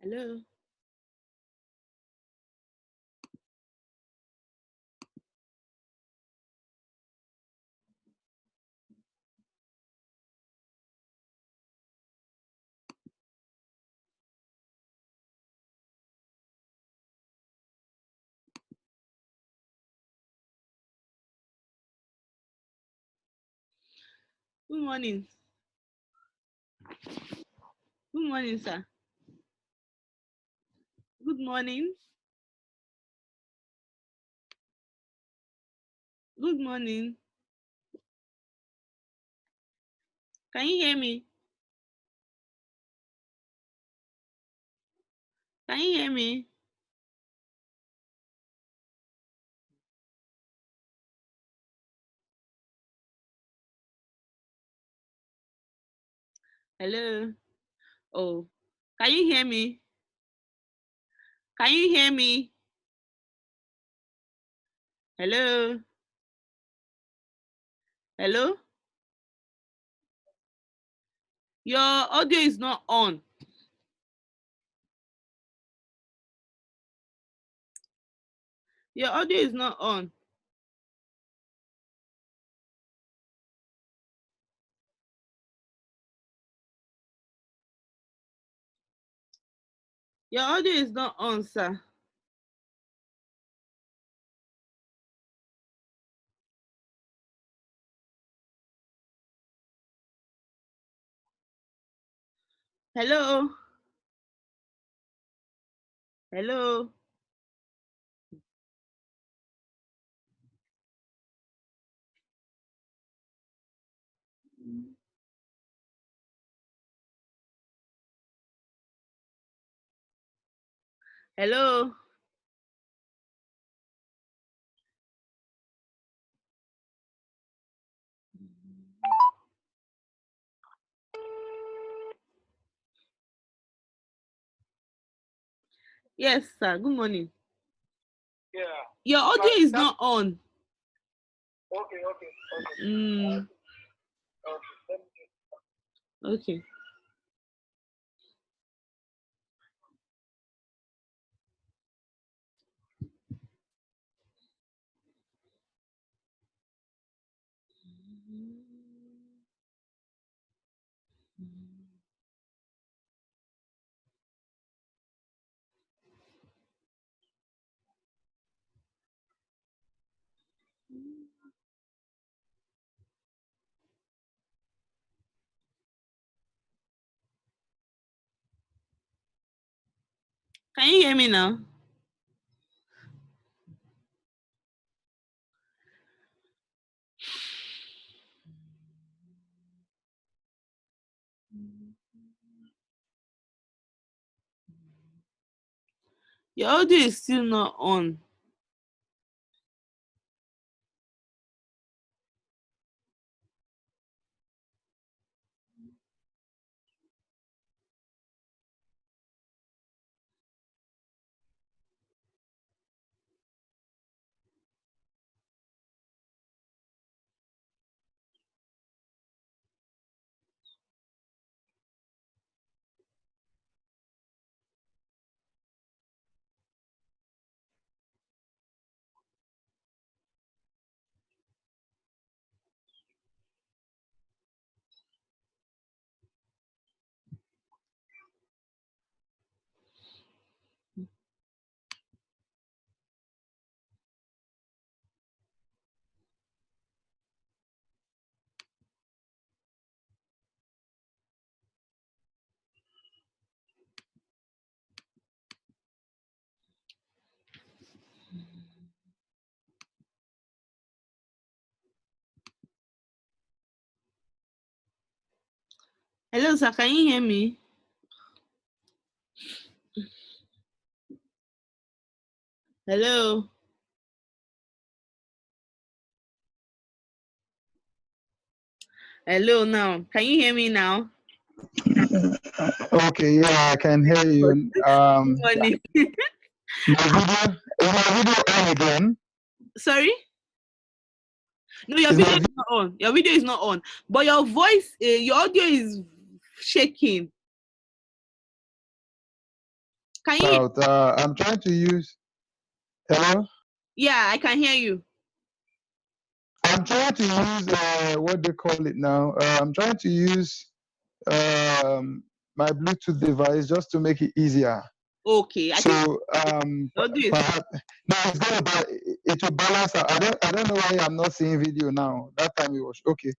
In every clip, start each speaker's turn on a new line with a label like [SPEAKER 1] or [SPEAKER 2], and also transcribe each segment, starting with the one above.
[SPEAKER 1] Hello. Good morning. Good morning, sir. Good morning. Good morning. Can you hear me? Can you hear me? Hello. Oh, can you hear me? Can you hear me? Hello. Hello. Your audio is not on. Your audio is not on. Your audio is not on, sir. Hello. Hello. Hello. Yes, sir. Good morning.
[SPEAKER 2] Yeah.
[SPEAKER 1] Your audio is not on.
[SPEAKER 2] Okay.
[SPEAKER 1] Mm, okay. Can you hear me now? Your audio is still not on. Hello, sir. Can you hear me? Hello. Hello now. Can you hear me now?
[SPEAKER 2] Okay, yeah, I can hear you.
[SPEAKER 1] Good morning.
[SPEAKER 2] My video on again.
[SPEAKER 1] Sorry? No, your
[SPEAKER 2] Is
[SPEAKER 1] video
[SPEAKER 2] my
[SPEAKER 1] is not on. Your video is not on. But your voice, your audio is shaking. Can you hear?
[SPEAKER 2] about, I'm trying to use, hello?
[SPEAKER 1] Yeah, I can hear you.
[SPEAKER 2] I'm trying to use, what they call it now. I'm trying to use my Bluetooth device just to make it easier.
[SPEAKER 1] Okay, I think I'll do it.
[SPEAKER 2] Perhaps, no, it's gonna it will balance out. I don't know why I'm not seeing video now. That time it was okay.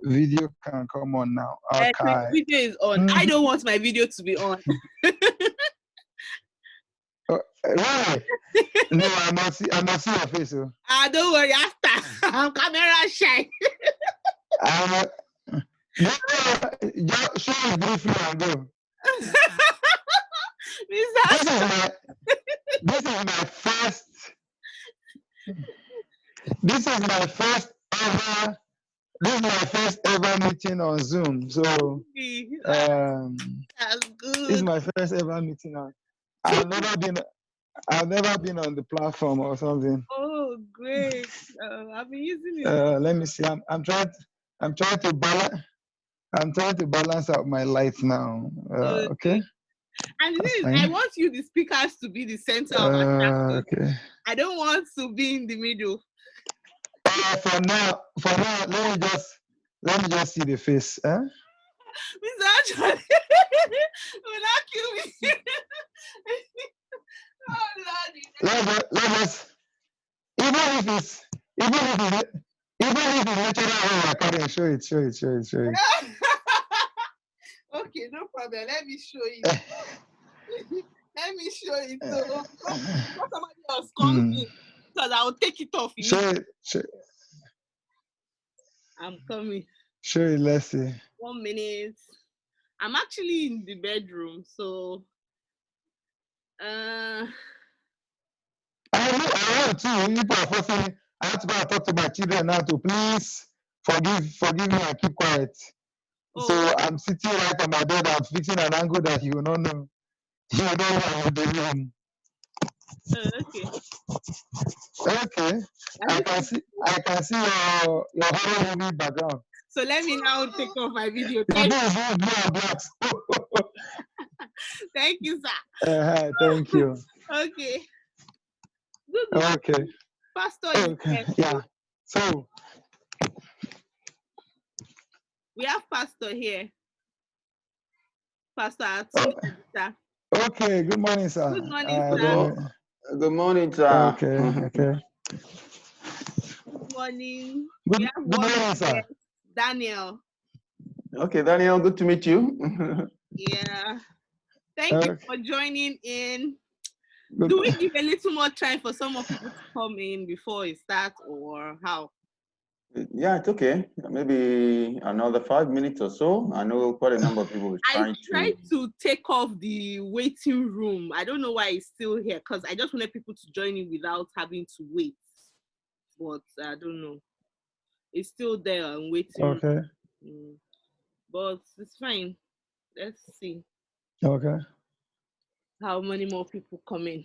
[SPEAKER 2] Video can come on now. Okay.
[SPEAKER 1] Video is on. I don't want my video to be on.
[SPEAKER 2] Really? No, I must see your face. Oh.
[SPEAKER 1] Don't worry, after I'm camera shy.
[SPEAKER 2] Just show it briefly and go. This is my first. This is my first ever. This is my first ever meeting on Zoom. So
[SPEAKER 1] that's good.
[SPEAKER 2] This is my first ever meeting on. I've never been on the platform or something.
[SPEAKER 1] Oh, great! I've been using it.
[SPEAKER 2] Let me see. I'm trying to balance. I'm trying to balance out my lights now. Okay.
[SPEAKER 1] And the thing is, I want the speakers to be the center of attraction.
[SPEAKER 2] Okay.
[SPEAKER 1] I don't want to be in the middle.
[SPEAKER 2] For now, let me just see the face. Huh?
[SPEAKER 1] Mr. Acholi, will not kill me. Oh Lord.
[SPEAKER 2] Let us. Even if it's natural, show it.
[SPEAKER 1] Okay, no problem. Let me show you. Let me show it. So, somebody else comes in, because I will take it off.
[SPEAKER 2] Show it.
[SPEAKER 1] I'm coming.
[SPEAKER 2] Show it. Let's see.
[SPEAKER 1] 1 minute. I'm actually in the bedroom, so.
[SPEAKER 2] I want to. People are forcing me. I have to go and talk to my children now to please forgive me and keep quiet. Oh. So I'm sitting right on my bed. I'm fixing an angle that you will not know. You don't know in the room. Okay. I can see your horror movie background.
[SPEAKER 1] So let me now take off my video.
[SPEAKER 2] Thank
[SPEAKER 1] you, sir.
[SPEAKER 2] Thank you.
[SPEAKER 1] Okay.
[SPEAKER 2] Good. Okay.
[SPEAKER 1] Pastor.
[SPEAKER 2] Okay. Yeah. So
[SPEAKER 1] we have Pastor here. Pastor Atuli, sir.
[SPEAKER 2] Okay. Good morning, sir.
[SPEAKER 1] Good morning, sir.
[SPEAKER 3] Good morning, sir.
[SPEAKER 2] Okay.
[SPEAKER 1] Good morning.
[SPEAKER 2] Good morning, sir.
[SPEAKER 1] Daniel.
[SPEAKER 3] Okay, Daniel, good to meet you.
[SPEAKER 1] Yeah. Thank you for joining in. Do we give a little more time for some of people to come in before it starts, or how?
[SPEAKER 3] Yeah, it's okay. Maybe another 5 minutes or so. I know quite a number of people are trying to.
[SPEAKER 1] I tried to take off the waiting room. I don't know why it's still here, because I just wanted people to join in without having to wait. But I don't know. It's still there and waiting.
[SPEAKER 2] Okay.
[SPEAKER 1] But it's fine. Let's see.
[SPEAKER 2] Okay.
[SPEAKER 1] How many more people come in?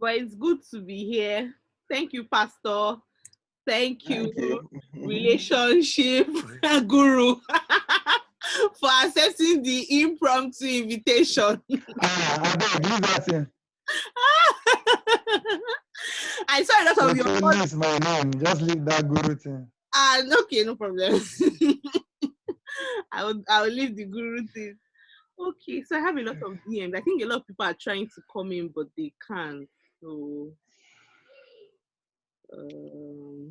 [SPEAKER 1] But it's good to be here. Thank you, Pastor. Thank you. Relationship Guru, for accepting the impromptu invitation. I saw a lot of your
[SPEAKER 2] phone. Is my name. Just leave that Guru thing.
[SPEAKER 1] Okay, no problem. I will leave the Guru thing. Okay, so I have a lot of DMs. I think a lot of people are trying to come in, but they can't. So.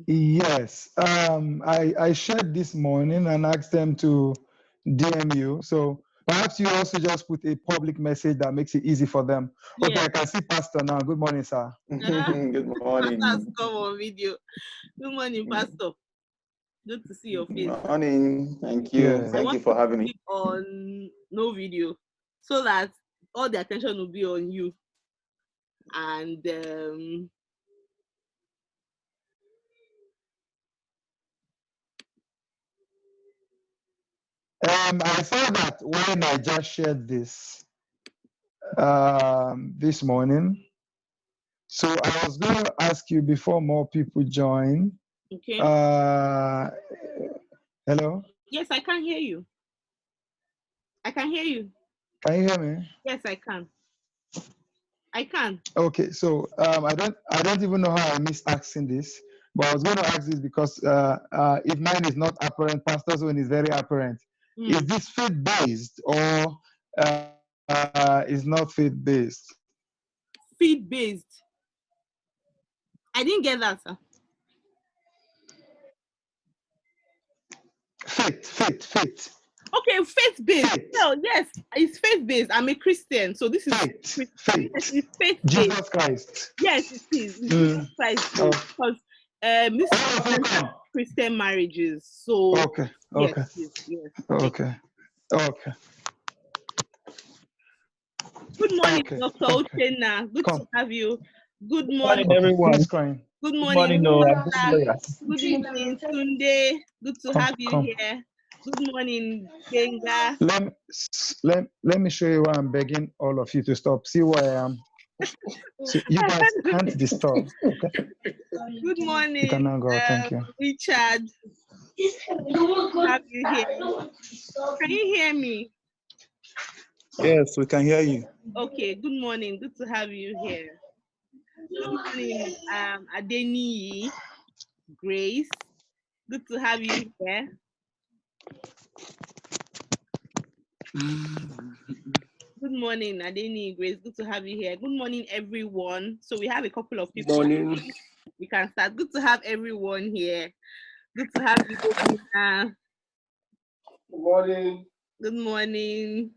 [SPEAKER 2] Yes, I shared this morning and asked them to DM you. So perhaps you also just put a public message that makes it easy for them. Yeah. Okay, I can see Pastor now. Good morning, sir.
[SPEAKER 3] Good morning.
[SPEAKER 1] Pastor's come on video. Good morning, Pastor. Good to see your face.
[SPEAKER 3] Good morning. Thank you. Yeah. Thank you for having me.
[SPEAKER 1] On no video, so that all the attention will be on you. And
[SPEAKER 2] I saw that when I just shared this this morning. So I was going to ask you before more people join.
[SPEAKER 1] Okay.
[SPEAKER 2] Hello?
[SPEAKER 1] Yes, I can hear you. I can hear you.
[SPEAKER 2] Can you hear me?
[SPEAKER 1] Yes, I can. I can.
[SPEAKER 2] Okay, so I don't even know how I missed asking this, but I was going to ask this because if mine is not apparent, Pastor's own is very apparent. Is this faith-based or is not faith-based?
[SPEAKER 1] Faith-based. I didn't get that, sir.
[SPEAKER 2] Faith.
[SPEAKER 1] Okay, faith-based.
[SPEAKER 2] Faith.
[SPEAKER 1] Well, yes, it's faith-based. I'm a Christian, so this is
[SPEAKER 2] Faith.
[SPEAKER 1] Yes, it's faith-based.
[SPEAKER 2] Jesus Christ.
[SPEAKER 1] Yes, it is. It's Jesus Christ, because this is Christian marriages. So
[SPEAKER 2] Okay.
[SPEAKER 1] yes,
[SPEAKER 2] Okay.
[SPEAKER 1] yes.
[SPEAKER 2] Okay. Okay.
[SPEAKER 1] Good morning,
[SPEAKER 2] Okay.
[SPEAKER 1] Dr.
[SPEAKER 2] Okay.
[SPEAKER 1] Uchenna. Good to have you. Good
[SPEAKER 4] Good
[SPEAKER 1] morning,
[SPEAKER 4] morning, everyone.
[SPEAKER 2] Who's crying?
[SPEAKER 1] Good morning,
[SPEAKER 4] Noah.
[SPEAKER 1] Good evening, Tunde. Good to have you here. Good morning, Genga.
[SPEAKER 2] Let me show you why I'm begging all of you to stop. See where I am. So you guys can't disturb. Okay?
[SPEAKER 1] Good morning,
[SPEAKER 2] You can now go. Thank you.
[SPEAKER 1] Richard. Good to have you here. Can you hear me?
[SPEAKER 4] Yes, we can hear you.
[SPEAKER 1] Okay, good morning. Good to have you here. Good morning, Adeni, Grace. Good to have you here. Good morning, Adeni, Grace. Good to have you here. Good morning, everyone. So we have a couple of people.
[SPEAKER 4] Good morning.
[SPEAKER 1] We can start. Good to have everyone here. Good to have you, Good
[SPEAKER 4] morning.
[SPEAKER 1] Good morning.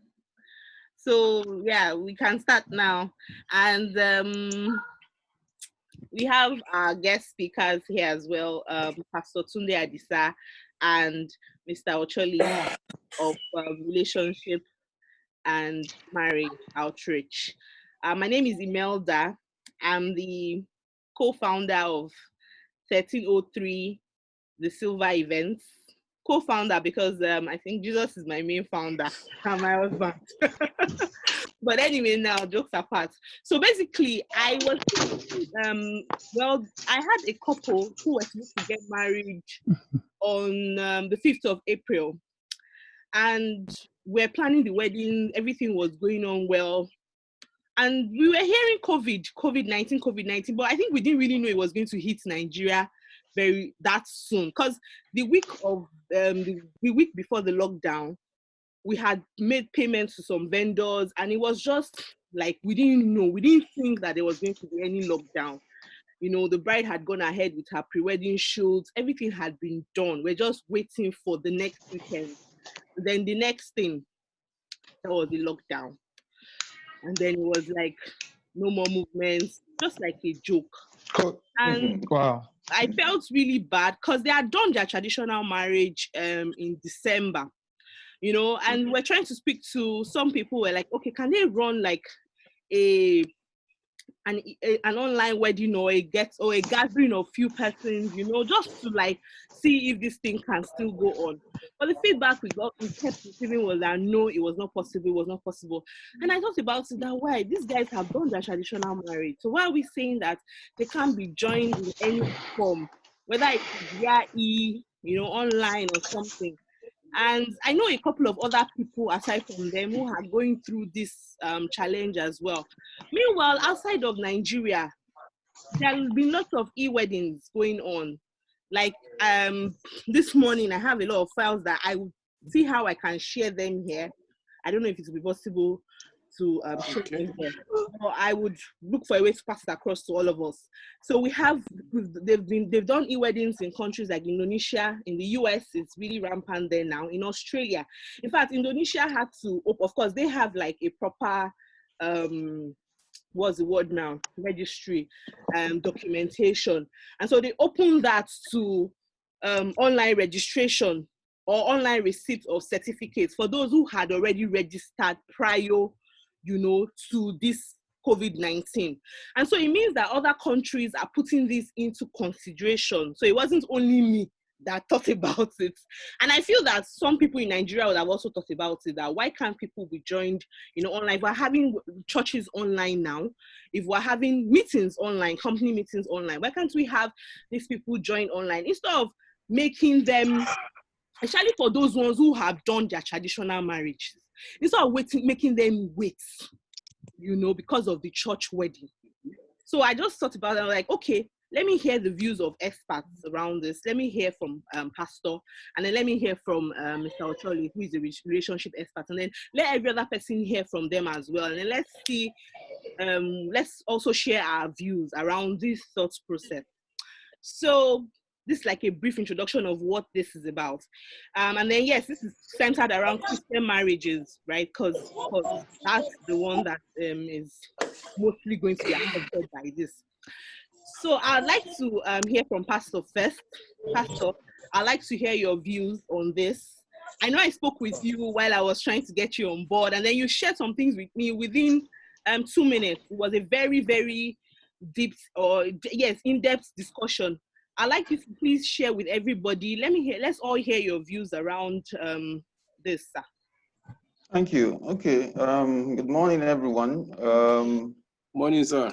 [SPEAKER 1] So yeah, we can start now. And we have our guest speakers here as well, Pastor Tunde Adisa and Mr. Ocholi of Relationship and Marriage Outreach. My name is Imelda. I'm the co-founder of 1303, the Silver Events. Co-founder because I think Jesus is my main founder and my husband. But anyway, now jokes apart. So basically, I was I had a couple who were supposed to get married on the 5th of April, and we're planning the wedding. Everything was going on well, and we were hearing COVID-19, but I think we didn't really know it was going to hit Nigeria that soon, because the week before the lockdown, we had made payments to some vendors, and it was just like we didn't think that there was going to be any lockdown. You know, the bride had gone ahead with her pre-wedding shoots, everything had been done. We're just waiting for the next weekend. Then the next thing, that was the lockdown. And then it was like no more movements, just like a joke. And
[SPEAKER 2] wow.
[SPEAKER 1] I felt really bad because they had done their traditional marriage in December, you know, and we're trying to speak to some people. We're like, okay, can they run like an online wedding or a gathering of few persons, you know, just to like see if this thing can still go on. But the feedback we kept receiving was that no, it was not possible. And I thought about it, that why these guys have done their traditional marriage, so why are we saying that they can't be joined in any form, whether it's via online or something? And I know a couple of other people aside from them who are going through this challenge as well. Meanwhile, outside of Nigeria, there will be lots of e-weddings going on. Like this morning, I have a lot of files that I will see how I can share them here. I don't know if it will be possible to share them here. Or I would look for a way to pass it across to all of us. So they've done e-weddings in countries like Indonesia. In the US, it's really rampant there now. In Australia, in fact, Indonesia had to, of course, they have like a proper what's the word now? Registry, documentation. And so they opened that to online registration or online receipt of certificates for those who had already registered prior, to this COVID-19. And so it means that other countries are putting this into consideration. So it wasn't only me that thought about it. And I feel that some people in Nigeria would have also thought about it, that why can't people be joined, online? If we're having churches online now, if we're having meetings online, company meetings online, why can't we have these people join online instead of making them, especially for those ones who have done their traditional marriage? instead of making them wait, because of the church wedding. So I just thought about it. I'm like, okay, let me hear the views of experts around this. Let me hear from Pastor, and then let me hear from Mr. Ocholi, who is a relationship expert, and then let every other person hear from them as well. And then let's see, let's also share our views around this thought process. So this is like a brief introduction of what this is about. And then, yes, this is centered around Christian marriages, right? Because that's the one that is mostly going to be affected by this. So I'd like to hear from Pastor first. Pastor, I'd like to hear your views on this. I know I spoke with you while I was trying to get you on board, and then you shared some things with me within 2 minutes. It was a very, very deep, in-depth discussion. I'd like you to please share with everybody. Let's all hear your views around this, sir.
[SPEAKER 3] Thank you. Okay. Good morning, everyone.
[SPEAKER 4] Morning, sir.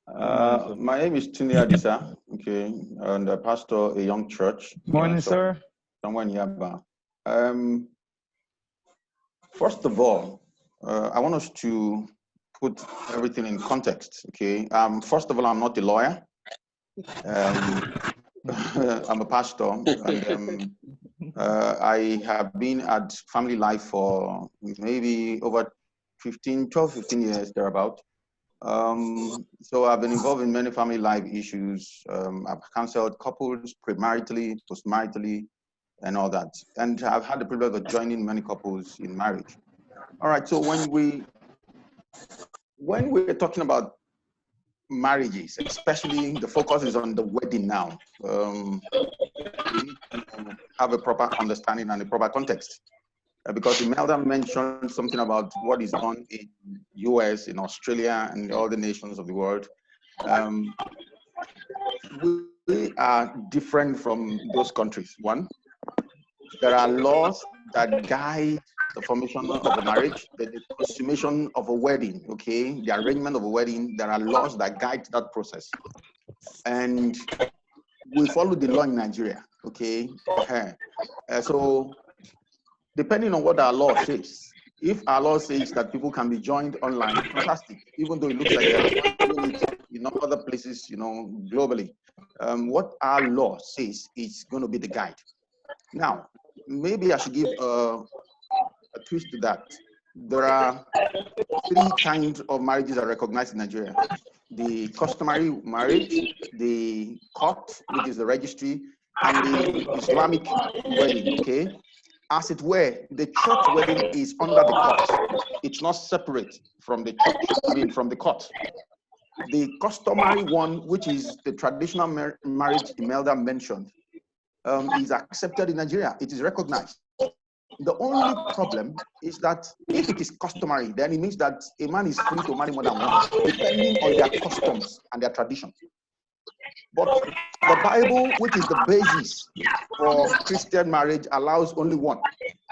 [SPEAKER 3] My name is Tuni Adisa, okay, and I pastor a young church.
[SPEAKER 2] Morning, sir.
[SPEAKER 3] Somewhere in Yaba. First of all, I want us to put everything in context, okay? First of all, I'm not a lawyer. I'm a pastor, and I have been at Family Life for maybe over 12, 15 years, thereabout. So I've been involved in many family life issues. I've counseled couples premaritally, postmaritally, and all that. And I've had the privilege of joining many couples in marriage. All right, so when we're talking about marriages, especially the focus is on the wedding now, we need to have a proper understanding and a proper context. Because Imelda mentioned something about what is done in US, in Australia, and all the nations of the world. We are different from those countries. One, there are laws that guide the formation of a marriage, the consummation of a wedding, okay? The arrangement of a wedding, there are laws that guide that process. And we follow the law in Nigeria, okay? So, depending on what our law says, if our law says that people can be joined online, fantastic, even though it looks like they're doing it in other places, globally. What our law says is going to be the guide. Now, maybe I should give a twist to that. There are 3 kinds of marriages that are recognized in Nigeria. The customary marriage, the court, which is the registry, and the Islamic wedding, okay? As it were, the church wedding is under the court. It's not separate from the church, from the court. The customary one, which is the traditional marriage Imelda mentioned, is accepted in Nigeria. It is recognized. The only problem is that if it is customary, then it means that a man is free to marry more than one, depending on their customs and their traditions. But the Bible, which is the basis for Christian marriage, allows only one,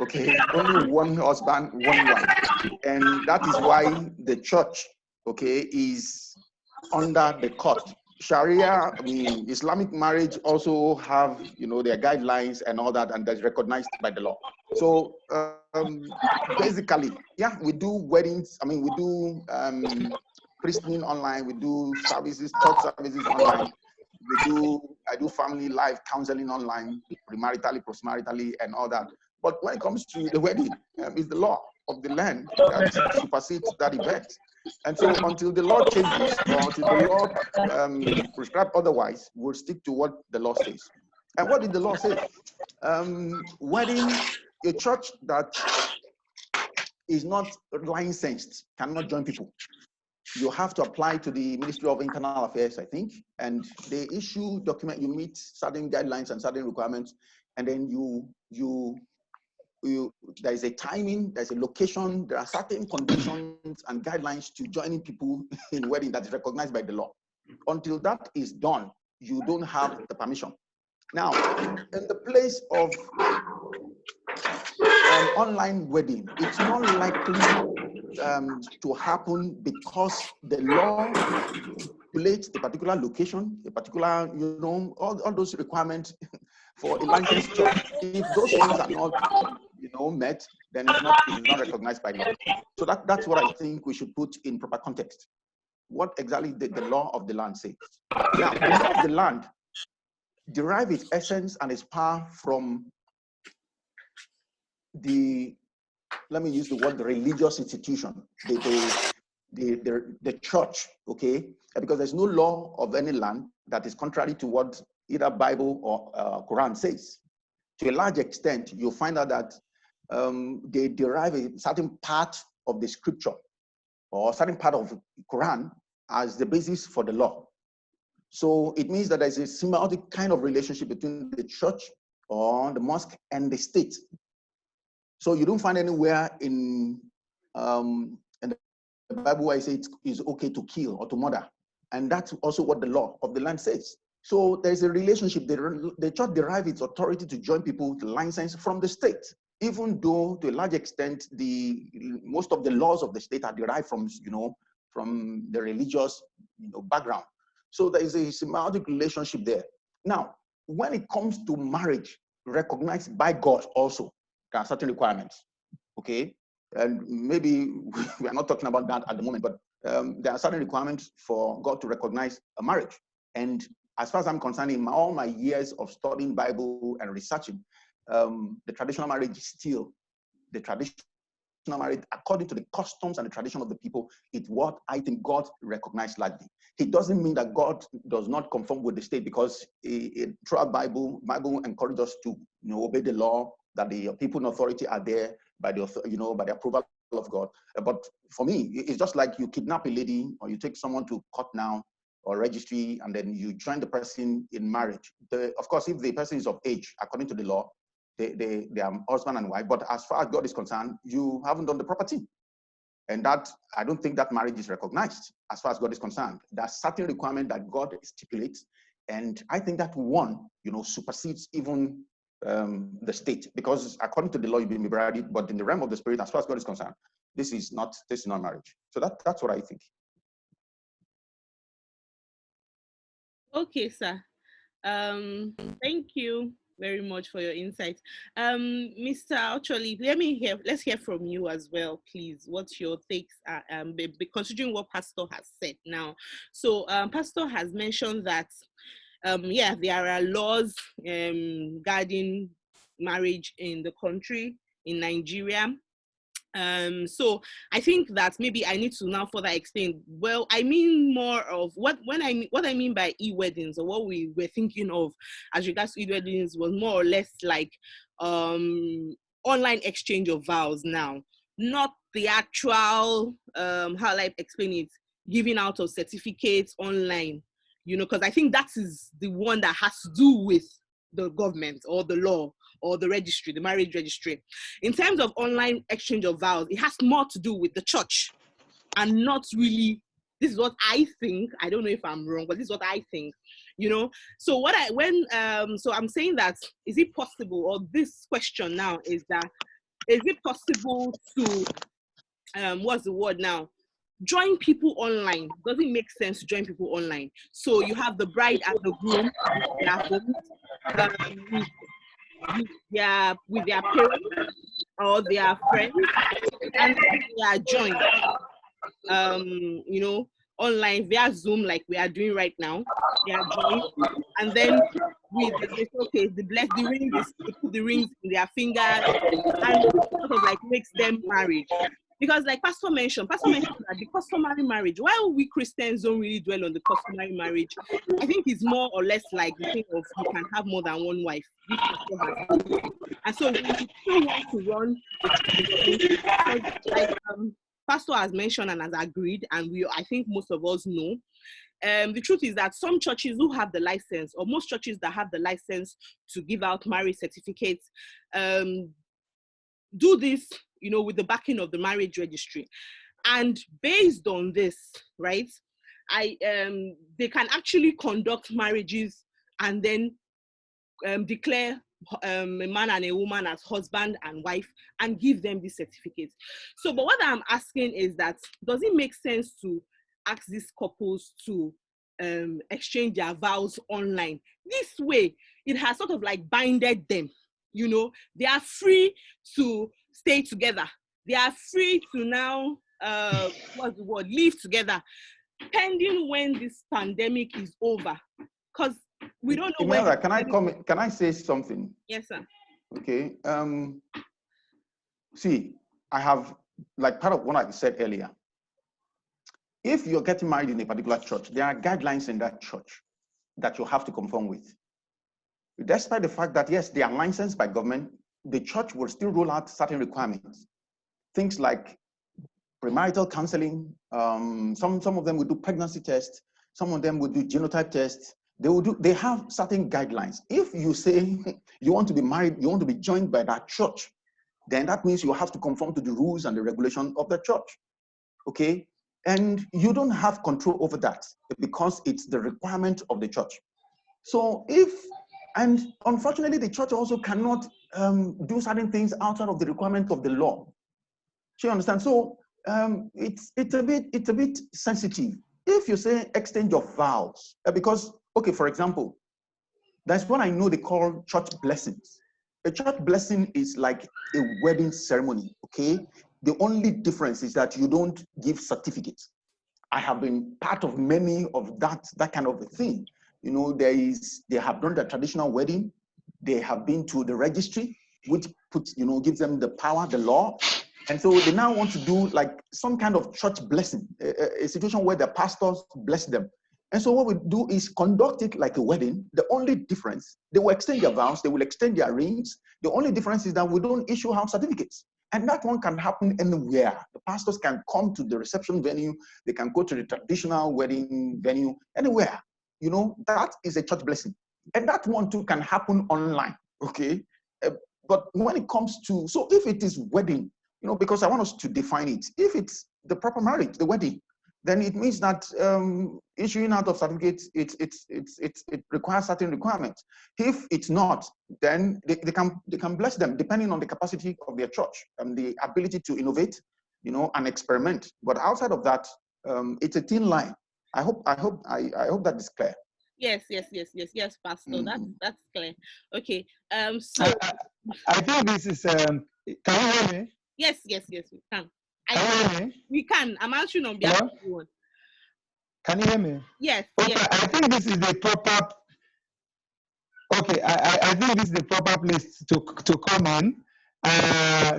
[SPEAKER 3] okay? Only one husband, one wife. And that is why the church, okay, is under the court. Sharia, Islamic marriage also have, their guidelines and all that, and that's recognized by the law. So basically, yeah, we do weddings. We do christening online. We do services, church services online. I do family life counseling online, premaritally, postmaritally, and all that. But when it comes to the wedding, it's the law of the land that supersedes that event. And so until the law changes, or until the law prescribes otherwise, we'll stick to what the law says. And what did the law say? Wedding, a church that is not licensed cannot join people. You have to apply to the Ministry of Internal Affairs, I think, and they issue document. You meet certain guidelines and certain requirements, and then there is a timing, there's a location, there are certain conditions and guidelines to joining people in wedding that is recognized by the law. Until that is done, you don't have the permission. Now, in the place of an online wedding, it's not likely to happen because the law stipulates a particular location, a particular, all those requirements for a licensed church. If those things are not, met, then it's not recognized by law. So that's what I think we should put in proper context. What exactly the law of the land says. Now, the law of the land derives its essence and its power from let me use the word, the religious institution, the church, okay? Because there's no law of any land that is contrary to what either Bible or Quran says. To a large extent, you'll find out that they derive a certain part of the scripture or certain part of the Quran as the basis for the law. So it means that there's a symbiotic kind of relationship between the church or the mosque and the state. So you don't find anywhere in the Bible where it says it's okay to kill or to murder. And that's also what the law of the land says. So there's a relationship. The church derives its authority to join people with license from the state, even though to a large extent, most of the laws of the state are derived from, from the religious, background. So there is a symbiotic relationship there. Now, when it comes to marriage recognized by God also, there are certain requirements, okay? And maybe we are not talking about that at the moment, but there are certain requirements for God to recognize a marriage. And as far as I'm concerned, in all my years of studying Bible and researching, the traditional marriage is still the traditional marriage according to the customs and the tradition of the people. It's what I think God recognized largely. It doesn't mean that God does not conform with the state, because throughout Bible encourages us to obey the law, that the people in authority are there by the by the approval of God. But for me, it's just like you kidnap a lady or you take someone to court now or registry, and then you join the person in marriage. Of course, if the person is of age, according to the law, they are husband and wife. But as far as God is concerned, you haven't done the proper thing. And that, I don't think that marriage is recognized as far as God is concerned. There's certain requirement that God stipulates. And I think that one, supersedes even the state, because according to the law, you've been married, but in the realm of the spirit, as far as God is concerned, this is not marriage. So that's what I think.
[SPEAKER 1] Okay, sir. Thank you very much for your insights. Mr. Ocholi, let's hear from you as well, please. What's your takes, considering what Pastor has said now? So Pastor has mentioned that there are laws guarding marriage in the country, in Nigeria. So I think that maybe I need to now further explain. Well, I mean more of what I mean by e-weddings, or what we were thinking of as regards to e-weddings, was more or less like online exchange of vows now, not the actual how I explain it, giving out of certificates online, because I think that is the one that has to do with the government or the law or the registry, the marriage registry. In terms of online exchange of vows, it has more to do with the church, and not really, this is what I think, I don't know if I'm wrong, but this is what I think, So so I'm saying that, is it possible, or this question now is that, is it possible to, what's the word now? Join people online. Does it make sense to join people online? So you have the bride and the groom with their parents or their friends, and they are joined, online via Zoom, like we are doing right now. They are joined, and then they bless the rings, they put the rings in their fingers, and sort of like makes them married. Because like Pastor mentioned that the customary marriage, while we Christians don't really dwell on the customary marriage, I think it's more or less like the thing of you can have more than one wife. And so we still want to run, like Pastor has mentioned and has agreed, and I think most of us know. The truth is that some churches who have the license, or most churches that have the license to give out marriage certificates, do this, with the backing of the marriage registry. And based on this, right, they can actually conduct marriages and then declare a man and a woman as husband and wife and give them these certificates. So, but what I'm asking is that, does it make sense to ask these couples to exchange their vows online? This way, it has sort of like binded them. you know, they are free to stay together. They are free to now, what's the word, live together, pending when this pandemic is over. Because we don't know
[SPEAKER 3] Imelda,
[SPEAKER 1] when.
[SPEAKER 3] can I say something?
[SPEAKER 1] Yes, sir.
[SPEAKER 3] Okay. See, I have, like part of what I said earlier, if you're getting married in a particular church, there are guidelines in that church that you have to conform with. Despite the fact that, yes, they are licensed by government, the church will still roll out certain requirements. Things like premarital counseling, some of them will do pregnancy tests, some of them will do genotype tests. They have certain guidelines. If you say you want to be married, you want to be joined by that church, then that means you have to conform to the rules and the regulation of the church. Okay? And you don't have control over that because it's the requirement of the church. So and unfortunately, the church also cannot do certain things outside of the requirement of the law. Do you understand? So it's a bit sensitive. If you say exchange of vows, because, okay, for example, that's what I know they call church blessings. A church blessing is like a wedding ceremony, okay? The only difference is that you don't give certificates. I have been part of many of that kind of a thing. You know, they have done the traditional wedding. They have been to the registry, which gives them the power, the law. And so they now want to do like some kind of church blessing, a situation where the pastors bless them. And so what we do is conduct it like a wedding. The only difference, they will extend their vows, they will extend their rings. The only difference is that we don't issue house certificates. And that one can happen anywhere. The pastors can come to the reception venue. They can go to the traditional wedding venue, anywhere. You know, that is a church blessing. And that one too can happen online, okay? But when it comes to, so if it is wedding, you know, because I want us to define it. If it's the proper marriage, the wedding, then it means that issuing out of certificates, it requires certain requirements. If it's not, then they can bless them depending on the capacity of their church and the ability to innovate, you know, and experiment. But outside of that, it's a thin line. I hope that is clear.
[SPEAKER 1] Yes, Pastor.
[SPEAKER 3] Mm-hmm.
[SPEAKER 1] That's clear. Okay. So
[SPEAKER 2] I think this is. Can you hear me?
[SPEAKER 1] Yes, we can.
[SPEAKER 2] Can you hear me?
[SPEAKER 1] We can. I'm answering on behalf of everyone.
[SPEAKER 2] Can you hear me?
[SPEAKER 1] Yes.
[SPEAKER 2] Okay,
[SPEAKER 1] Yes.
[SPEAKER 2] I think this is the proper. Okay, I think this is the proper place to come in.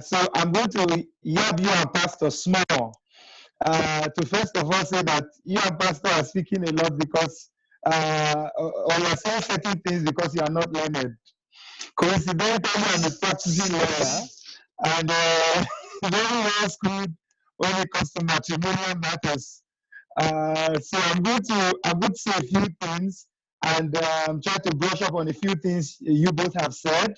[SPEAKER 2] So I'm going to yab you and Pastor Small to first of all say that you and Pastor are speaking a lot because or you're saying certain things because you are not learned. Coincidentally, I'm a practicing lawyer and very well schooled when it comes to matrimonial matters. So I'm going to say a few things and try to brush up on a few things you both have said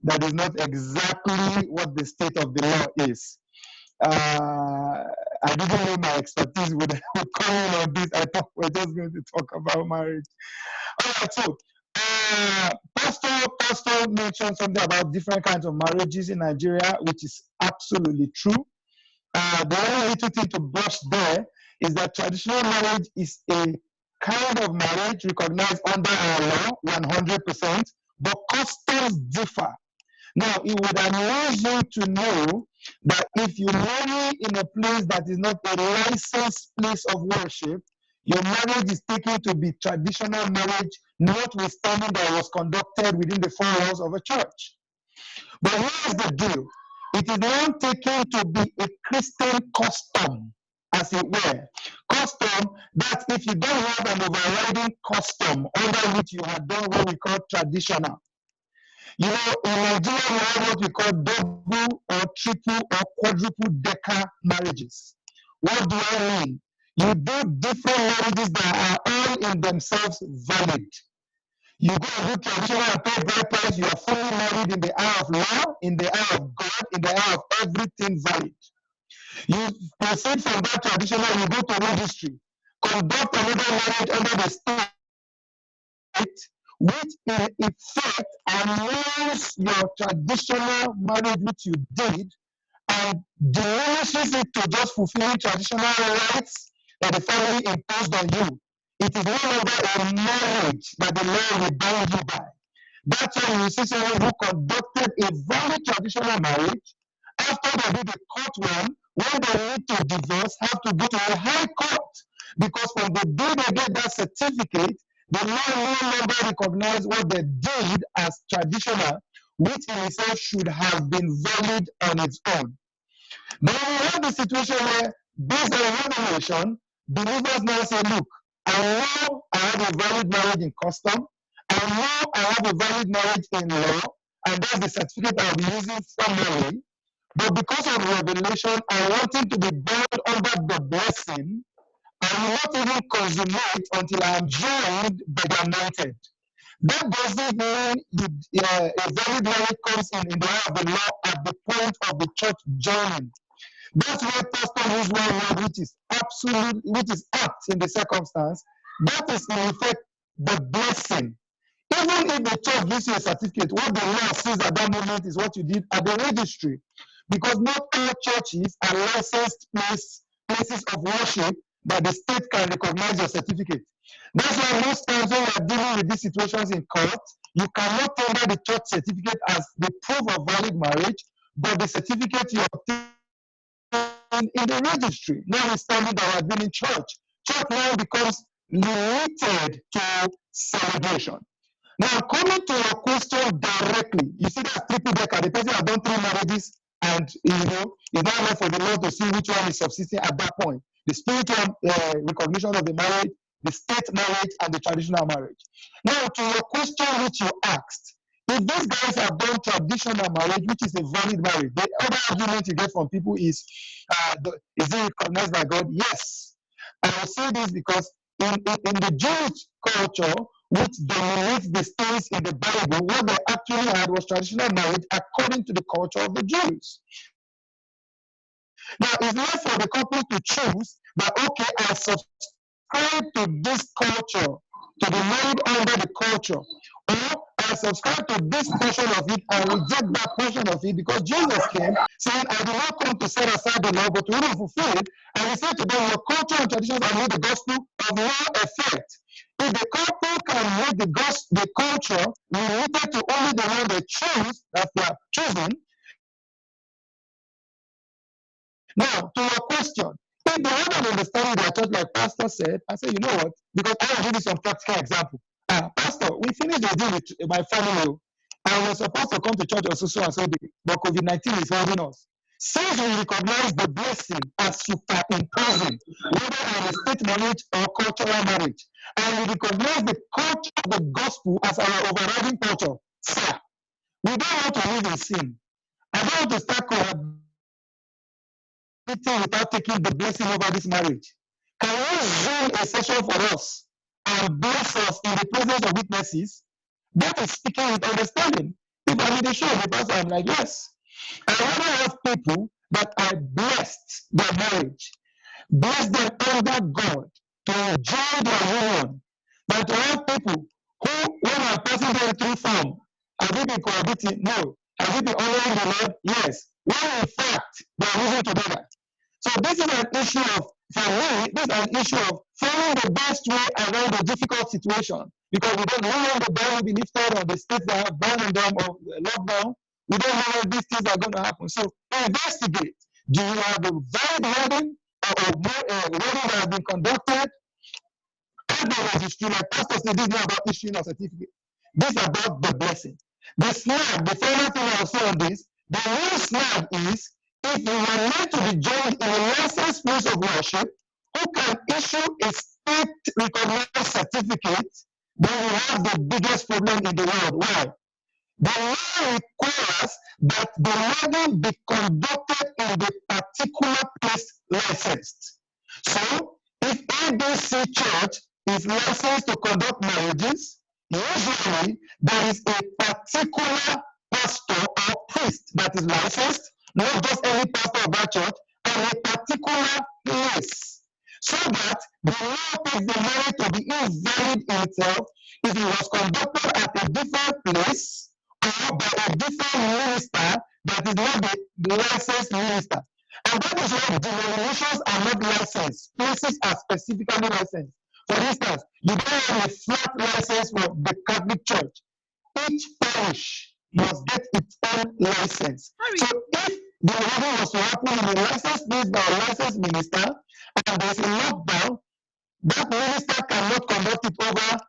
[SPEAKER 2] that is not exactly what the state of the law is. I didn't know my expertise would come in on this. I thought we're just going to talk about marriage. All right, so Pastor mentioned something about different kinds of marriages in Nigeria, which is absolutely true. The only little thing to brush there is that traditional marriage is a kind of marriage recognized under our law, 100%, but customs differ. Now, it would amuse you to know that if you marry in a place that is not a licensed place of worship, your marriage is taken to be traditional marriage, notwithstanding that it was conducted within the four walls of a church. But here's the deal. It is now taken to be a Christian custom, as it were. Custom, that if you don't have an overriding custom under which you have done what we call traditional. You know, in Nigeria, we have what we call double or triple or quadruple decker marriages. What do I mean? You do different marriages that are all in themselves valid. You go and do traditional and pay bride price, you are fully married in the eye of law, in the eye of God, in the eye of everything valid. You proceed from that traditional, you go to registry, conduct another marriage under the state, which in effect annuls your traditional marriage which you did and diminishes it to just fulfilling traditional rights that the family imposed on you. It is no longer a marriage that the law will bind you by. That's why you see someone who conducted a valid traditional marriage. After they did a court one, when they need to divorce, have to go to a high court. Because from the day they get that certificate, the law no longer recognize what they did as traditional, which in itself should have been valid on its own. Then we have the situation where, based on revelation, believers now say, look, I know I have a valid marriage in custom, I know I have a valid marriage in law, and that's the certificate I'll be using formally. But because of revelation, I want it to be bound under the blessing. I will not even consummate until I am joined by the anointed. That doesn't mean a valid marriage comes in the eye of the law at the point of the church joining. That's why pastor used one word which is absolute, which is apt in the circumstance. That is in effect the blessing. Even if the church gives you a certificate, what the law says at that moment is what you did at the registry. Because not all churches are licensed places of worship that the state can recognize your certificate. That's why most times when you are dealing with these situations in court, you cannot tender the church certificate as the proof of valid marriage, but the certificate you obtain in the registry. Notwithstanding that I have been in church, church now becomes limited to celebration. Now, coming to your question directly, you see that triple decker, the person has done 3 marriages, and it's not enough for the Lord to see which one is subsisting at that point. The spiritual recognition of the marriage, the state marriage, and the traditional marriage. Now, to your question which you asked, if these guys have done traditional marriage, which is a valid marriage, the other argument you get from people is it recognized by God? Yes. I will say this because in the Jewish culture, which dominates the stories in the Bible, what they actually had was traditional marriage according to the culture of the Jews. Now, it's not for the couple to choose that, okay, I subscribe to this culture, to be married under the culture, or I subscribe to this portion of it and reject that portion of it, because Jesus came saying, I did not come to set aside the law, but to really fulfill it. And he said to them, your culture and traditions are not the gospel of no effect. If the couple can make the culture related to only the one they choose, that they are choosing. Now, to your question, if they have an understanding their church, like Pastor said, I say, you know what? Because I will give you some practical example. Pastor, we finished the deal with my family. I was supposed to come to church on so and so day, but COVID-19 is holding us. Since we recognize the blessing as superimposing, whether in a state marriage or cultural marriage, and we recognize the culture of the gospel as our overriding culture, sir, we don't want to live in sin. I don't want to start cohabiting without taking the blessing over this marriage. Can you zoom a session for us and bless us in the presence of witnesses? That is speaking with understanding. If I'm in the show, the pastor, I'm like, yes. I rather have people that are blessed their marriage, bless them under God to enjoy their union, than to have people who, when I'm passing them through form, have you been cohabiting? No. Have you been honoring the Lord? Yes. When in fact, they are living together. So this is an issue of, for me, this is an issue of finding the best way around a difficult situation. Because we don't know when the ban will be lifted or the states that have banned them or lockdown. We don't know when these things are going to happen. So investigate. Do you have a valid wedding or a wedding that has been conducted? At the registry, like Pastor said, this is not about issuing a certificate. This is about the blessing. The snag, the final thing I will say on this, the real snag is if you are meant to be joined in a licensed place of worship who can issue a state recognized certificate, then you have the biggest problem in the world. Why? The law requires that the wedding be conducted in the particular place licensed. So, if ABC Church is licensed to conduct marriages, usually there is a particular pastor or priest that is licensed, not just any pastor of that church, and a particular place. So that the law takes the marriage to be invalid in itself if it was conducted at a different place or by a different minister that is not the licensed minister. And that is why denominations are not licensed. Places are specifically licensed. For instance, you don't have a flat license for the Catholic Church. each parish must get its own license.
[SPEAKER 1] Sorry.
[SPEAKER 2] So if the wedding was to happen in a licensed place by a licensed minister, and there's a lockdown, that minister cannot conduct it over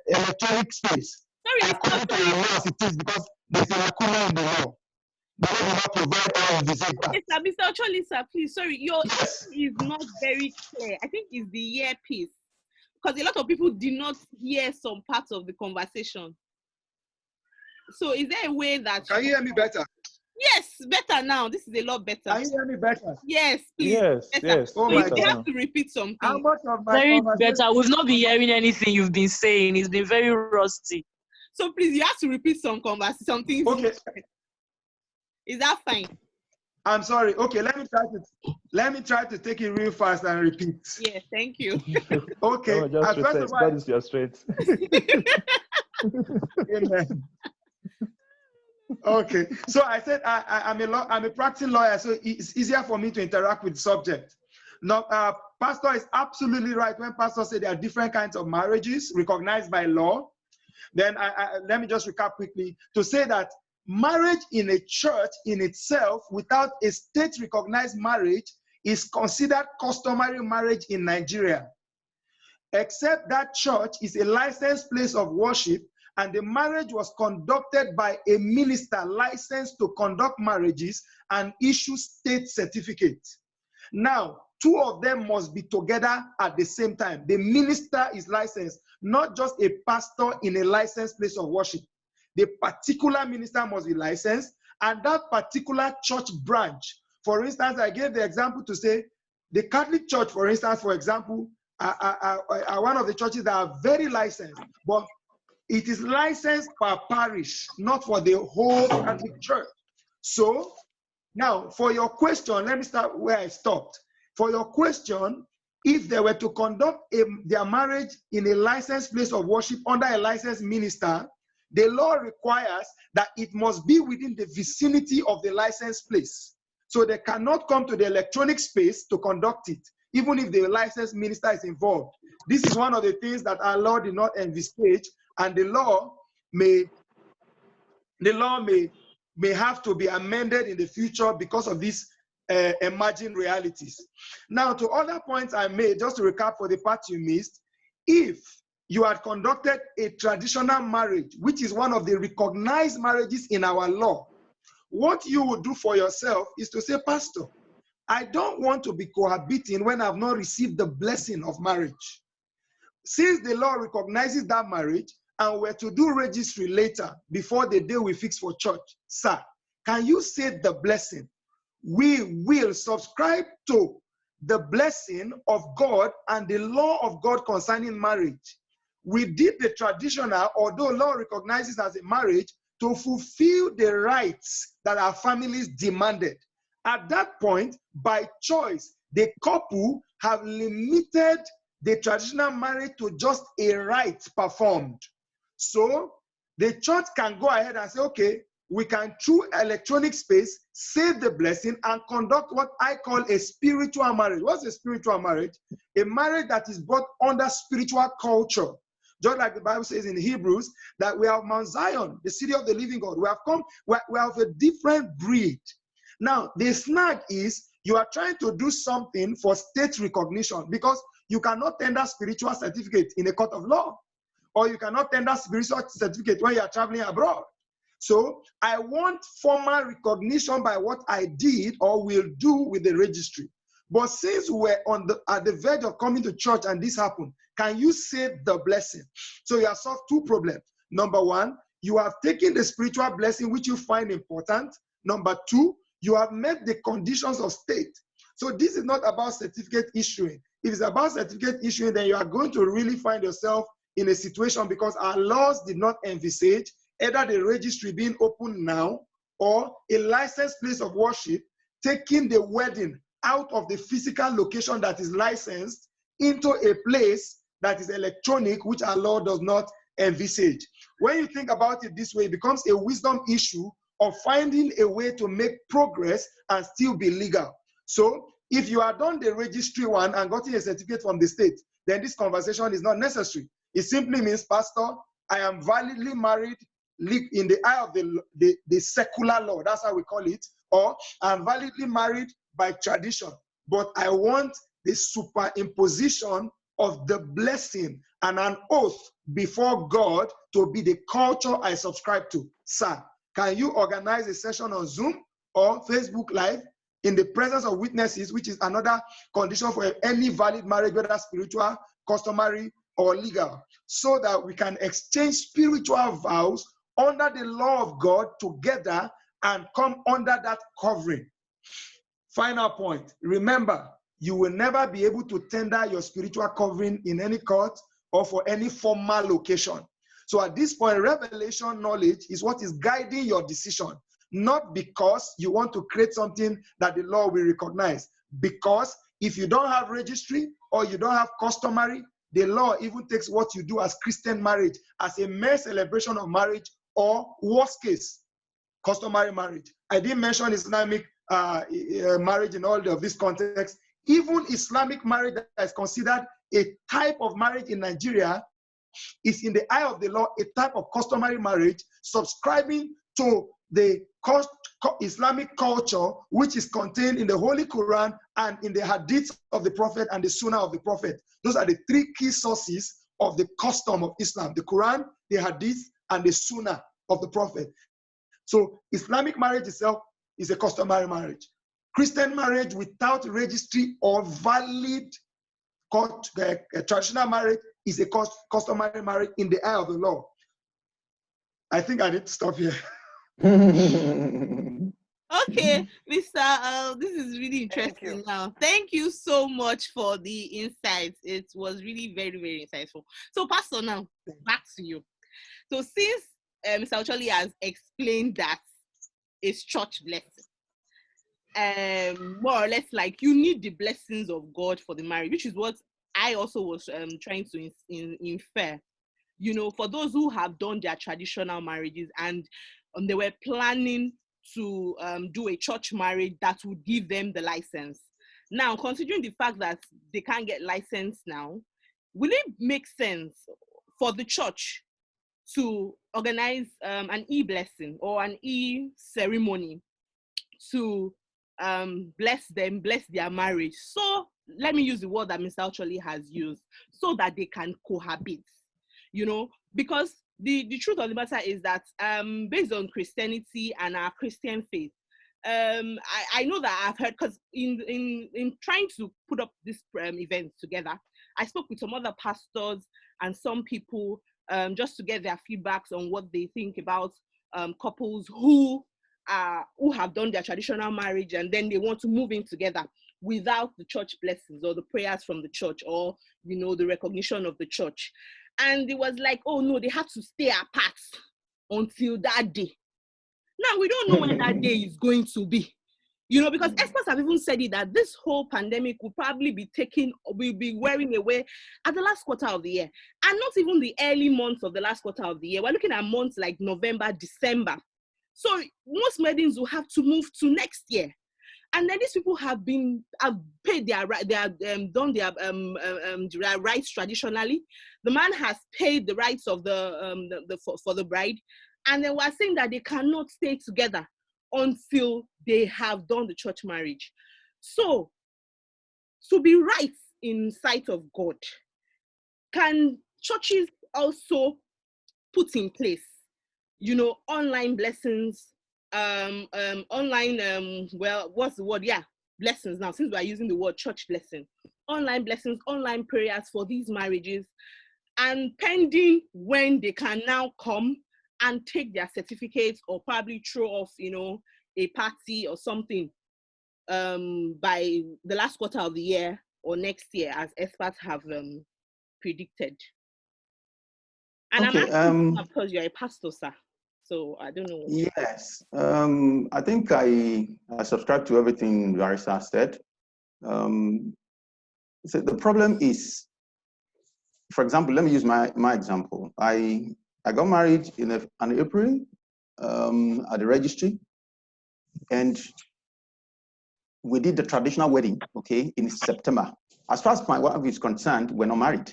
[SPEAKER 2] electronic space.
[SPEAKER 1] Sorry,
[SPEAKER 2] According to the law as it is, because there's a lacuna in the law. The law will not provide all of this impact.
[SPEAKER 1] Yes, Mr. Ocholisa, please, sorry, your
[SPEAKER 2] Yes.
[SPEAKER 1] is not very clear. I think it's the earpiece. Because a lot of people did not hear some parts of the conversation. So is there a way that...
[SPEAKER 5] Can you hear me better?
[SPEAKER 1] Yes, better now. This is a lot better.
[SPEAKER 5] Can you hear me better?
[SPEAKER 1] Yes, please.
[SPEAKER 6] Yes,
[SPEAKER 1] better.
[SPEAKER 6] yes.
[SPEAKER 5] Oh
[SPEAKER 1] Please,
[SPEAKER 5] my
[SPEAKER 1] you
[SPEAKER 5] God.
[SPEAKER 1] have to repeat something.
[SPEAKER 5] How much of my
[SPEAKER 7] Very
[SPEAKER 5] conversation?
[SPEAKER 7] better. We've not been hearing anything you've been saying. It's been very rusty.
[SPEAKER 1] So please, you have to repeat something.
[SPEAKER 5] Okay.
[SPEAKER 1] Is that fine?
[SPEAKER 5] I'm sorry. Okay, let me try to take it real fast and repeat.
[SPEAKER 1] Yes, thank you.
[SPEAKER 5] Okay.
[SPEAKER 6] No, just
[SPEAKER 5] First of all,
[SPEAKER 6] that is your straight.
[SPEAKER 5] Amen. Okay. So I said I'm a practicing lawyer, so it's easier for me to interact with the subject. Now, Pastor is absolutely right when Pastor said there are different kinds of marriages recognized by law. Then let me just recap quickly to say that marriage in a church in itself without a state-recognized marriage is considered customary marriage in Nigeria. Except that church is a licensed place of worship and the marriage was conducted by a minister licensed to conduct marriages and issue state certificates. Now, two of them must be together at the same time. The minister is licensed, not just a pastor in a licensed place of worship. The particular minister must be licensed, and that particular church branch. For instance, I gave the example to say the Catholic Church, for instance, are one of the churches that are very licensed, but it is licensed per parish, not for the whole Catholic Church. So now, for your question, let me start where I stopped. For your question, if they were to conduct their marriage in a licensed place of worship under a licensed minister, the law requires that it must be within the vicinity of the licensed place. So they cannot come to the electronic space to conduct it, even if the licensed minister is involved. This is one of the things that our law did not envisage, and the law may have to be amended in the future because of these emerging realities. Now, to other points I made, just to recap for the part you missed, if you had conducted a traditional marriage, which is one of the recognized marriages in our law, what you would do for yourself is to say, Pastor, I don't want to be cohabiting when I've not received the blessing of marriage. Since the law recognizes that marriage, and we're to do registry later, before the day we fix for church, sir, can you say the blessing? We will subscribe to the blessing of God and the law of God concerning marriage. We did the traditional, although law recognizes as a marriage, to fulfill the rights that our families demanded. At that point, by choice, the couple have limited the traditional marriage to just a rite performed. So the church can go ahead and say, okay, we can, through electronic space, say the blessing and conduct what I call a spiritual marriage. What's a spiritual marriage? A marriage that is brought under spiritual culture. Just like the Bible says in Hebrews, that we have Mount Zion, the city of the living God. We have a different breed. Now, the snag is you are trying to do something for state recognition, because you cannot tender spiritual certificate in a court of law, or you cannot tender spiritual certificate when you are traveling abroad. So I want formal recognition by what I did or will do with the registry. But since we're at the verge of coming to church and this happened, can you say the blessing? So you have solved two problems. Number one, you have taken the spiritual blessing, which you find important. Number two, you have met the conditions of state. So this is not about certificate issuing. If it's about certificate issuing, then you are going to really find yourself in a situation, because our laws did not envisage either the registry being open now or a licensed place of worship taking the wedding out of the physical location that is licensed into a place that is electronic, which our law does not envisage. When you think about it this way, it becomes a wisdom issue of finding a way to make progress and still be legal. So if you have done the registry one and gotten a certificate from the state, then this conversation is not necessary. It simply means, Pastor, I am validly married in the eye of the secular law, that's how we call it, or I'm validly married by tradition, but I want the superimposition of the blessing and an oath before God to be the culture I subscribe to. Sir, can you organize a session on Zoom or Facebook Live in the presence of witnesses, which is another condition for any valid marriage, whether spiritual, customary, or legal, so that we can exchange spiritual vows under the law of God together and come under that covering? Final point. Remember, you will never be able to tender your spiritual covering in any court or for any formal location. So at this point, revelation knowledge is what is guiding your decision, not because you want to create something that the law will recognize. Because if you don't have registry or you don't have customary, the law even takes what you do as Christian marriage as a mere celebration of marriage, or worst case, customary marriage. I didn't mention Islamic marriage in all of this context. Even Islamic marriage that is considered a type of marriage in Nigeria is, in the eye of the law, a type of customary marriage, subscribing to the Islamic culture, which is contained in the Holy Quran and in the Hadith of the Prophet and the Sunnah of the Prophet. Those are the three key sources of the custom of Islam: the Quran, the Hadith, and the Sunnah of the Prophet. So Islamic marriage itself is a customary marriage. Christian marriage without registry or valid traditional marriage is a customary marriage in the eye of the law. I think I need to stop here.
[SPEAKER 1] Okay, Mr. This is really interesting now. Thank you so much for the insights. It was really very, very insightful. So, Pastor, now back to you. So, since Mr. Ocholi has explained that it's church blessing, more or less like you need the blessings of God for the marriage, which is what I also was trying to infer. You know, for those who have done their traditional marriages and they were planning to do a church marriage that would give them the license. Now, considering the fact that they can't get license now, will it make sense for the church to organize an e-blessing or an e-ceremony to bless their marriage? So let me use the word that Mr. Ocholi has used, so that they can cohabit, you know, because the truth of the matter is that based on Christianity and our Christian faith, I know that I've heard, because in trying to put up this event together, I spoke with some other pastors and some people just to get their feedbacks on what they think about couples who have done their traditional marriage and then they want to move in together without the church blessings or the prayers from the church, or, you know, the recognition of the church. And it was like, oh no, they had to stay apart until that day. Now we don't know when that day is going to be, you know, because experts have even said it, that this whole pandemic will probably be wearing away at the last quarter of the year, and not even the early months of the last quarter of the year. We're looking at months like November, December. So most weddings will have to move to next year. And then these people have paid done their rights traditionally. The man has paid the rights of for the bride, and then we're saying that they cannot stay together until they have done the church marriage. So, to be right in sight of God, can churches also put in place, you know, online blessings? Online, well, what's the word? Yeah, blessings now, since we are using the word church blessing. Online blessings, online prayers for these marriages, and pending when they can now come and take their certificates or probably throw off, you know, a party or something by the last quarter of the year or next year, as experts have predicted. And
[SPEAKER 3] okay,
[SPEAKER 1] I'm asking, of course, you're a pastor, sir. So I don't know.
[SPEAKER 3] Yes, I think I subscribe to everything Larissa said. So the problem is, for example, let me use my example. I got married in April at the registry, and we did the traditional wedding, okay, in September. As far as my wife is concerned, we're not married,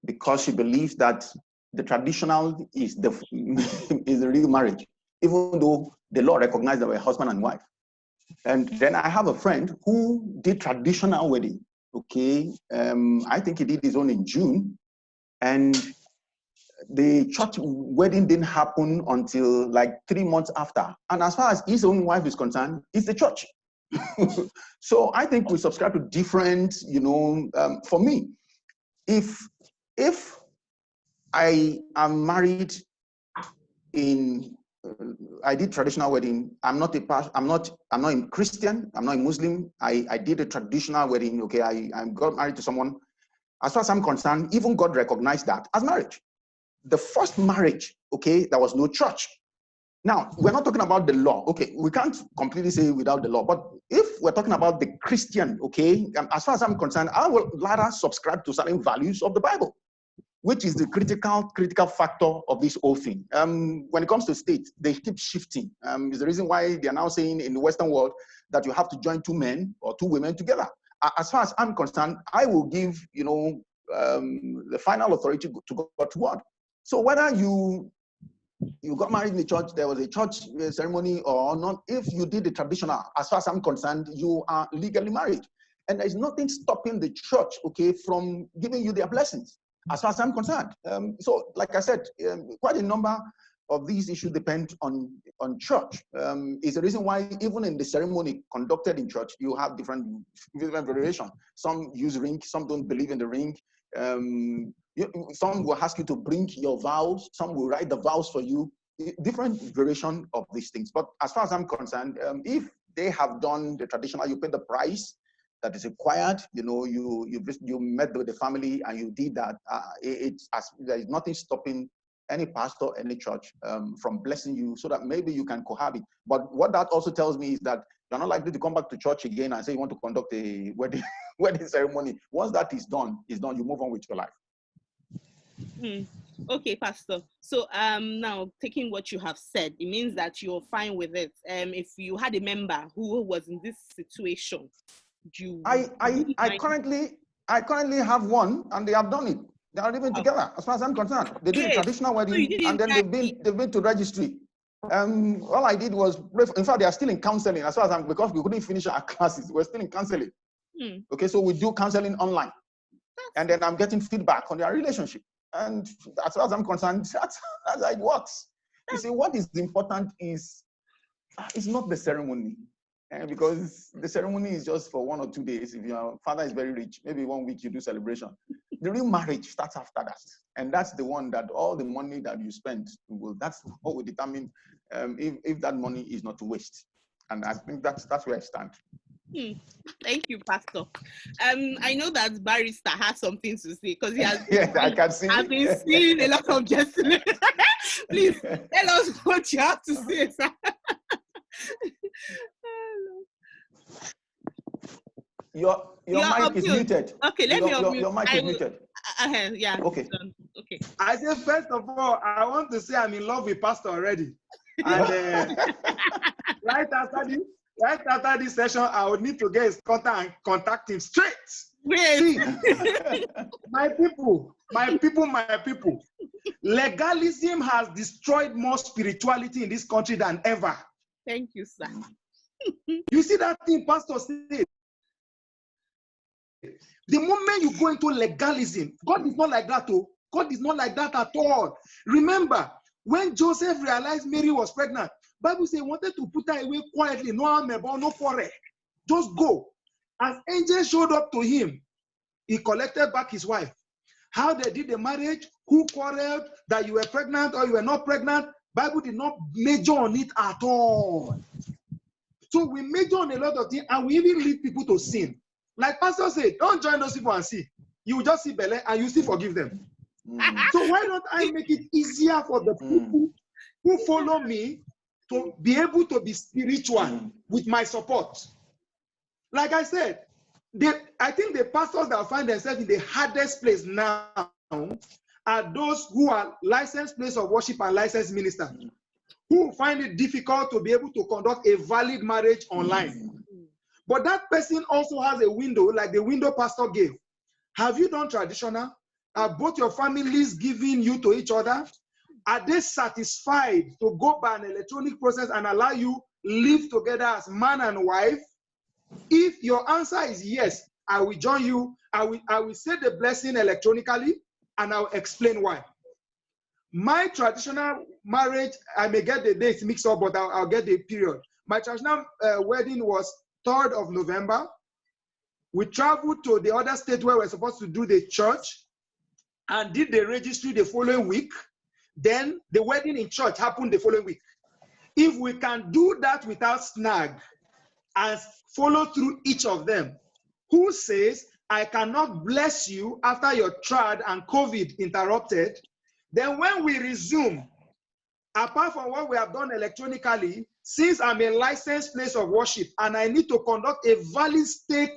[SPEAKER 3] because she believes that the traditional is the is the real marriage, even though the law recognized that we're husband and wife. And then I have a friend who did traditional wedding. Okay, I think he did his own in June, and the church wedding didn't happen until like 3 months after. And as far as his own wife is concerned, it's the church. So I think we subscribe to different, for me, if I am married in, I did traditional wedding. I'm not a Christian. I'm not a Muslim. I did a traditional wedding. Okay, I got married to someone. As far as I'm concerned, even God recognized that as marriage. The first marriage, okay, there was no church. Now, we're not talking about the law. Okay, we can't completely say without the law, but if we're talking about the Christian, okay, as far as I'm concerned, I will rather subscribe to certain values of the Bible, which is the critical factor of this whole thing. When it comes to state, they keep shifting. Is the reason why they are now saying in the Western world that you have to join 2 men or 2 women together. As far as I'm concerned, I will give, the final authority to God's word. So whether you got married in the church, there was a church ceremony or not, if you did the traditional, as far as I'm concerned, you are legally married. And there's nothing stopping the church, okay, from giving you their blessings, as far as I'm concerned. So like I said, quite a number of these issues depend on church. Is the reason why even in the ceremony conducted in church, you have different variations. Some use ring, some don't believe in the ring. Some will ask you to bring your vows, some will write the vows for you, different variation of these things. But as far as I'm concerned, if they have done the traditional, you pay the price that is required, you met with the family and you did that, there is nothing stopping any pastor, any church from blessing you so that maybe you can cohabit. But what that also tells me is that you're not likely to come back to church again and say you want to conduct a wedding ceremony. Once that is done, you move on with your life.
[SPEAKER 1] Okay, Pastor. So now taking what you have said, it means that you're fine with it. If you had a member who was in this situation,
[SPEAKER 3] I currently have one, and they have done it. They are living together, as far as I'm concerned. They did a traditional wedding, and then they've been to registry. All I did was, in fact, they are still in counseling, as far as because we couldn't finish our classes. We're still in counseling. Okay, so we do counseling online, and then I'm getting feedback on their relationship. And as far as I'm concerned, that's how it works. You see, what is important is not the ceremony. Because the ceremony is just for 1 or 2 days. If your father is very rich, maybe 1 week you do celebration. The real marriage starts after that. And that's the one that all the money that you spend, that's what will determine if that money is not to waste. And I think that's where I stand.
[SPEAKER 1] Thank you, Pastor. I know that Barrister has something to say because he has
[SPEAKER 3] I can see.
[SPEAKER 1] I've been seeing a lot of Justin. Please tell us what you have to say, sir.
[SPEAKER 3] Your mic is muted.
[SPEAKER 1] Okay, let me unmute.
[SPEAKER 3] Your mic is muted.
[SPEAKER 1] Yeah.
[SPEAKER 3] Okay.
[SPEAKER 1] Okay.
[SPEAKER 5] I say, first of all, I want to say I'm in love with Pastor already. And right after this session, I would need to get his contact and contact him straight.
[SPEAKER 1] Wait.
[SPEAKER 5] See, my people. Legalism has destroyed more spirituality in this country than ever.
[SPEAKER 1] Thank you, sir.
[SPEAKER 5] You see that thing Pastor said? The moment you go into legalism, God is not like that. Oh, God is not like that at all. Remember, when Joseph realized Mary was pregnant, Bible says he wanted to put her away quietly. No amebo, no quarrel. Just go. As angels showed up to him, he collected back his wife. How they did the marriage, who quarreled, that you were pregnant or you were not pregnant, Bible did not major on it at all. So we major on a lot of things, and we even lead people to sin. Like Pastor said, don't join those people and see. You will just see Bele and you still forgive them. So why don't I make it easier for the people who follow me to be able to be spiritual with my support? Like I said, I think the pastors that find themselves in the hardest place now are those who are licensed place of worship and licensed ministers, who find it difficult to be able to conduct a valid marriage online. But that person also has a window, like the window Pastor gave. Have you done traditional? Are both your families giving you to each other? Are they satisfied to go by an electronic process and allow you live together as man and wife? If your answer is yes, I will join you. I will say the blessing electronically, and I'll explain why. My traditional marriage, I may get the dates mixed up, but I'll get the period. My traditional wedding was 3rd of November. We traveled to the other state where we're supposed to do the church and did the registry the following week. Then the wedding in church happened the following week. If we can do that without snag and follow through each of them, who says I cannot bless you after your trad and COVID interrupted? Then when we resume, apart from what we have done electronically, since I'm a licensed place of worship and I need to conduct a valid state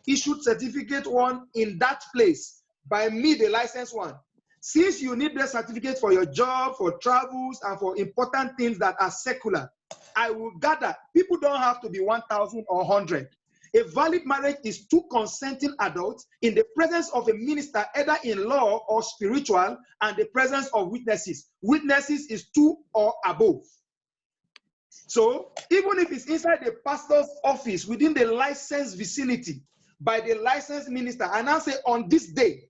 [SPEAKER 5] issued certificate one in that place by me, the licensed one. Since you need the certificate for your job, for travels, and for important things that are secular, I will gather. People don't have to be 1,000 or 100. A valid marriage is 2 consenting adults in the presence of a minister, either in law or spiritual, and the presence of witnesses. Witnesses is 2 or above. So even if it's inside the pastor's office, within the licensed vicinity, by the licensed minister, and I say on this day,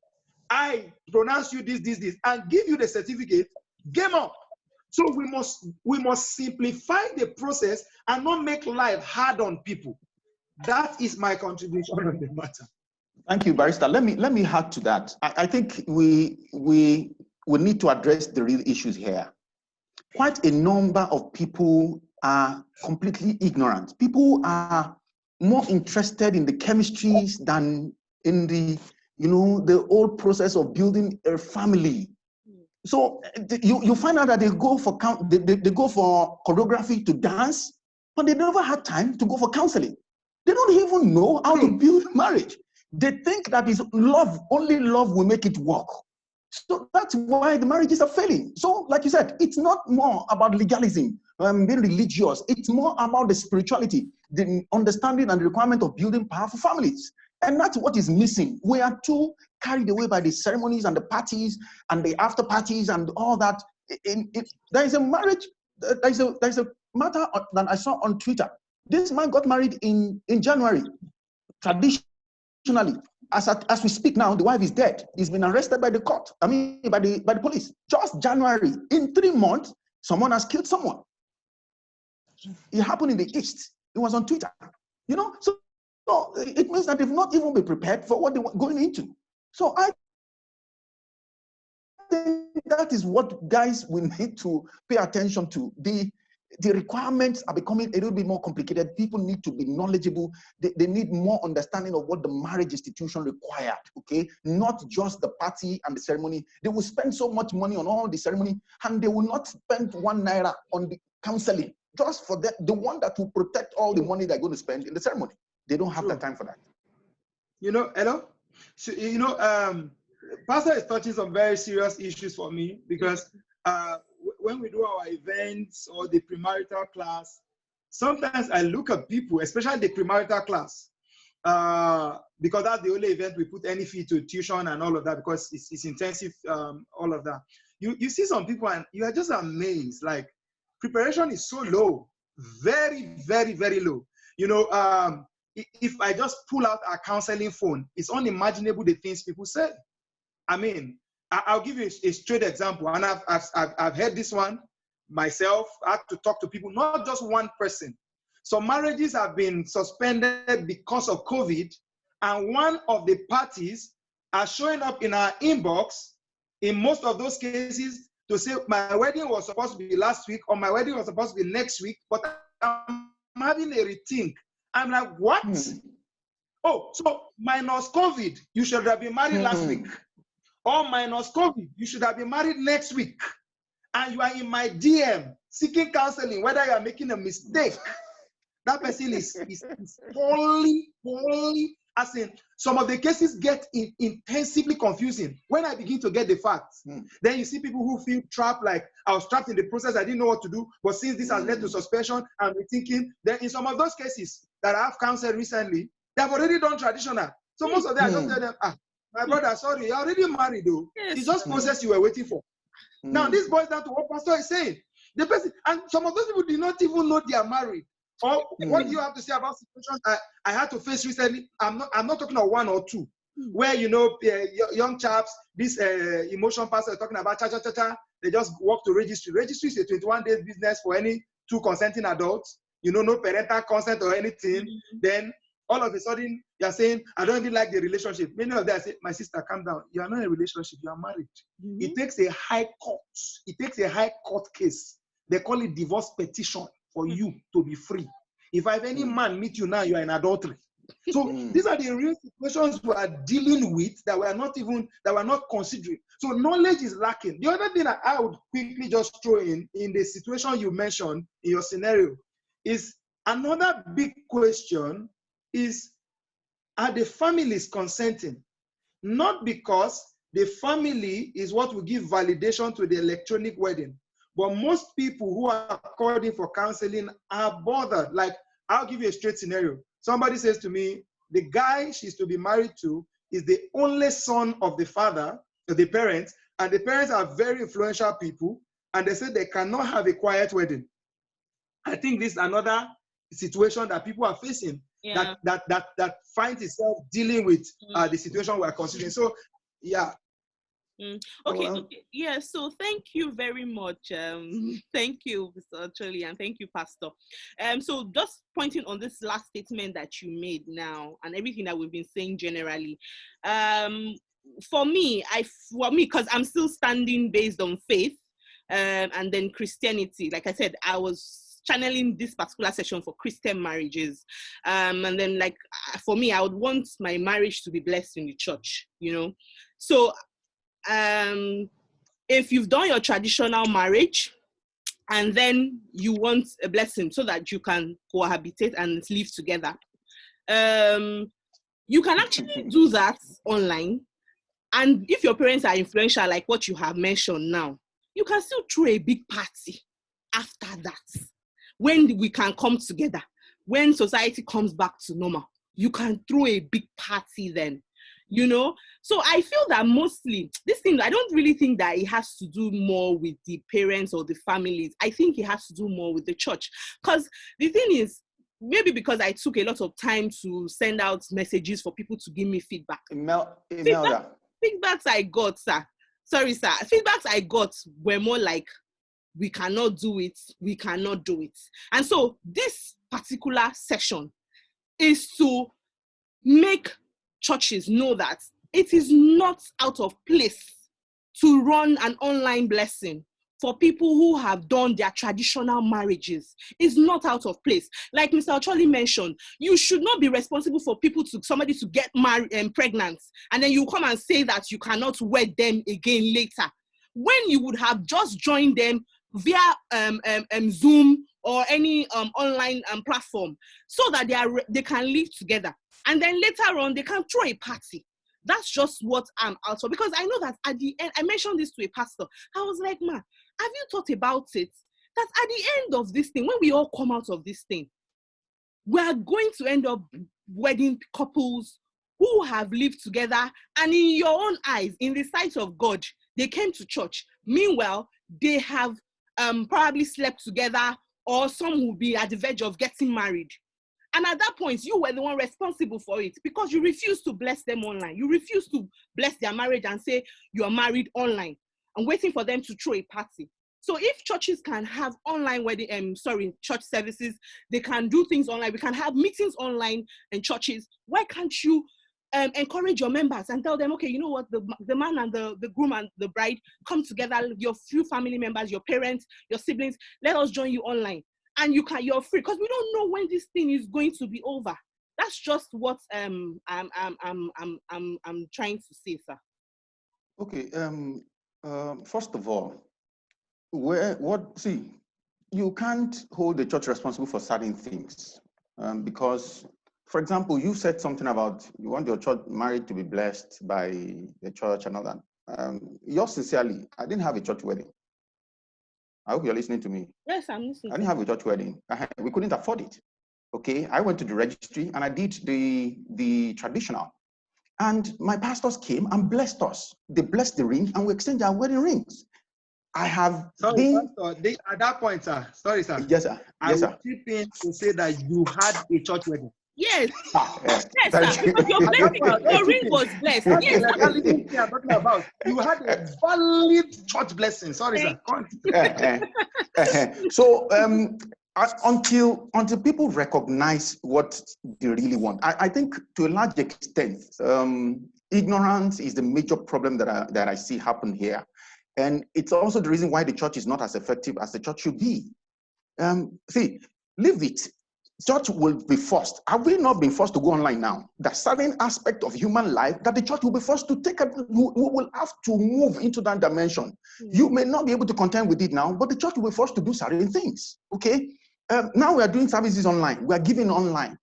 [SPEAKER 5] I pronounce you this, and give you the certificate, game up. So we must simplify the process and not make life hard on people. That is my contribution on the matter.
[SPEAKER 3] Thank you, Barrister. Let me add to that. I think we need to address the real issues here. Quite a number of people are completely ignorant. People are more interested in the chemistries than in the whole process of building a family. So you find out that they go for choreography to dance, but they never had time to go for counseling. They don't even know how to build marriage. They think that is love, only love will make it work. So that's why the marriages are failing. So like you said, it's not more about legalism, being religious. It's more about the spirituality, the understanding and the requirement of building powerful families. And that's what is missing. We are too carried away by the ceremonies and the parties and the after parties and all that. There is a marriage, there's a matter that I saw on Twitter. This man got married in January. Traditionally, as we speak now, the wife is dead. He's been arrested by the court. I mean, by the police. Just January. In 3 months, someone has killed someone. It happened in the East. It was on Twitter. So it means that they've not even been prepared for what they were going into. So I think that is what guys will need to pay attention to. The requirements are becoming a little bit more complicated. People need to be knowledgeable. They need more understanding of what the marriage institution required, okay? Not just the party and the ceremony. They will spend so much money on all the ceremony, and they will not spend 1 naira on the counseling, just for the one that will protect all the money they're going to spend in the ceremony. They don't have the time for that.
[SPEAKER 5] Hello? So, Pastor is touching some very serious issues for me, because when we do our events or the premarital class, sometimes I look at people, especially the premarital class, because that's the only event we put any fee to tuition and all of that, because it's intensive, all of that. You see some people and you are just amazed, like preparation is so low, very, very, very low. If I just pull out our counseling phone, it's unimaginable the things people say. I mean, I'll give you a straight example, and I've heard this one myself. I had to talk to people, not just one person. So marriages have been suspended because of COVID, and one of the parties are showing up in our inbox in most of those cases to say, my wedding was supposed to be last week, or my wedding was supposed to be next week, but I'm having a rethink. I'm like, what? Oh, so minus COVID, you should have been married last week. Or minus COVID, you should have been married next week. And you are in my DM seeking counseling, whether you are making a mistake. That person is poorly, as in, some of the cases get intensively confusing. When I begin to get the facts, then you see people who feel trapped, like I was trapped in the process, I didn't know what to do, but since this has led to suspension, I'm rethinking. Then in some of those cases that I have counseled recently, they have already done traditional. So most of them, I just tell them, My brother, sorry, you're already married though.
[SPEAKER 1] Yes.
[SPEAKER 5] It's just process you were waiting for. Now, this boils down to what Pastor is saying. The person, and some of those people did not even know they are married. Or what do you have to say about situations I had to face recently? I'm not talking of one or two, where young chaps, this emotion pastor is talking about cha. They just walk to registry. Registry is a 21-day business for any two consenting adults. No parental consent or anything. Then all of a sudden you're saying, I don't even like the relationship. Many of them say, my sister, calm down. You are not in a relationship. You are married. It takes a high court. It takes a high court case. They call it divorce petition for you to be free. If I have any man meet you now, you are in adultery. So these are the real situations we are dealing with that we are not considering. So knowledge is lacking. The other thing I would quickly just throw in the situation you mentioned in your scenario is another big question is, are the families consenting? Not because the family is what will give validation to the electronic wedding, but most people who are called in for counseling are bothered. Like, I'll give you a straight scenario. Somebody says to me, the guy she's to be married to is the only son of the father, of the parents, and the parents are very influential people, and they say they cannot have a quiet wedding. I think this is another situation that people are facing, that finds itself dealing with the situation we're considering. So, yeah.
[SPEAKER 1] Okay. Yeah, so thank you very much. Thank you, Mr. Acholi, and thank you, Pastor. So just pointing on this last statement that you made now and everything that we've been saying generally, for me, because I'm still standing based on faith and then Christianity. Like I said, I was channeling this particular session for Christian marriages. And then for me, I would want my marriage to be blessed in the church, So if you've done your traditional marriage and then you want a blessing so that you can cohabitate and live together, you can actually do that online. And if your parents are influential, like what you have mentioned now, you can still throw a big party after that. When we can come together, when society comes back to normal, you can throw a big party then. So I feel that mostly this thing, I don't really think that it has to do more with the parents or the families. I think it has to do more with the church. Because the thing is, maybe because I took a lot of time to send out messages for people to give me feedback. Feedbacks I got, sir. Sorry, sir. Feedbacks I got were more like, we cannot do it. We cannot do it. And so this particular session is to make churches know that it is not out of place to run an online blessing for people who have done their traditional marriages. It's not out of place. Like Mr. Acholi mentioned, you should not be responsible for somebody to get married and pregnant, and then you come and say that you cannot wed them again later, when you would have just joined them via Zoom or any online platform, so that they can live together. And then later on, they can throw a party. That's just what I'm out for. Because I know that at the end, I mentioned this to a pastor. I was like, man, have you thought about it? That at the end of this thing, when we all come out of this thing, we are going to end up wedding couples who have lived together. And in your own eyes, in the sight of God, they came to church. Meanwhile, they have probably slept together, or some will be at the verge of getting married. And at that point, you were the one responsible for it because you refused to bless them online. You refused to bless their marriage and say you are married online and waiting for them to throw a party. So if churches can have online church services, they can do things online. We can have meetings online in churches. Why can't you encourage your members and tell them, okay, you know what, the man and the groom and the bride come together, your few family members, your parents, your siblings, let us join you online. And you're free, because we don't know when this thing is going to be over. That's just what I'm trying to say, sir.
[SPEAKER 3] Okay. First of all, you can't hold the church responsible for certain things, because, for example, you said something about you want your church married to be blessed by the church and all that. Yours sincerely, I didn't have a church wedding. I hope you're listening to me.
[SPEAKER 1] Yes, I'm listening.
[SPEAKER 3] I didn't have a church wedding. We couldn't afford it. Okay, I went to the registry and I did the traditional. And my pastors came and blessed us. They blessed the ring and we exchanged our wedding rings. I have been...
[SPEAKER 5] Pastor, at that point, sir. Sorry, sir.
[SPEAKER 3] Yes, sir. Yes, sir.
[SPEAKER 5] I chip in to say that you had a church wedding.
[SPEAKER 1] Yes.
[SPEAKER 3] Yes,
[SPEAKER 1] Yes,
[SPEAKER 3] thank
[SPEAKER 1] sir.
[SPEAKER 3] you.
[SPEAKER 1] Because your blessing, your ring was blessed.
[SPEAKER 5] That's
[SPEAKER 1] Yes.
[SPEAKER 5] the legality thing I'm talking about. You had a valid church blessing. Sorry, sir.
[SPEAKER 3] So until people recognize what they really want, I think to a large extent, ignorance is the major problem that I see happen here. And it's also the reason why the church is not as effective as the church should be. See, leave it. Church will be forced. Have we not been forced to go online now? There's certain aspect of human life that the church will be forced to take. We will have to move into that dimension. You may not be able to contend with it now, but the church will be forced to do certain things. Okay. Now we are doing services online. We are giving online.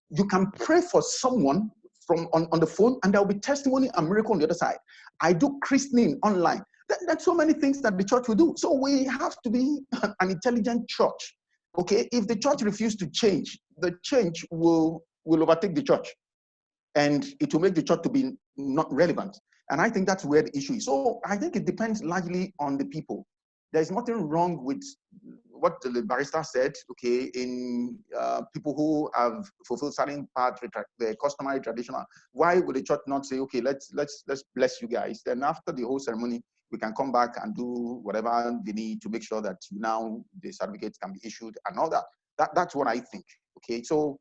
[SPEAKER 3] You can pray for someone on the phone, and there will be testimony and miracle on the other side. I do christening online. There's so many things that the church will do. So we have to be an intelligent church. Okay, if the church refuses to change, the change will overtake the church, and it will make the church to be not relevant. And I think that's where the issue is. So I think it depends largely on the people. There's nothing wrong with what the barrister said. Okay, in people who have fulfilled certain part, the customary traditional. Why would the church not say, okay, let's bless you guys? Then after the whole ceremony, we can come back and do whatever they need to make sure that now the certificates can be issued and all that. That's what I think. Okay, so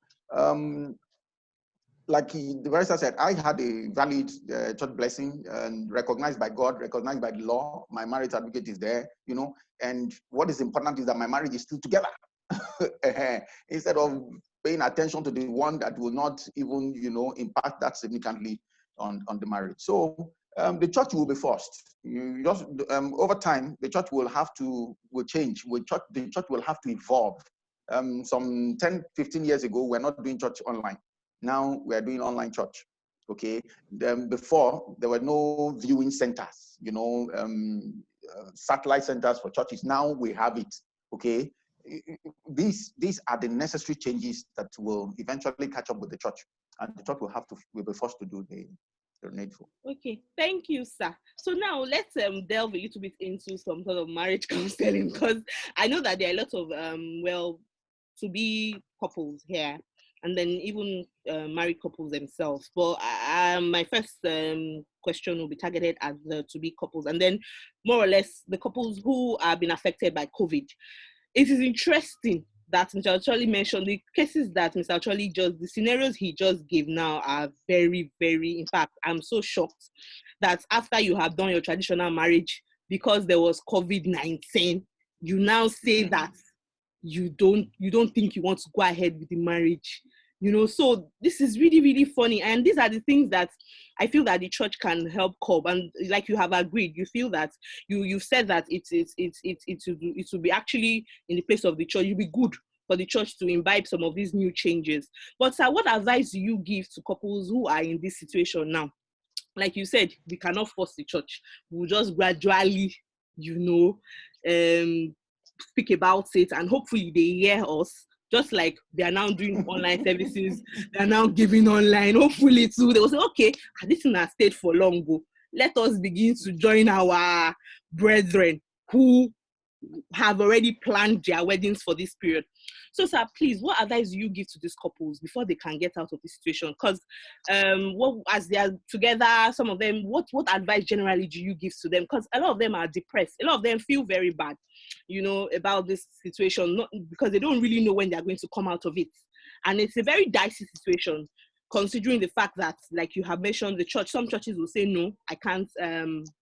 [SPEAKER 3] like the barrister said, I had a valid church blessing and recognized by God, recognized by the law. My marriage certificate is there, you know. And what is important is that my marriage is still together, instead of paying attention to the one that will not even, you know, impact that significantly on the marriage. So the church will be forced. You just over time, the church will change. The church will have to evolve. Some 10, 15 years ago, we're not doing church online. Now we are doing online church. Okay. Before there were no viewing centers, you know, satellite centers for churches. Now we have it. Okay. These are the necessary changes that will eventually catch up with the church, and the church will be forced to do the needful.
[SPEAKER 1] Okay, thank you, sir. So now let's delve a little bit into some sort of marriage counseling, because I know that there are a lot of to-be couples here, and then even married couples themselves. But my first question will be targeted at the to-be couples, and then more or less the couples who have been affected by COVID. It is interesting that Mr. Ocholi mentioned the cases that Mr. Ocholi the scenarios he just gave now are very, very, in fact, I'm so shocked that after you have done your traditional marriage, because there was COVID-19, you now say that you don't think you want to go ahead with the marriage. You know, so this is really, really funny. And these are the things that I feel that the church can help curb. And like you have agreed, you feel that you've said that it will be actually in the place of the church. It will be good for the church to imbibe some of these new changes. But sir, what advice do you give to couples who are in this situation now? Like you said, we cannot force the church. We'll just gradually, you know, speak about it, and hopefully they hear us. Just like they are now doing online services, they are now giving online. Hopefully too, they will say, okay, this thing has stayed for long ago. Let us begin to join our brethren who have already planned their weddings for this period. So sir, please, what advice do you give to these couples before they can get out of this situation? Because as they are together, some of them, what advice generally do you give to them? Because a lot of them are depressed. A lot of them feel very bad, you know, about this situation, not because they don't really know when they're going to come out of it. And it's a very dicey situation, considering the fact that, like you have mentioned, the church, some churches will say, no, I can't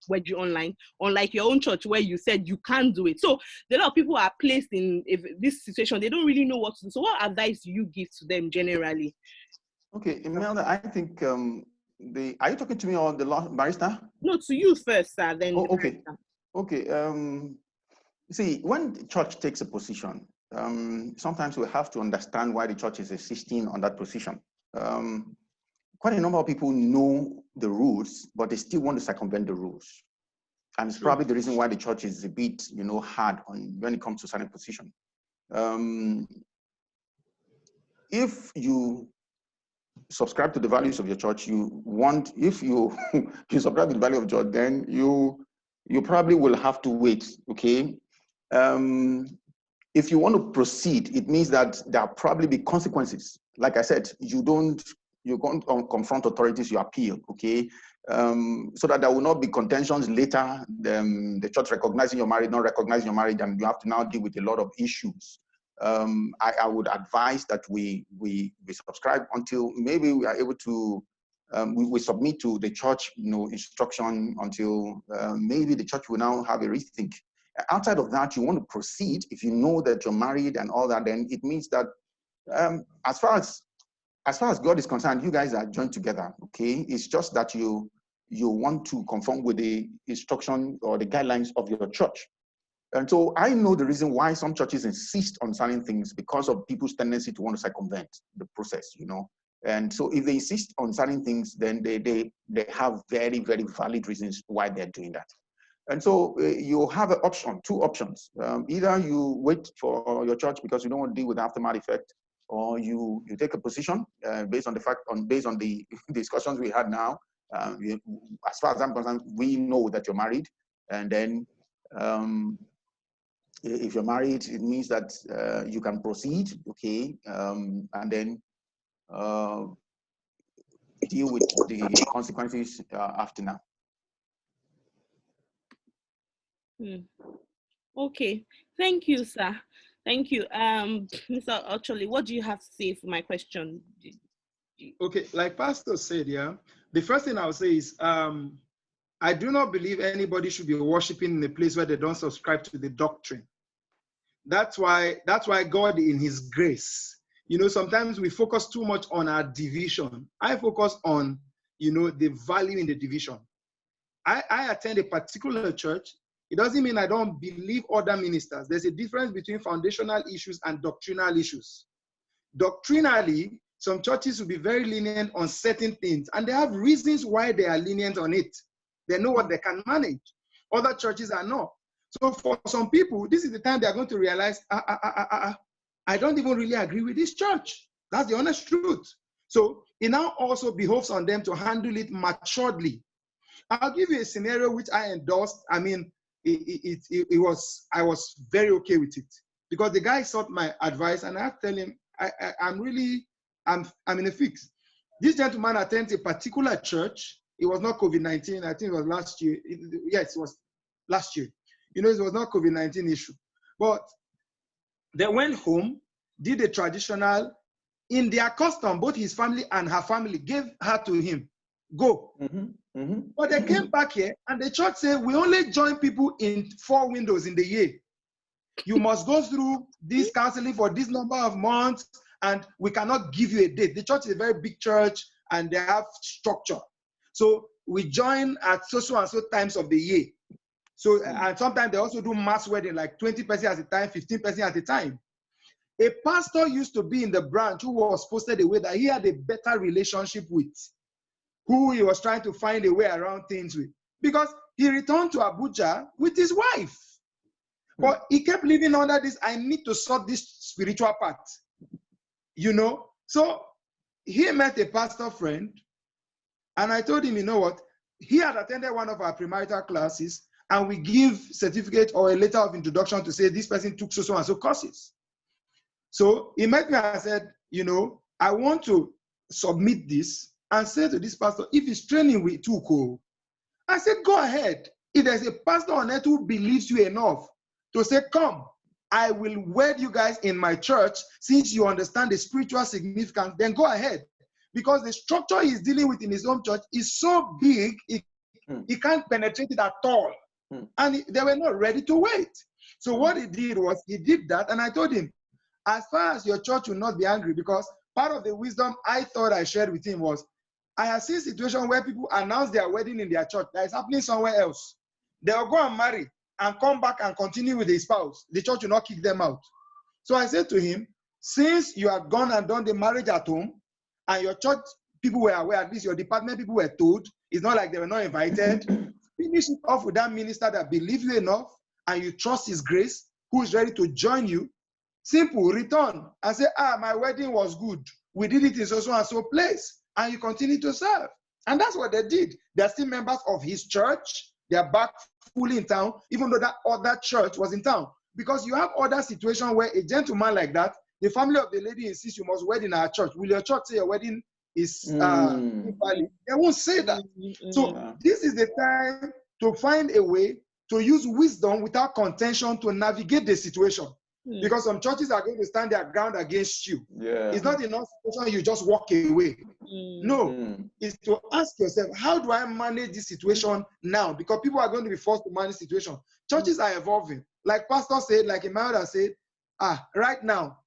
[SPEAKER 1] wed you online, unlike your own church where you said you can't do it. So a lot of people are placed in this situation. They don't really know what to do. So what advice do you give to them generally?
[SPEAKER 3] Okay, Imelda, I think, are you talking to me or the barrister?
[SPEAKER 1] No, to you first, sir, then
[SPEAKER 3] the okay. Barrister. Okay, see, when the church takes a position, sometimes we have to understand why the church is insisting on that position. Quite a number of people know the rules, but they still want to circumvent the rules. And it's probably the reason why the church is a bit, you know, hard on when it comes to certain position. If you subscribe to the values of your church, if you you subscribe to the value of church, then you probably will have to wait. Okay. If you want to proceed, it means that there'll probably be consequences. Like I said, you can't confront authorities, you appeal, okay? So that there will not be contentions later, the church recognizing your marriage, not recognizing your marriage, and you have to now deal with a lot of issues. I would advise that we subscribe until maybe we are able to, we submit to the church, instruction until maybe the church will now have a rethink. Outside of that, you want to proceed. If you know that you're married and all that, then it means that as far as God is concerned, you guys are joined together. Okay, it's just that you want to conform with the instruction or the guidelines of your church. And so I know the reason why some churches insist on certain things, because of people's tendency to want to circumvent the process, And so if they insist on certain things, then they have very, very valid reasons why they're doing that. And so you have two options. Either you wait for your church because you don't want to deal with the aftermath effect, or you take a position based on the discussions we had now. As far as I'm concerned, we know that you're married, and then if you're married, it means that you can proceed, okay, and then deal with the consequences after now.
[SPEAKER 1] Okay, thank you, sir. Thank you. Mr. Ocholi, what do you have to say for my question?
[SPEAKER 5] Okay, like Pastor said, the first thing I would say is I do not believe anybody should be worshiping in a place where they don't subscribe to the doctrine. That's why God, in his grace, sometimes we focus too much on our division. I focus on, the value in the division. I attend a particular church. It doesn't mean I don't believe other ministers. There's a difference between foundational issues and doctrinal issues. Doctrinally, some churches will be very lenient on certain things, and they have reasons why they are lenient on it. They know what they can manage. Other churches are not. So for some people, this is the time they are going to realize, I don't even really agree with this church. That's the honest truth. So it now also behoves on them to handle it maturely. I'll give you a scenario which I endorsed. I mean, I was very okay with it, because the guy sought my advice, and I have to tell him, I'm in a fix. This gentleman attends a particular church. It was not COVID-19. I think it was last year. Yes, it was last year. It was not COVID-19 issue. But they went home, did a traditional, in their custom, both his family and her family gave her to him. Go. But they came back here, and the church said, we only join people in 4 windows in the year. You must go through this counseling for this number of months, and we cannot give you a date. The church is a very big church, and they have structure. So we join at so and so times of the year. So, and sometimes they also do mass wedding, like 20 person at a time, 15 person at a time. A pastor used to be in the branch who was posted away that he had a better relationship with, who he was trying to find a way around things with, because he returned to Abuja with his wife. But he kept living under this, I need to sort this spiritual part, So he met a pastor friend, and I told him, you know what? He had attended one of our premarital classes, and we give certificate or a letter of introduction to say this person took so and so courses. So he met me and said, I want to submit this and say to this pastor, if he's training with Tuko, I said, go ahead. If there's a pastor on earth who believes you enough to say, come, I will wed you guys in my church, since you understand the spiritual significance, then go ahead. Because the structure he's dealing with in his own church is so big, he can't penetrate it at all. And they were not ready to wait. So what he did was, he did that, and I told him, as far as your church will not be angry, because part of the wisdom I thought I shared with him was, I have seen situations where people announce their wedding in their church that is happening somewhere else. They'll go and marry and come back and continue with their spouse. The church will not kick them out. So I said to him, since you have gone and done the marriage at home, and your church people were aware, at least your department people were told, it's not like they were not invited, finish it off with that minister that believes you enough and you trust his grace, who is ready to join you. Simple, return and say, my wedding was good. We did it in so and so place. and you continue to serve. And that's what they did. They're still members of his church. They're back fully in town, even though that other church was in town. Because you have other situations where a gentleman like that, the family of the lady insists you must wed in our church. Will your church say your wedding is invalid? They won't say that. So this is the time to find a way to use wisdom without contention to navigate the situation. Because some churches are going to stand their ground against you. It's not enough situation you just walk away. No, it's to ask yourself, how do I manage this situation now? Because people are going to be forced to manage situation. Churches are evolving. Like Pastor said, like Imelda said, right now,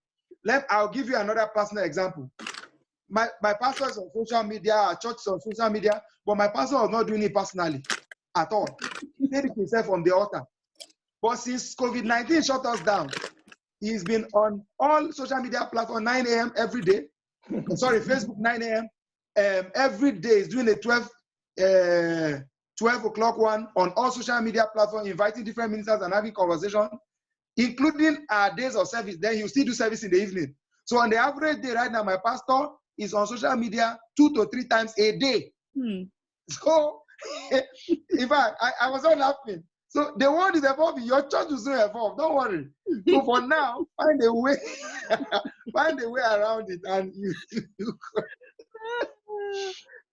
[SPEAKER 5] I'll give you another personal example. My pastor is on social media, our church is on social media, but my pastor was not doing it personally at all. He did it himself on the altar. But since COVID-19 shut us down, he's been on all social media platforms 9 a.m. every day. Sorry, Facebook 9 a.m. Every day. He's doing a 12 o'clock one on all social media platforms, inviting different ministers and having conversation, including our days of service. Then he'll still do service in the evening. So on the average day right now, my pastor is on social media 2 to 3 times a day. So, in fact, I was all laughing. So the world is evolving. Your church is soon evolve. Don't worry. So for now, find a way, find a way around it, and you.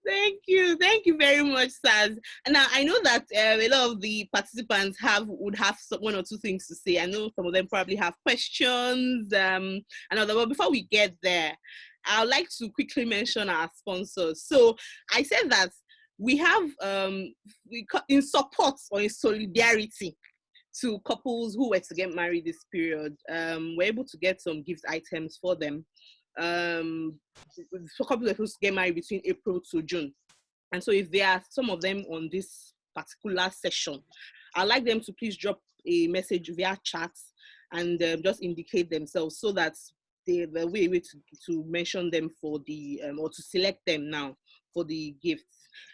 [SPEAKER 1] Thank you very much, Saz. And now I know that a lot of the participants would have one or two things to say. I know some of them probably have questions. But before we get there, I would like to quickly mention our sponsors. So I said that we have in support or in solidarity to couples who were to get married this period, we're able to get some gift items for them. For couples who are supposed to get married between April to June. And so if there are some of them on this particular session, I'd like them to please drop a message via chat and just indicate themselves so that there will be a way to mention them for the, or to select them now for the gifts.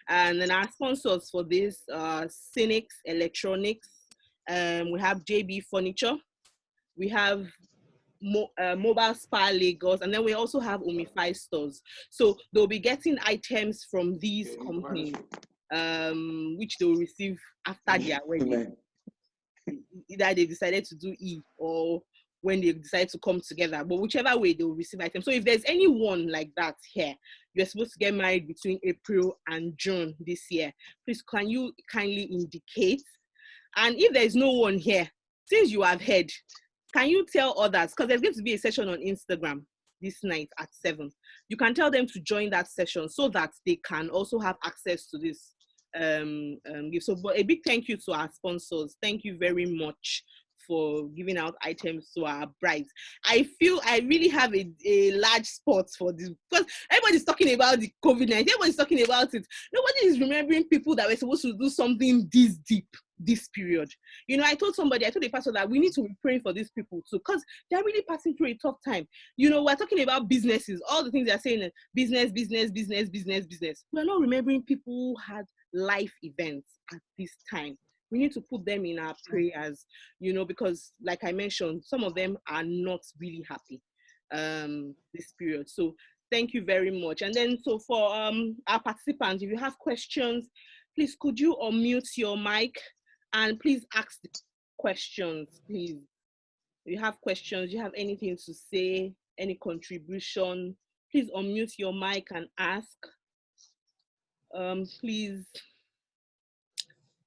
[SPEAKER 1] And then our sponsors for this are Cynics Electronics, we have JB Furniture, we have Mobile Spa Lagos, and then we also have Umify stores. So they'll be getting items from these companies, which they'll receive after their wedding. Either they decided to do or when they decide to come together, but whichever way they'll receive items. So if there's anyone like that here, you're supposed to get married between April and June this year, please can you kindly indicate? And if there's no one here, since you have heard, can you tell others, because there's going to be a session on Instagram this night at 7. You can tell them to join that session so that they can also have access to this gift. So but a big thank you to our sponsors. Thank you very much for giving out items to our brides. I feel I really have a large spot for this because everybody's talking about the COVID-19. Everybody's talking about it. Nobody is remembering people that were supposed to do something this deep this period. You know, I told the pastor that we need to be praying for these people too, because they're really passing through a tough time. You know, we're talking about businesses, all the things they're saying, business. We're not remembering people who had life events at this time. We need to put them in our prayers, you know, because like I mentioned, some of them are not really happy this period. So thank you very much. And then so for our participants, if you have questions, please could you unmute your mic and please ask the questions, please. If you have questions, you have anything to say, any contribution, please unmute your mic and ask. Please.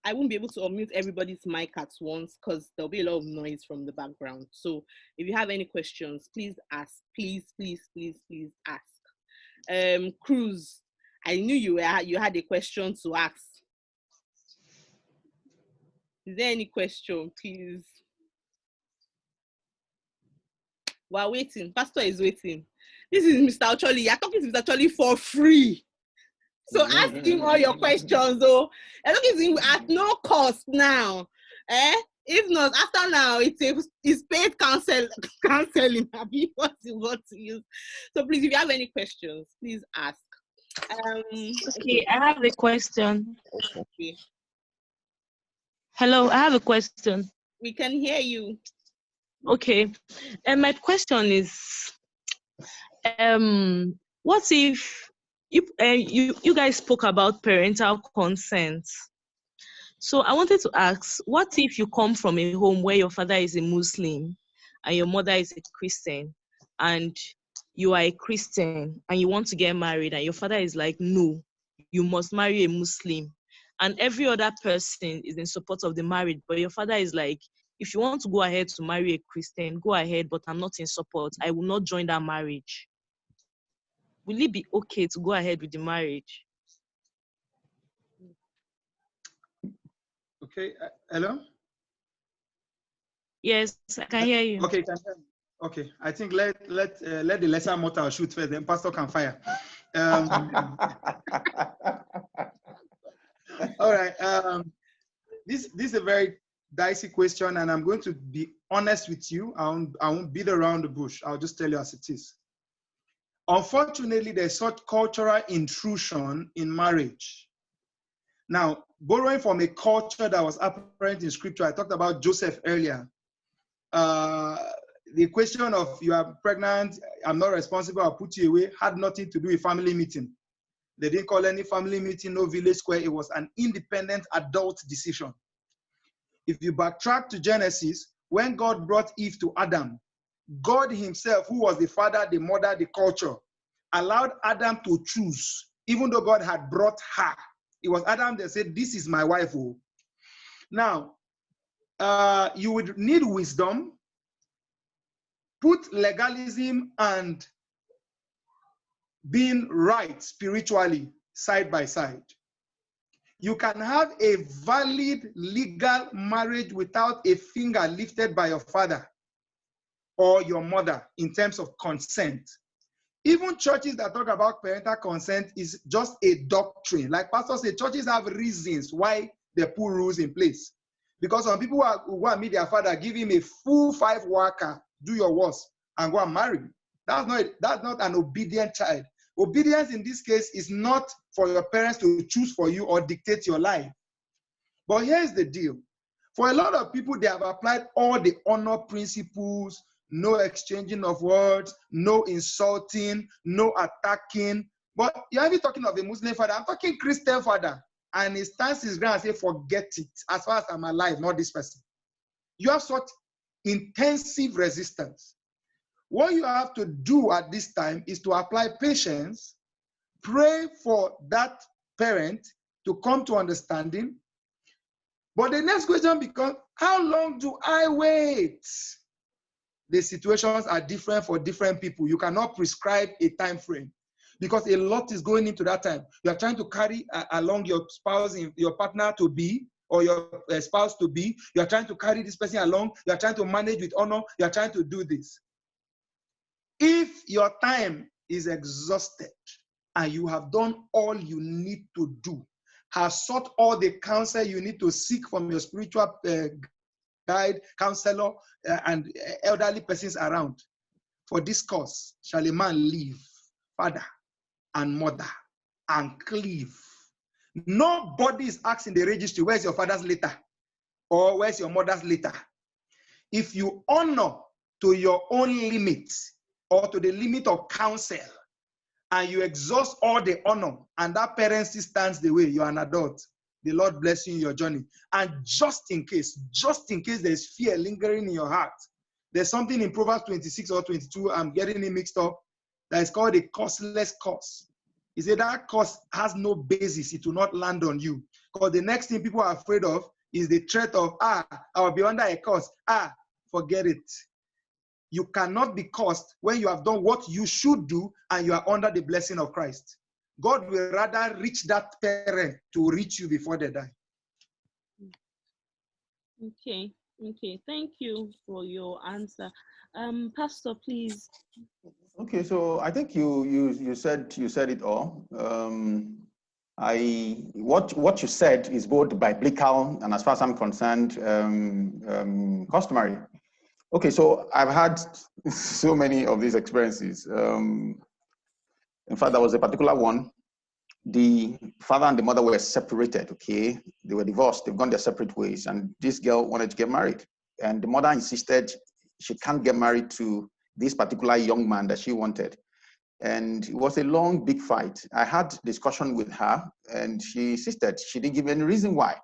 [SPEAKER 1] I won't be able to unmute everybody's mic at once because there'll be a lot of noise from the background. So if you have any questions, please ask. Please ask. Cruz, I knew you had a question to ask. Is there any question, please? We're waiting. Pastor is waiting. This is Mr. Ocholi. You're talking to Mr. Ocholi for free. So ask him all your questions, though. And look at him at no cost now. If not, after now, it's paid counseling. What you want to use. So please, if you have any questions, please ask.
[SPEAKER 7] Okay, I have a question.
[SPEAKER 1] Okay.
[SPEAKER 7] Hello, I have a question.
[SPEAKER 1] We can hear you.
[SPEAKER 7] Okay, and my question is, what if You guys spoke about parental consent. So I wanted to ask, what if you come from a home where your father is a Muslim and your mother is a Christian, and you are a Christian and you want to get married, and your father is like, no, you must marry a Muslim, and every other person is in support of the marriage, but your father is like, if you want to go ahead to marry a Christian, go ahead, but I'm not in support. I will not join that marriage. Will it be okay to go ahead with the marriage?
[SPEAKER 5] Okay, hello?
[SPEAKER 7] Yes, I can hear you.
[SPEAKER 5] Okay, okay. I think let the lesser mortal shoot first, then pastor can fire. All right. This is a very dicey question, and I'm going to be honest with you. I won't beat around the bush. I'll just tell you as it is. Unfortunately, there's such cultural intrusion in marriage. Now, borrowing from a culture that was apparent in scripture, I talked about Joseph earlier. The question of you are pregnant, I'm not responsible, I'll put you away, had nothing to do with family meeting. They didn't call any family meeting, no village square. It was an independent adult decision. If you backtrack to Genesis, when God brought Eve to Adam, God himself, who was the father, the mother, the culture, allowed Adam to choose, even though God had brought her. It was Adam that said, this is my wife. Oh. Now, you would need wisdom. Put legalism and being right spiritually side by side. You can have a valid legal marriage without a finger lifted by your father or your mother in terms of consent. Even churches that talk about parental consent is just a doctrine. Like Pastor said, churches have reasons why they put rules in place. Because some people who go and meet their father, give him a full 5 worker, do your worst, and go and marry. That's not an obedient child. Obedience in this case is not for your parents to choose for you or dictate your life. But here's the deal. For a lot of people, they have applied all the honor principles, no exchanging of words, no insulting, no attacking. But you're even talking of a Muslim father. I'm talking Christian father. And he stands his ground and says, forget it. As far as I'm alive, not this person. You have such intensive resistance. What you have to do at this time is to apply patience, pray for that parent to come to understanding. But the next question becomes, how long do I wait? The situations are different for different people. You cannot prescribe a time frame because a lot is going into that time. You are trying to carry along your spouse, your partner to be, or your spouse to be. You are trying to carry this person along. You are trying to manage with honor. You are trying to do this. If your time is exhausted and you have done all you need to do, have sought all the counsel you need to seek from your spiritual guide, counselor, and elderly persons around, for this cause shall a man leave father and mother and cleave. Nobody is asking the registry, where's your father's letter? Or where's your mother's letter? If you honor to your own limits, or to the limit of counsel, and you exhaust all the honor, and that parent still stands the way, you are an adult. The Lord bless you in your journey. And just in case there's fear lingering in your heart, there's something in Proverbs 26 or 22, I'm getting it mixed up, that is called a causeless curse. He said that curse has no basis, it will not land on you. Because the next thing people are afraid of is the threat of, I'll be under a curse. Forget it. You cannot be cursed when you have done what you should do and you are under the blessing of Christ. God will rather reach that parent to reach you before they die.
[SPEAKER 1] Okay. Thank you for your answer. Pastor, please.
[SPEAKER 3] Okay, so I think you said it all. What you said is both biblical and, as far as I'm concerned, customary. Okay, so I've had so many of these experiences. In fact, there was a particular one. The father and the mother were separated, okay? They were divorced, they've gone their separate ways, and this girl wanted to get married. And the mother insisted she can't get married to this particular young man that she wanted. And it was a long, big fight. I had discussion with her, and she insisted. She didn't give any reason why.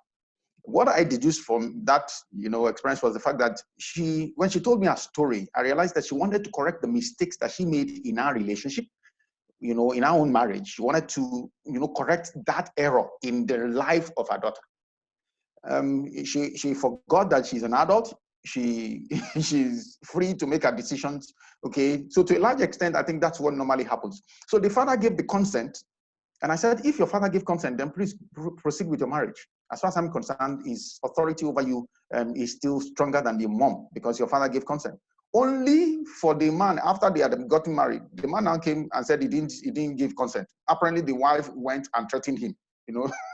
[SPEAKER 3] What I deduced from that, experience was the fact that when she told me her story, I realized that she wanted to correct the mistakes that she made in our relationship, in our own marriage. She wanted to, correct that error in the life of her daughter. She forgot that she's an adult. She's free to make her decisions. Okay, so to a large extent, I think that's what normally happens. So the father gave the consent, and I said, if your father gave consent, then please proceed with your marriage. As far as I'm concerned, his authority over you is still stronger than the mom, because your father gave consent. Only for the man, after they had gotten married, the man now came and said he didn't give consent. Apparently, the wife went and threatened him.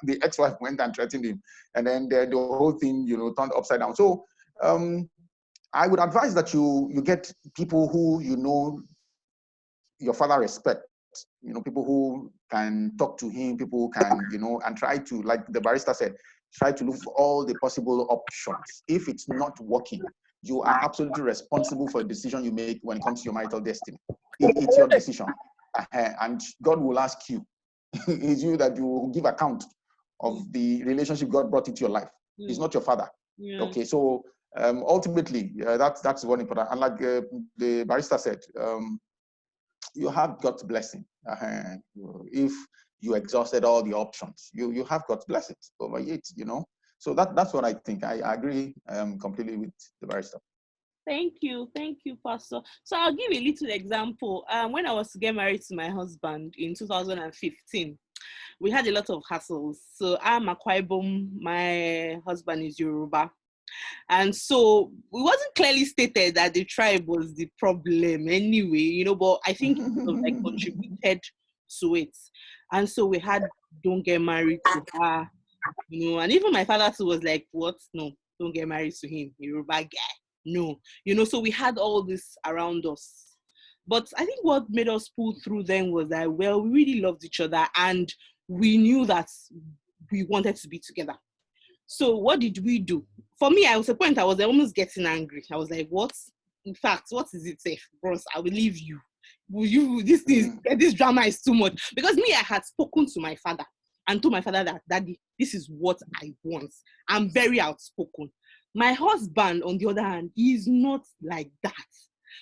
[SPEAKER 3] The ex-wife went and threatened him, and then the whole thing, turned upside down. So I would advise that you get people who your father respects. People who can talk to him, people who can, and try to, like the barrister said, try to look for all the possible options. If it's not working, you are absolutely responsible for the decision you make when it comes to your marital destiny. It's your decision, and God will ask you. It's you that you will give account of the relationship God brought into your life. It's not your father. Yeah. Okay, so ultimately, that's one important. And like the barrister said, you have God's blessing. If you exhausted all the options, you have God's blessing over it. So that's what I think. I agree completely with the barrister.
[SPEAKER 1] Thank you, Pastor. So I'll give a little example. When I was to get married to my husband in 2015, we had a lot of hassles. So I'm Akwa Ibom, my husband is Yoruba. And so it wasn't clearly stated that the tribe was the problem anyway, but I think it was like contributed to it. And so we had don't get married to her, and even my father too was like, what? No, don't get married to him, Yoruba guy. No, so we had all this around us. But I think what made us pull through then was that, we really loved each other and we knew that we wanted to be together. So what did we do? For me, I was a point, I was almost getting angry. I was like, what? In fact, what is it, safe? Bros, I will leave you. This drama is too much. Because me, I had spoken to my father and told my father that, Daddy, this is what I want. I'm very outspoken. My husband, on the other hand, is not like that.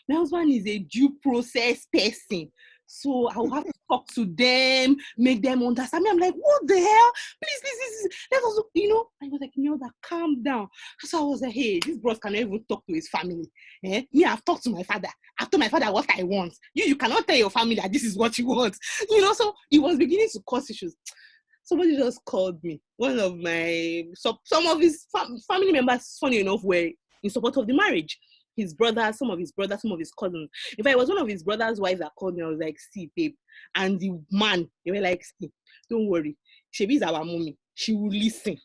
[SPEAKER 1] My husband is a due process person. So I will have to talk to them, make them understand me. I'm like, what the hell? Please, let us, I was like, calm down. So I was like, hey, this bros cannot even talk to his family. Me, I've talked to my father. I've told my father what I want. You cannot tell your family that this is what you want. So it was beginning to cause issues. Somebody just called me. One of my, some of his family members, funny enough, were in support of the marriage. His brothers, some of his cousins. In fact, it was one of his brothers' wives that called me. I was like, see, babe. And the man, they were like, see, don't worry. Shebi is our mommy. She will listen.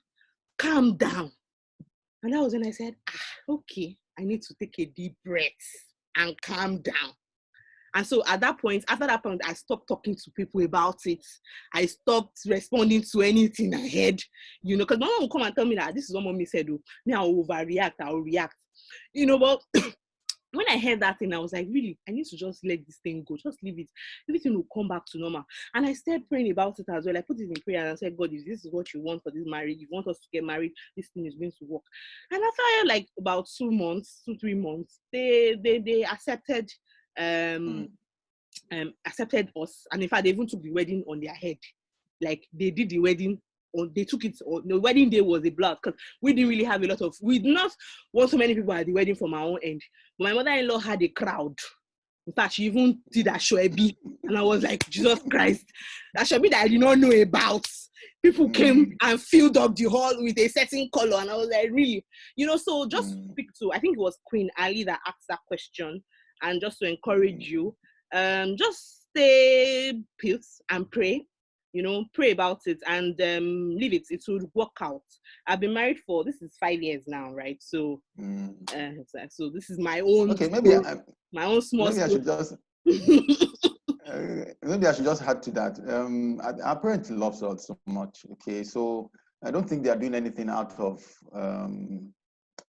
[SPEAKER 1] Calm down. And that was when I said, okay, I need to take a deep breath and calm down. And so after that point, I stopped talking to people about it. I stopped responding to anything I heard, because my mom would come and tell me that this is what mommy said. Me, I'll overreact, I'll react. But when I heard that thing, I was like, really, I need to just let this thing go. Just leave it. Everything will come back to normal. And I started praying about it as well. I put it in prayer and I said, God, if this is what you want for this marriage, you want us to get married, this thing is going to work. And after like about 2 months, 2-3 months, they accepted accepted us. And in fact, they even took the wedding on their head. Like they did the wedding, or they took it, or the wedding day was a blast because we didn't really have we did not want so many people at the wedding from our own end. But my mother-in-law had a crowd. In fact, she even did a Ashwebi, and I was like, Jesus Christ, Ashwebi that I did not know about. People came and filled up the hall with a certain color, and I was like, really? So just speak to, I think it was Queen Ali that asked that question, and just to encourage you, just stay put and pray. Pray about it and leave it. It will work out. I've been married for, this is 5 years now, right? So, so this is my own.
[SPEAKER 3] Okay, maybe
[SPEAKER 1] my own small.
[SPEAKER 3] Maybe I should just. Maybe I should just add to that. Our parents love us so much. Okay, so I don't think they are doing anything out of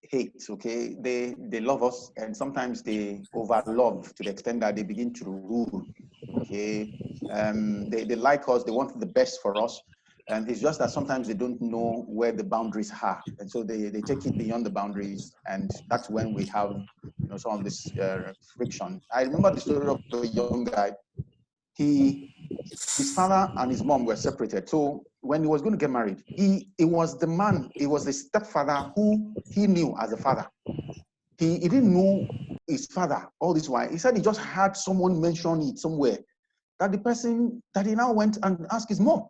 [SPEAKER 3] hate, okay? They love us, and sometimes they overlove to the extent that they begin to rule, okay? They like us, they want the best for us. It's just that sometimes they don't know where the boundaries are. And so they take it beyond the boundaries. And that's when we have, you know, some of this friction. I remember the story of a young guy. His father and his mom were separated. So when he was going to get married, it was the stepfather who he knew as a father. He didn't know his father all this while. He said he just had someone mention it somewhere, that the person that he now went and asked his mom.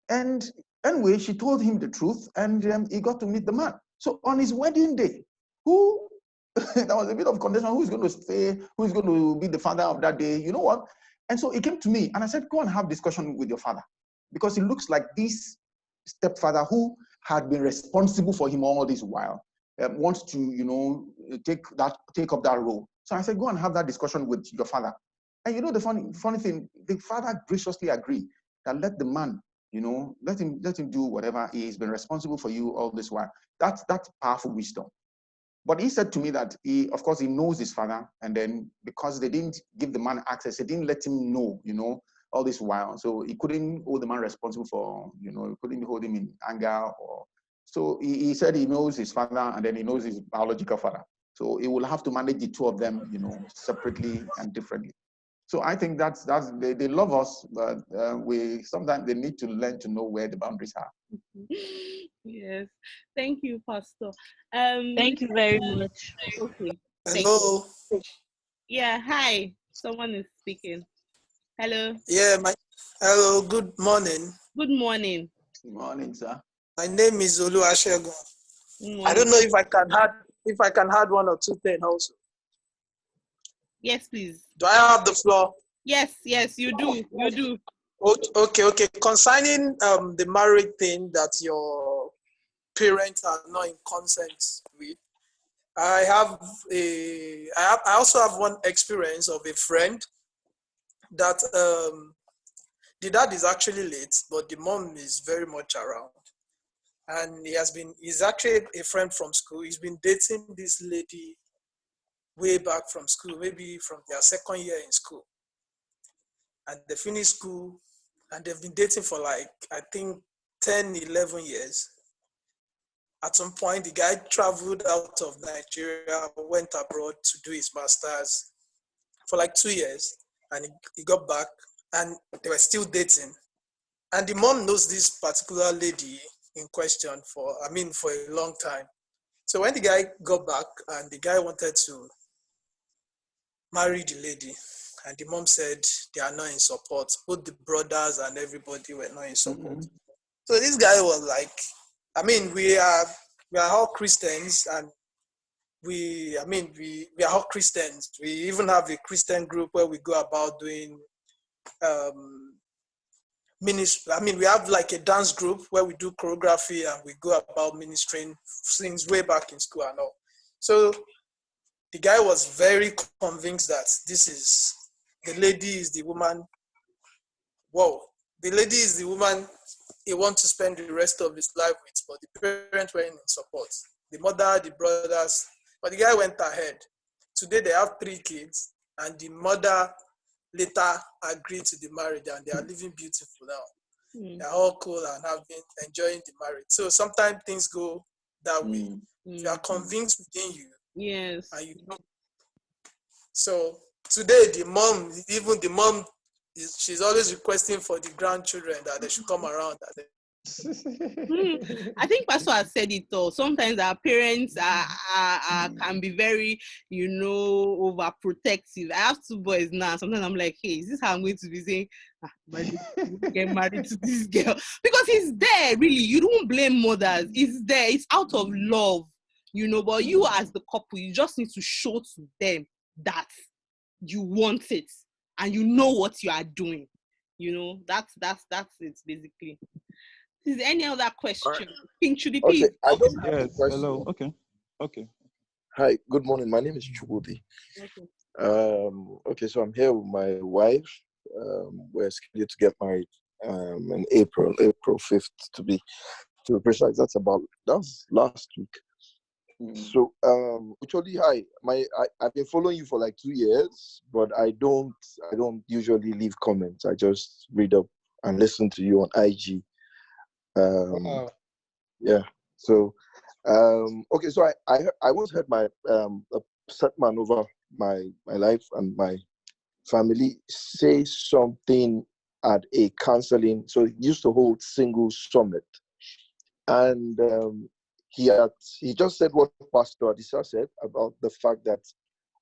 [SPEAKER 3] And anyway, she told him the truth, and he got to meet the man. So on his wedding day, there was a bit of contention, who's going to stay, who's going to be the father of that day, you know what? And so he came to me, and I said, go and have discussion with your father, because it looks like this stepfather who had been responsible for him all this while wants to, you know, take up that role. So I said, go and have that discussion with your father. And you know, the funny thing, the father graciously agreed that let the man, you know, let him do whatever. He's been responsible for you all this while. That's powerful wisdom. But he said to me that of course, he knows his father, and then because they didn't give the man access, they didn't let him know, you know, all this while. So he couldn't hold the man responsible for, you know, he couldn't hold him in anger. So he said he knows his father, and then he knows his biological father. So he will have to manage the two of them, you know, separately and differently. So I think that's they love us, but we sometimes they need to learn to know where the boundaries are.
[SPEAKER 1] Yes, thank you, Pastor.
[SPEAKER 7] Thank you very much.
[SPEAKER 1] Okay.
[SPEAKER 6] Hello.
[SPEAKER 1] Yeah, hi. Someone is speaking. Hello.
[SPEAKER 6] Yeah, hello. Good morning.
[SPEAKER 1] Good morning.
[SPEAKER 3] Good morning, sir.
[SPEAKER 6] My name is Olu Ashegun. I don't know if I can add one or two things also.
[SPEAKER 1] Yes, please.
[SPEAKER 6] Do I have the floor?
[SPEAKER 1] Yes, you do. You do.
[SPEAKER 6] Okay. Concerning the marriage thing that your parents are not in consent with, I also have one experience of a friend that the dad is actually late, but the mom is very much around. And he's actually a friend from school. He's been dating this lady way back from school, maybe from their second year in school. And they finished school, and they've been dating for like, I think, 10, 11 years. At some point, the guy traveled out of Nigeria, went abroad to do his master's for like 2 years, and he got back, and they were still dating. And the mom knows this particular lady in question for a long time. So when the guy got back and the guy wanted to marry the lady, and the mom said they are not in support, both the brothers and everybody were not in support. Mm-hmm. So this guy was like, we are all Christians, and we are all Christians. We even have a Christian group where we go about doing ministry. We have like a dance group where we do choreography, and we go about ministering since way back in school and all. So the guy was very convinced that the lady is the woman. Whoa, the lady is the woman he wants to spend the rest of his life with, but the parents weren't in support. The mother, the brothers, but the guy went ahead. Today they have 3 kids, and the mother later agreed to the marriage, and they are living beautiful now. Mm. They're all cool and enjoying the marriage. So sometimes things go that way. You are convinced within you.
[SPEAKER 1] Yes.
[SPEAKER 6] And you know. So today the mom, she's always requesting for the grandchildren that they should come around.
[SPEAKER 1] I think Pastor has said it all. Sometimes our parents can be very, overprotective. I have 2 boys now. Sometimes I'm like, hey, is this how I'm going to be saying, get married to this girl? Because it's there, really. You don't blame mothers. It's there. It's out of love, but you as the couple, you just need to show to them that you want it and you know what you are doing. That's it, basically. Is there any other question?
[SPEAKER 8] Right.
[SPEAKER 1] Pink to the
[SPEAKER 8] Okay,
[SPEAKER 1] P.
[SPEAKER 8] I don't have a question.
[SPEAKER 9] Hello. Okay.
[SPEAKER 8] Hi, good morning. My name is Chubudi.
[SPEAKER 1] Okay.
[SPEAKER 8] So I'm here with my wife. We're scheduled to get married in April 5th to be precise. That was last week. So, actually, hi. I've been following you for like 2 years, but I don't usually leave comments. I just read up and listen to you on IG.
[SPEAKER 5] Wow.
[SPEAKER 8] Yeah. So, okay. So I once heard my a set man over my life and my family say something at a counseling. So he used to hold single summit, and he just said what Pastor Adisa said about the fact that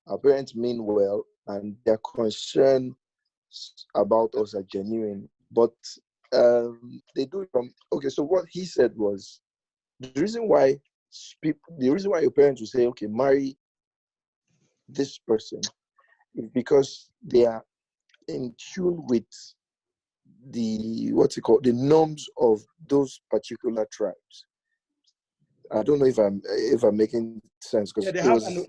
[SPEAKER 8] our parents mean well and their concern about us are genuine, but they do it from okay. So what he said was the reason why your parents will say, okay, marry this person is because they are in tune with the the norms of those particular tribes. I don't know if I'm making sense because
[SPEAKER 5] Yeah, they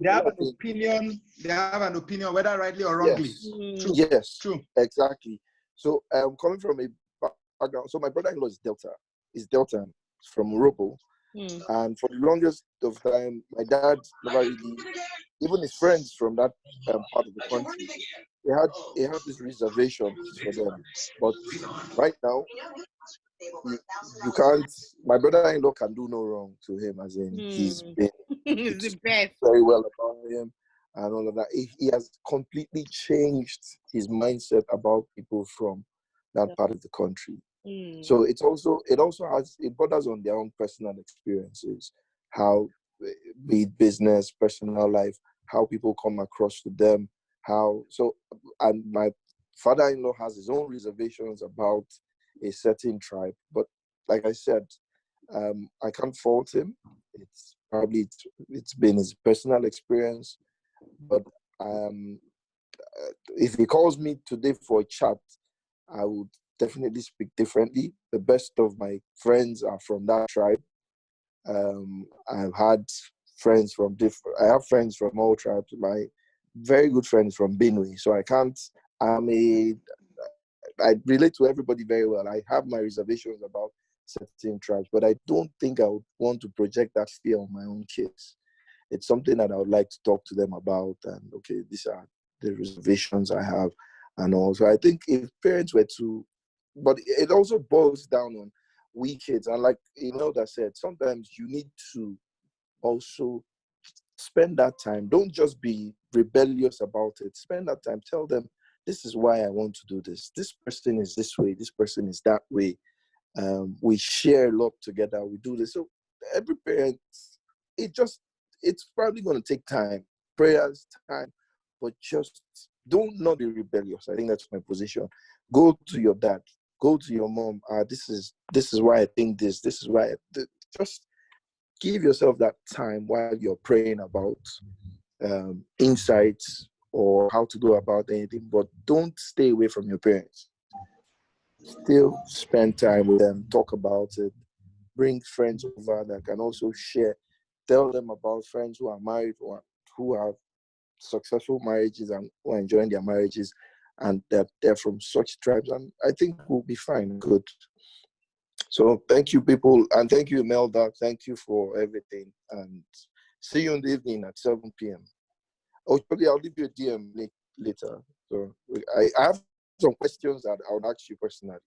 [SPEAKER 5] have an opinion. They have an opinion, whether rightly or wrongly.
[SPEAKER 8] Yes.
[SPEAKER 5] True.
[SPEAKER 8] Yes.
[SPEAKER 5] True.
[SPEAKER 8] Exactly. So coming from a background, so my brother-in-law is Delta from Urobo, and for the longest of time, my dad never really, even his friends from that part of the country, he had these reservations for them. But right now, you can't. My brother-in-law can do no wrong to him, as in he's been
[SPEAKER 1] He's the best.
[SPEAKER 8] very well about him and all of that. He has completely changed his mindset about people from that part of the country. So it borders on their own personal experiences, how be it business, personal life, how people come across to them, and my father-in-law has his own reservations about a certain tribe, but like I said, I can't fault him. It's been his personal experience, but if he calls me today for a chat, I would definitely speak differently. The best of my friends are from that tribe. I've had friends from I have friends from all tribes. My very good friends from Benue, so I relate to everybody very well. I have my reservations about certain tribes, but I don't think I would want to project that fear on my own kids. It's something that I would like to talk to them about, and okay, these are the reservations I have, and also I think if parents were to, but it also boils down on we kids, and like Imelda said, sometimes you need to also spend that time. Don't just be rebellious about it. Spend that time. Tell them, this is why I want to do this. This person is this way. This person is that way. We share a lot together. We do this. So every parent, it's probably going to take time, prayers, time, but just not be rebellious. I think that's my position. Go to your dad. Go to your mom. This is why I think this. This is why. Just give yourself that time while you're praying about insights or how to go about anything, but don't stay away from your parents. Still spend time with them, talk about it, bring friends over that can also share, tell them about friends who are married or who have successful marriages and who are enjoying their marriages, and that they're from such tribes, and I think we'll be fine, good. So thank you, people, and thank you, Imelda. Thank you for everything, and see you in the evening at 7 p.m. Oh, probably I'll leave you a DM later. So I have some questions that I would ask you personally.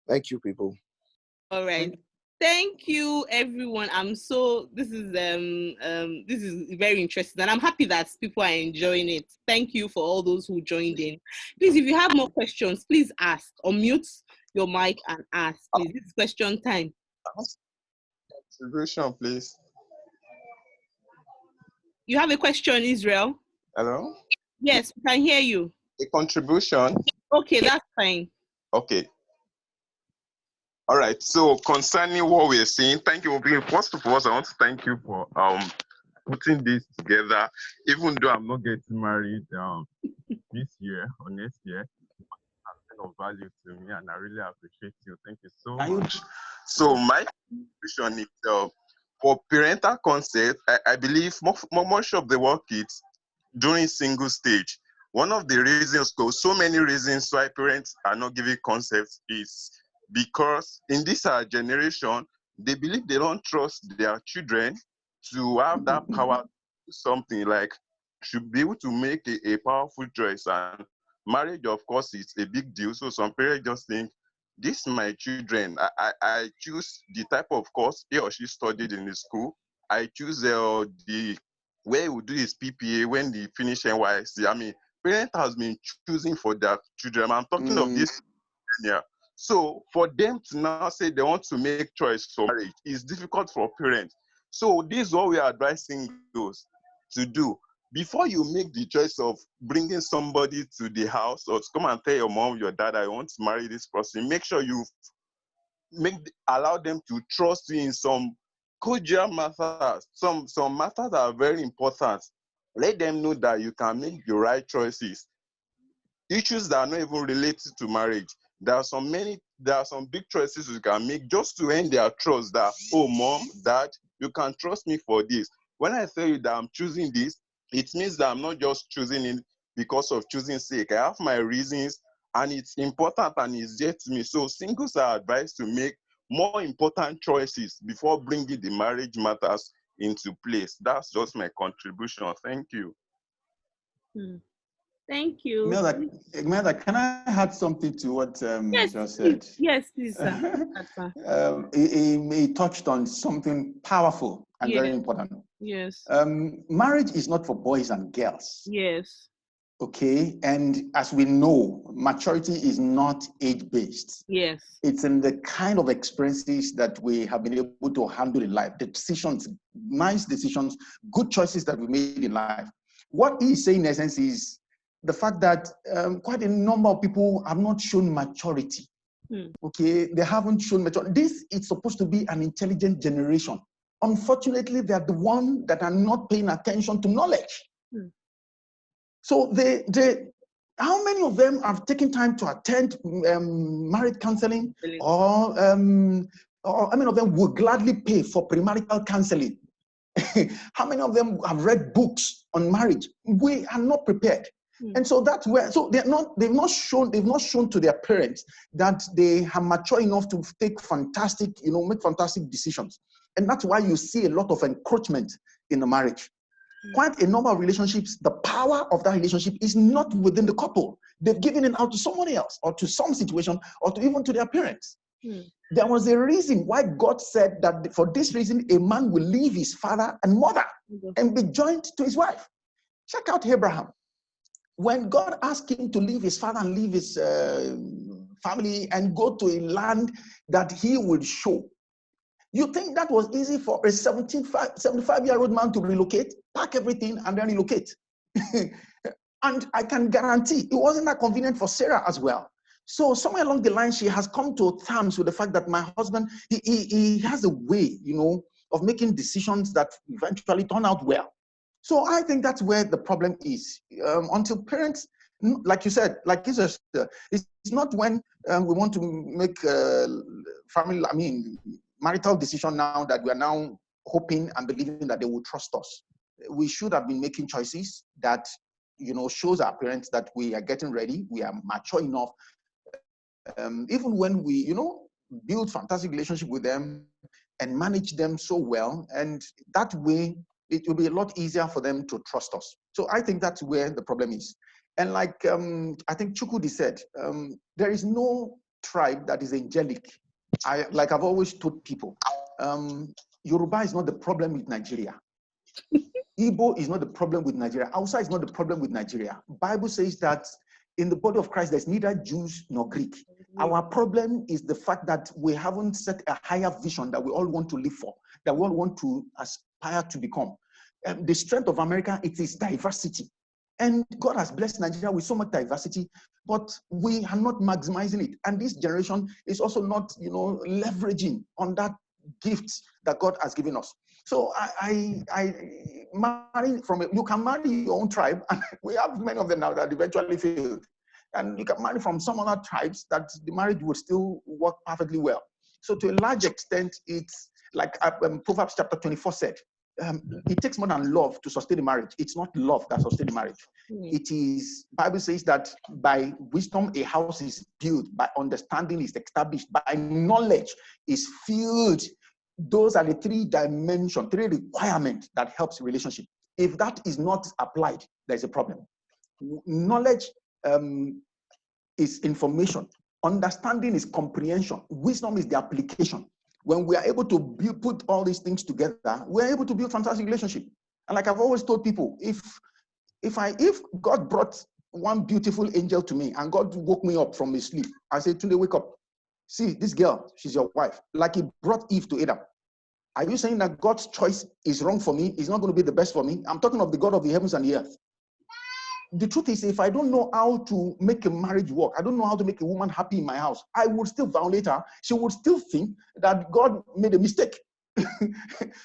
[SPEAKER 8] Thank you, people.
[SPEAKER 1] All right. Thank you, everyone. This is very interesting, and I'm happy that people are enjoying it. Thank you for all those who joined in. Please, if you have more questions, please ask. Unmute your mic and ask. Please, this is question time.
[SPEAKER 9] Contribution, please.
[SPEAKER 1] You have a question, Israel?
[SPEAKER 9] Hello?
[SPEAKER 1] Yes, we can hear you.
[SPEAKER 9] A contribution?
[SPEAKER 1] Okay, that's fine.
[SPEAKER 9] Okay. All right. So concerning what we're seeing, thank you. First of all, I want to thank you for putting this together. Even though I'm not getting married this year or next year, it's of value to me, and I really appreciate you. Thank you so much. So my contribution is for parental consent. I believe much of the work is during single stage. One of the reasons, so many reasons why parents are not giving consent is because in this generation, they believe they don't trust their children to have that power to do something, like should be able to make a powerful choice. And marriage, of course, is a big deal. So some parents just think, this my children. I choose the type of course he or she studied in the school. I choose the where he will do his PPA when they finish NYSC. I mean, parents has been choosing for their children. I'm talking of this. Yeah. So for them to now say they want to make choice for marriage is difficult for parents. So this is what we are advising those to do. Before you make the choice of bringing somebody to the house or to come and tell your mom, your dad, I want to marry this person, make sure you allow them to trust you in some cordial matters. Some matters are very important. Let them know that you can make the right choices. Issues that are not even related to marriage. There are some big choices you can make just to earn their trust that, oh, mom, dad, you can trust me for this. When I tell you that I'm choosing this, it means that I'm not just choosing it because of choosing sake. I have my reasons, and it's important and it's dear to me. So singles are advised to make more important choices before bringing the marriage matters into place. That's just my contribution. Thank you.
[SPEAKER 1] Thank you.
[SPEAKER 3] Imelda, can I add something to what
[SPEAKER 1] yes,
[SPEAKER 3] just said?
[SPEAKER 1] Yes, please, sir.
[SPEAKER 3] He touched on something powerful and very important.
[SPEAKER 1] Yes.
[SPEAKER 3] Marriage is not for boys and girls.
[SPEAKER 1] Yes.
[SPEAKER 3] Okay, and as we know, maturity is not age-based.
[SPEAKER 1] Yes.
[SPEAKER 3] It's in the kind of experiences that we have been able to handle in life, the decisions, nice decisions, good choices that we made in life. What he's saying in essence is the fact that quite a number of people have not shown maturity. Okay, they haven't shown maturity. This is supposed to be an intelligent generation. Unfortunately, they are the ones that are not paying attention to knowledge. So how many of them have taken time to attend marriage counseling, or how many of them would gladly pay for premarital counseling? How many of them have read books on marriage? We are not prepared. And so that's where, so they've not shown to their parents that they are mature enough to take fantastic, make fantastic decisions. And that's why you see a lot of encroachment in the marriage. Quite a number of relationships, the power of that relationship is not within the couple. They've given it out to somebody else, or to some situation, or to even to their parents. There was a reason why God said that for this reason, a man will leave his father and mother and be joined to his wife. Check out Abraham. When God asked him to leave his father and leave his family and go to a land that he would show, you think that was easy for a 75-year-old man to relocate, pack everything, and then relocate? And I can guarantee it wasn't that convenient for Sarah as well. So somewhere along the line, she has come to terms with the fact that my husband, he has a way, of making decisions that eventually turn out well. So I think that's where the problem is. Until parents, like you said, it's not when we want to make marital decision now that we are now hoping and believing that they will trust us. We should have been making choices that, shows our parents that we are getting ready, we are mature enough. Even when we, build fantastic relationship with them and manage them so well, and that way it will be a lot easier for them to trust us. So I think that's where the problem is. And like I think Chukwudi said, there is no tribe that is angelic. I've always told people, Yoruba is not the problem with Nigeria. Igbo is not the problem with Nigeria. Hausa is not the problem with Nigeria. Bible says that in the body of Christ, there's neither Jews nor Greek. Our problem is the fact that we haven't set a higher vision that we all want to live for, that we all want to aspire to become. The strength of America, it is diversity. And God has blessed Nigeria with so much diversity, but we are not maximizing it. And this generation is also not, leveraging on that gift that God has given us. So I marry you can marry your own tribe, and we have many of them now that eventually failed. And you can marry from some other tribes that the marriage would still work perfectly well. So to a large extent, it's like Proverbs chapter 24 said, it takes more than love to sustain a marriage. It's not love that sustains a marriage. It is, Bible says that by wisdom a house is built, by understanding is established, by knowledge is filled. Those are the three requirements that helps relationship. If that is not applied, there's a problem. Knowledge is information. Understanding is comprehension. Wisdom is the application. When we are able to put all these things together, we're able to build fantastic relationship. And like I've always told people, if God brought one beautiful angel to me and God woke me up from his sleep, I say, Tunde, wake up. See, this girl, she's your wife. Like he brought Eve to Adam. Are you saying that God's choice is wrong for me? It's not going to be the best for me? I'm talking of the God of the heavens and the earth. The truth is, if I don't know how to make a marriage work, I don't know how to make a woman happy in my house, I would still violate her. She would still think that God made a mistake.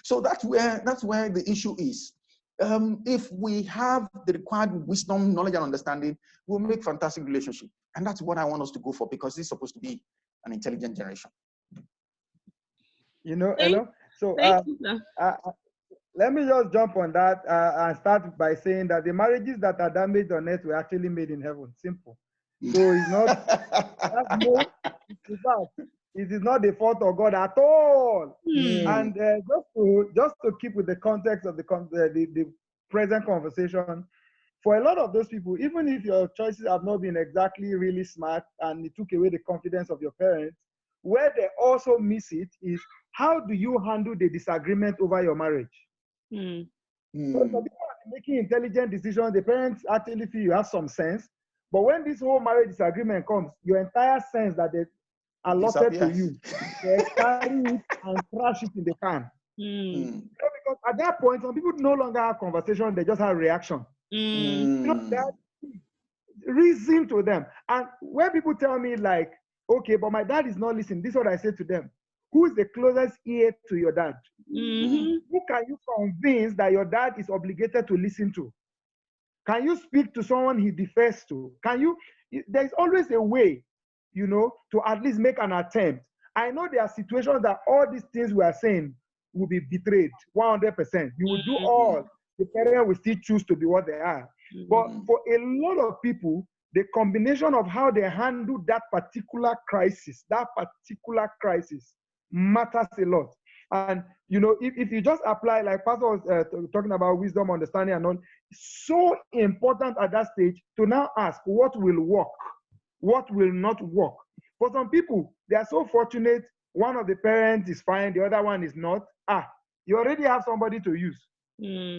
[SPEAKER 3] So that's where the issue is. If we have the required wisdom, knowledge, and understanding, we'll make fantastic relationship. And that's what I want us to go for, because it's supposed to be an intelligent generation.
[SPEAKER 2] Hello. So let me just jump on that and start by saying that the marriages that are damaged on earth were actually made in heaven. Simple. So it's not, it is not the fault of God at all. And just to keep with the context of the present conversation, for a lot of those people, even if your choices have not been exactly really smart and it took away the confidence of your parents, where they also miss it is, how do you handle the disagreement over your marriage? So some people are making intelligent decisions. The parents actually feel you have some sense. But when this whole marriage disagreement comes, your entire sense that they allotted to you, they carry it and crash it in the can. Because at that point, some people no longer have conversation, they just have reaction. That reason to them. And when people tell me like, okay, but my dad is not listening, this is what I say to them. Who is the closest ear to your dad? Who can you convince that your dad is obligated to listen to? Can you speak to someone he defers to? There's always a way, to at least make an attempt. I know there are situations that all these things we are saying will be betrayed, 100%. You will do all. The parent will still choose to be what they are. But for a lot of people, the combination of how they handle that particular crisis matters a lot. And if you just apply, like Pastor was talking about wisdom, understanding, and all, so important at that stage to now ask what will work, what will not work. For some people, they are so fortunate, one of the parents is fine, the other one is not. You already have somebody to use.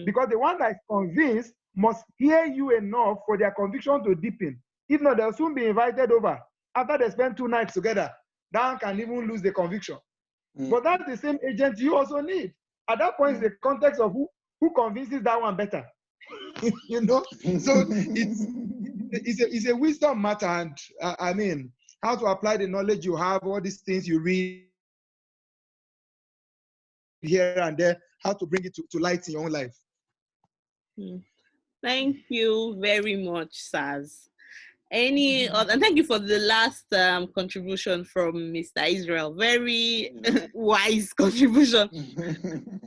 [SPEAKER 2] Because the one that is convinced must hear you enough for their conviction to deepen. If not, they'll soon be invited over. After they spend 2 nights together, that one can even lose the conviction. But that's the same agent you also need. At that point, the context of who convinces that one better. So it's a wisdom matter, and I mean, how to apply the knowledge you have, all these things you read here and there, how to bring it to light in your own life.
[SPEAKER 1] Thank you very much, Saz. And thank you for the last contribution from Mr. Israel. Very wise contribution.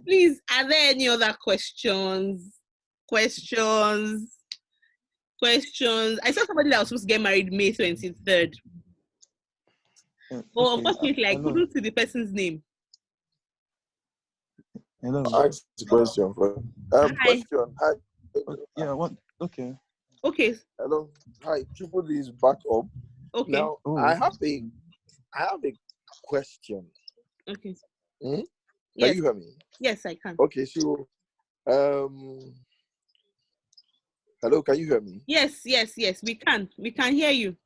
[SPEAKER 1] Please, are there any other questions? I saw somebody that was supposed to get married May 23rd. Oh, unfortunately, I couldn't see the person's name.
[SPEAKER 8] Hello. Ask the question.
[SPEAKER 1] Hi.
[SPEAKER 8] Hi.
[SPEAKER 10] Yeah, what? Okay.
[SPEAKER 1] Okay.
[SPEAKER 8] Hello. Hi. Triple is back up.
[SPEAKER 1] Okay.
[SPEAKER 8] Now, I have a question.
[SPEAKER 1] Okay.
[SPEAKER 8] Can
[SPEAKER 1] Yes.
[SPEAKER 8] you hear me?
[SPEAKER 1] Yes, I can.
[SPEAKER 8] Okay, so hello, can you hear me?
[SPEAKER 1] Yes, we can. We can hear you.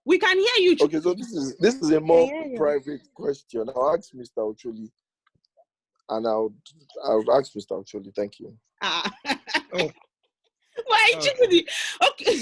[SPEAKER 1] We can hear you.
[SPEAKER 8] Okay, so this is a more private question. I'll ask Mr. Ocholi. And I'll ask Mr. Ocholi. Thank you.
[SPEAKER 1] Why, Chikudi? Okay.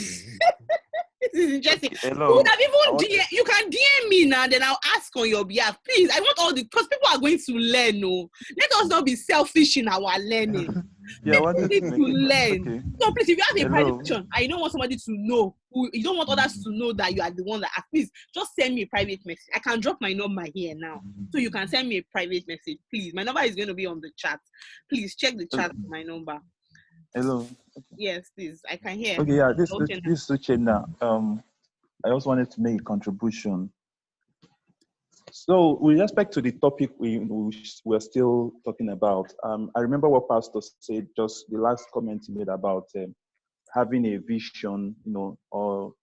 [SPEAKER 1] This is interesting.
[SPEAKER 10] Hello.
[SPEAKER 1] You can DM me now, then I'll ask on your behalf. Please, I want because people are going to learn. No, let us not be selfish in our learning.
[SPEAKER 10] Yeah, I
[SPEAKER 1] need to learn.
[SPEAKER 10] Okay.
[SPEAKER 1] So please, if you have a private question, I don't want somebody to know. You don't want others to know that you are the one that asked. Please, just send me a private message. I can drop my number here now, so you can send me a private message. Please, my number is going to be on the chat. Please check the chat for my number.
[SPEAKER 10] Hello.
[SPEAKER 1] Yes, please. I can hear.
[SPEAKER 10] Okay, yeah, this is Uchenna. I also wanted to make a contribution. So, with respect to the topic we're still talking about, I remember what Pastor said, just the last comment he made about having a vision, or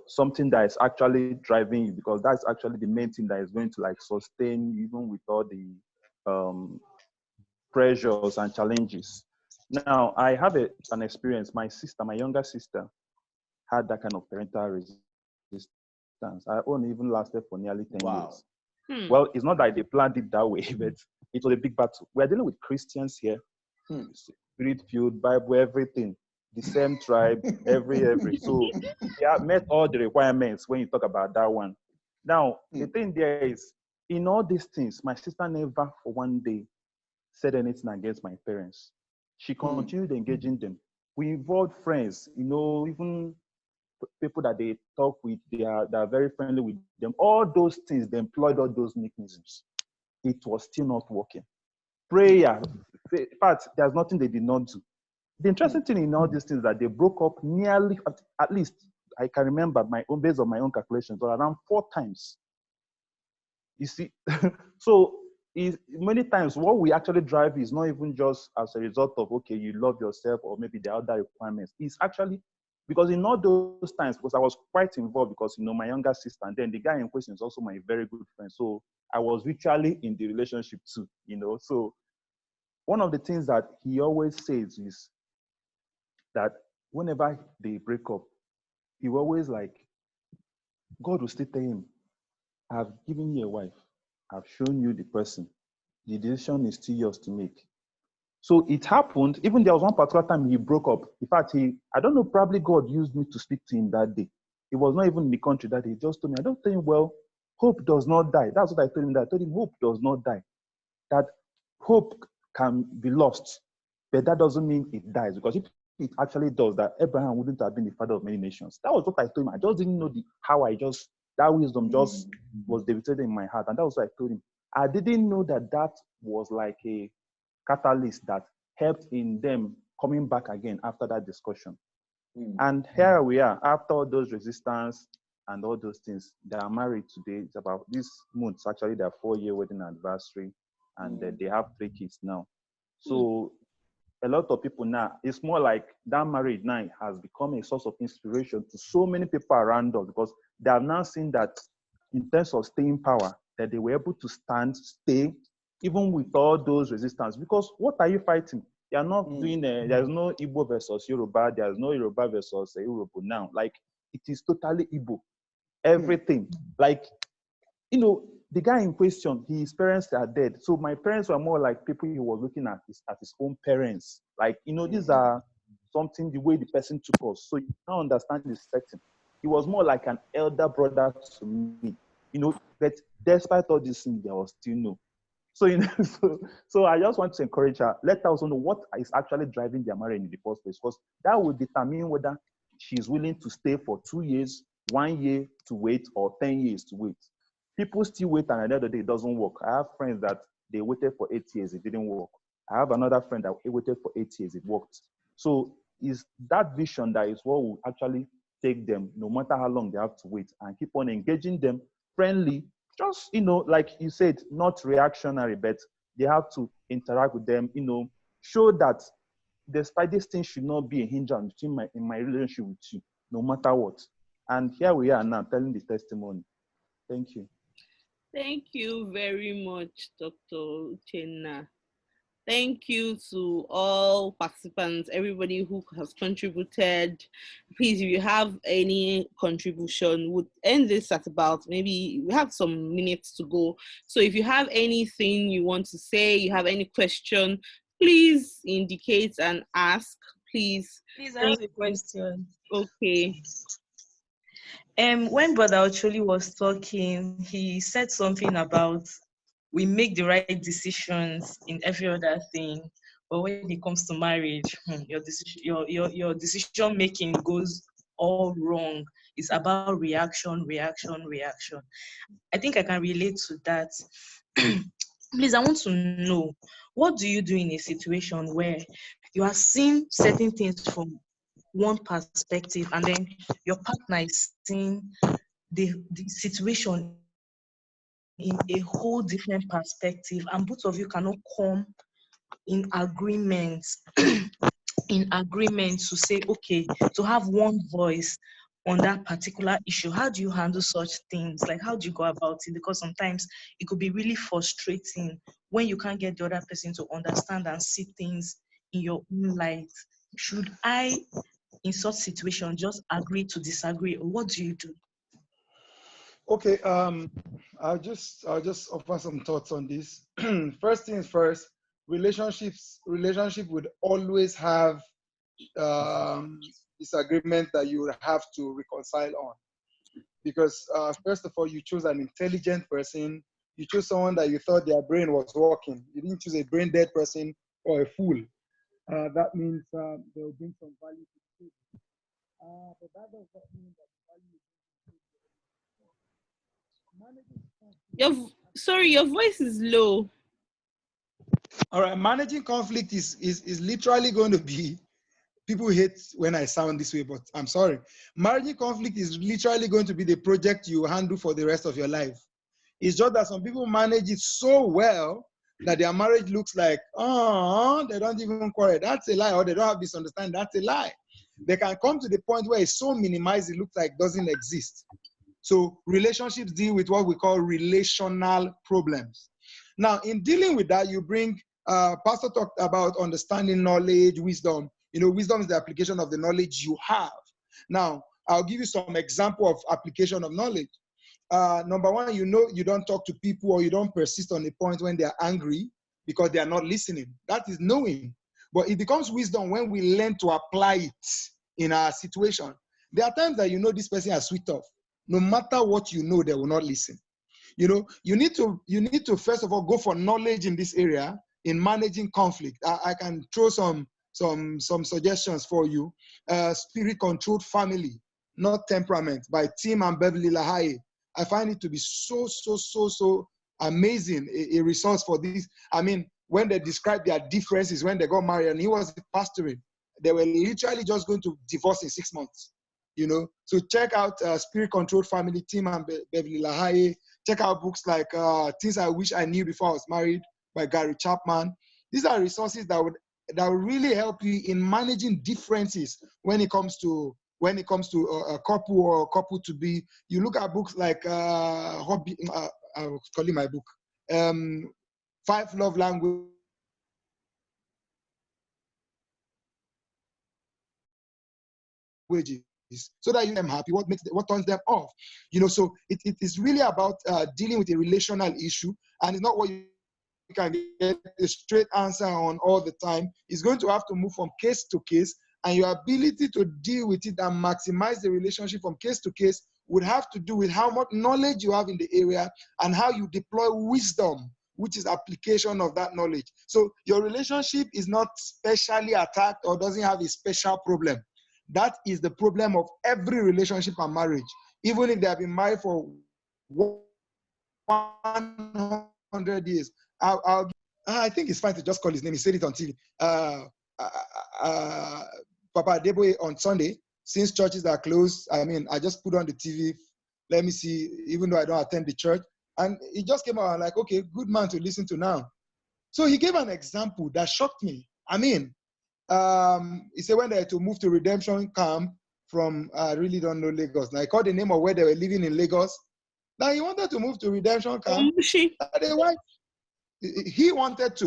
[SPEAKER 10] something that is actually driving you, because that's actually the main thing that is going to like sustain you, even with all the um, pressures and challenges. Now, I have an experience. My younger sister, had that kind of parental resistance. Our own even lasted for nearly 10 years. Well, it's not that they planned it that way, but it was a big battle. We're dealing with Christians here, Spirit-filled, Bible, everything, the same tribe, every. So yeah, met all the requirements when you talk about that one. Now, the thing there is, in all these things, my sister never for one day said anything against my parents. She continued engaging them. We involved friends, even people that they talk with, they are very friendly with them. All those things, they employed all those mechanisms. It was still not working. Prayer, in fact, there's nothing they did not do. The interesting thing in all these things that they broke up nearly, at least I can remember based on my own calculations, or around 4 times. You see, so many times what we actually drive is not even just as a result of, okay, you love yourself or maybe the other requirements. It's actually because in all those times, because I was quite involved, because my younger sister, and then the guy in question is also my very good friend. So I was virtually in the relationship too, So one of the things that he always says is that whenever they break up, he always like, God will still tell him, I've given you a wife. I've shown you the person. The decision is still yours to make. So it happened, even there was one particular time he broke up. In fact, I don't know, probably God used me to speak to him that day. He was not even in the country that day. He just told me, I don't think, well, hope does not die. That's what I told him. I told him, hope does not die. That hope can be lost, but that doesn't mean it dies. Because if it actually does, that Abraham wouldn't have been the father of many nations. That was what I told him. I just didn't know that wisdom just was deposited in my heart. And that was what I told him. I didn't know that was like a catalyst that helped in them coming back again after that discussion. And here we are, after all those resistance and all those things, they are married today. It's about this month, actually, their 4-year wedding anniversary, and they have 3 kids now. So a lot of people now, it's more like that marriage now has become a source of inspiration to so many people around us, because they have now seen that in terms of staying power, that they were able to stay, even with all those resistance. Because what are you fighting? You are not doing, there's no Igbo versus Yoruba, there's no Yoruba versus Yoruba now. Like, it is totally Igbo. Everything. Like, the guy in question, his parents are dead. So my parents were more like people he was looking at his own parents. Like, these are something, the way the person took us. So you now understand the setting. He was more like an elder brother to me, but despite all these things, there was still no. So, so I just want to encourage her, let her also know what is actually driving their marriage in the first place, because that will determine whether she's willing to stay for 2 years, 1 year to wait, or 10 years to wait. People still wait, and at the end of the day, it doesn't work. I have friends that they waited for 8 years, it didn't work. I have another friend that waited for 8 years, it worked. So it's that vision that is what will actually take them, no matter how long they have to wait, and keep on engaging them friendly. Just, like you said, not reactionary, but they have to interact with them, show that despite this thing should not be a hindrance in my relationship with you, no matter what. And here we are now telling the testimony. Thank you.
[SPEAKER 1] Thank you very much, Dr. Uchenna. Thank you to all participants, everybody who has contributed. Please, if you have any contribution, we'll end this at about, maybe we have some minutes to go. So if you have anything you want to say, you have any question, please indicate and ask, please.
[SPEAKER 7] Please, I have a question.
[SPEAKER 1] Okay.
[SPEAKER 7] When Brother Ocholi was talking, he said something about we make the right decisions in every other thing, but when it comes to marriage, your decision making goes all wrong. It's about reaction. I think I can relate to that. Please, I want to know, what do you do in a situation where you are seeing certain things from one perspective, and then your partner is seeing the situation in a whole different perspective, and both of you cannot come in agreement to say, okay, to have one voice on that particular issue. How do you handle such things? Like, how do you go about it? Because sometimes it could be really frustrating when you can't get the other person to understand and see things in your own light. Should I, in such situation, just agree to disagree, or what do you do?
[SPEAKER 2] Okay, I'll just offer some thoughts on this. First things first, relationship would always have disagreement that you would have to reconcile on, because first of all, you choose an intelligent person. You choose someone that you thought their brain was working. You didn't choose a brain dead person or a fool. That means they'll bring some value to the table. But that does not mean that the value is
[SPEAKER 1] Sorry, your voice is low.
[SPEAKER 2] all right. Managing conflict is literally going to be, people hate when I sound this way, but I'm sorry. Managing conflict is literally going to be the project you handle for the rest of your life. It's just that some people manage it so well that their marriage looks like, oh, they don't even quarrel. That's a lie. Or they don't have misunderstanding. That's a lie. They can come to the point where it's so minimized, it looks like it doesn't exist. So relationships deal with what we call relational problems. Now, in dealing with that, you bring, Pastor talked about understanding, knowledge, wisdom. You know, wisdom is the application of the knowledge you have. Now, I'll give you some example of application of knowledge. Number one, you know, you don't talk to people or you don't persist on a point when they're angry because they are not listening. That is knowing. But it becomes wisdom when we learn to apply it in our situation. There are times that you know this person has switched off. No matter what you know, they will not listen. You know, you need to first of all go for knowledge in this area in managing conflict. I can throw some suggestions for you. Spirit Controlled Family, Not Temperament by Tim and Beverly LaHaye. I find it to be so amazing, a resource for this. I mean, when they describe their differences when they got married, and he was pastoring, they were literally just going to divorce in 6 months. You know, so check out Spirit Controlled Family, Tim and Beverly LaHaye. Check out books like Things I Wish I Knew Before I Was Married by Gary Chapman. These are resources that would really help you in managing differences when it comes to a couple or a couple to be. You look at books like I was calling my book 5 Love Languages. So that you them happy, what turns them off, you know. So it is really about dealing with a relational issue, and it's not what you can get a straight answer on all the time. It's going to have to move from case to case, and your ability to deal with it and maximize the relationship from case to case would have to do with how much knowledge you have in the area and how you deploy wisdom, which is application of that knowledge. So your relationship is not specially attacked or doesn't have a special problem. That is the problem of every relationship and marriage. Even if they have been married for 100 years, I think it's fine to just call his name. He said it on TV. Papa Adeboye on Sunday, since churches are closed, I mean, I just put on the TV. Let me see, even though I don't attend the church. And he just came out and like, okay, good man to listen to now. So he gave an example that shocked me. I mean, he said when they had to move to redemption camp from, I really don't know Lagos. Now, I called the name of where they were living in Lagos. Now, he wanted to move to redemption camp. The wife, he wanted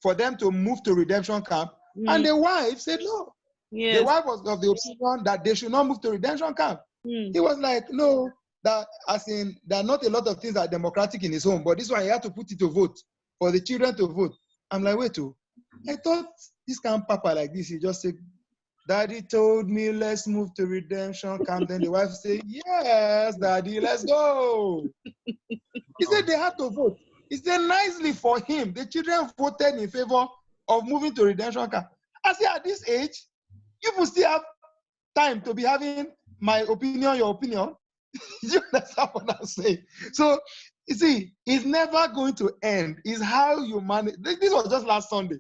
[SPEAKER 2] for them to move to redemption camp. And the wife said no. Yes. The wife was of the opinion that they should not move to redemption camp. He was like, no, that as in, there are not a lot of things that are democratic in his home, but this one, he had to put it to vote, for the children to vote. I'm like, wait, I thought this kind of papa like this, he just said, Daddy told me, let's move to redemption camp. Then the wife said, yes, Daddy, let's go. He said they had to vote. He said nicely for him, the children voted in favor of moving to redemption camp. I said, at this age, you will still have time to be having my opinion, your opinion. You understand what I'm saying? So, you see, it's never going to end. It's how you manage. This was just last Sunday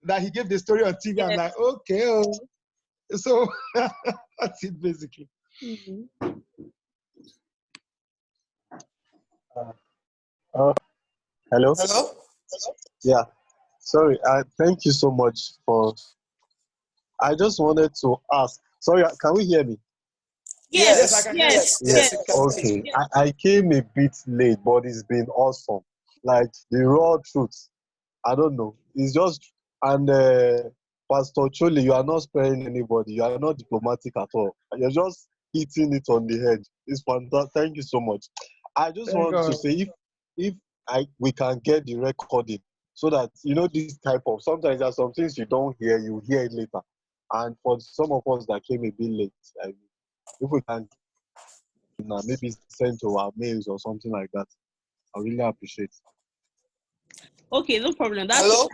[SPEAKER 2] that he gave the story on TV. Yes. I'm like, okay. So, that's it, basically.
[SPEAKER 11] Hello?
[SPEAKER 6] Hello?
[SPEAKER 11] Yeah. Sorry. Thank you so much for. I just wanted to ask. Sorry, can we hear me?
[SPEAKER 5] Yes, I
[SPEAKER 6] Yes,
[SPEAKER 5] can hear you.
[SPEAKER 6] yes,
[SPEAKER 11] Yeah.
[SPEAKER 6] yes, you can hear you.
[SPEAKER 11] Okay. I came a bit late, but it's been awesome. Like the raw truth. I don't know. It's just and Pastor Chole, you are not sparing anybody. You are not diplomatic at all. You're just hitting it on the head. It's fantastic. Thank you so much. I just
[SPEAKER 2] Thank
[SPEAKER 11] want to
[SPEAKER 2] God.
[SPEAKER 11] say if we can get the recording so that this type of sometimes there are some things you don't hear, you hear it later. And for some of us that came a bit late, if we can maybe send to our mails or something like that, I really appreciate.
[SPEAKER 1] Okay, no problem.
[SPEAKER 6] Hello?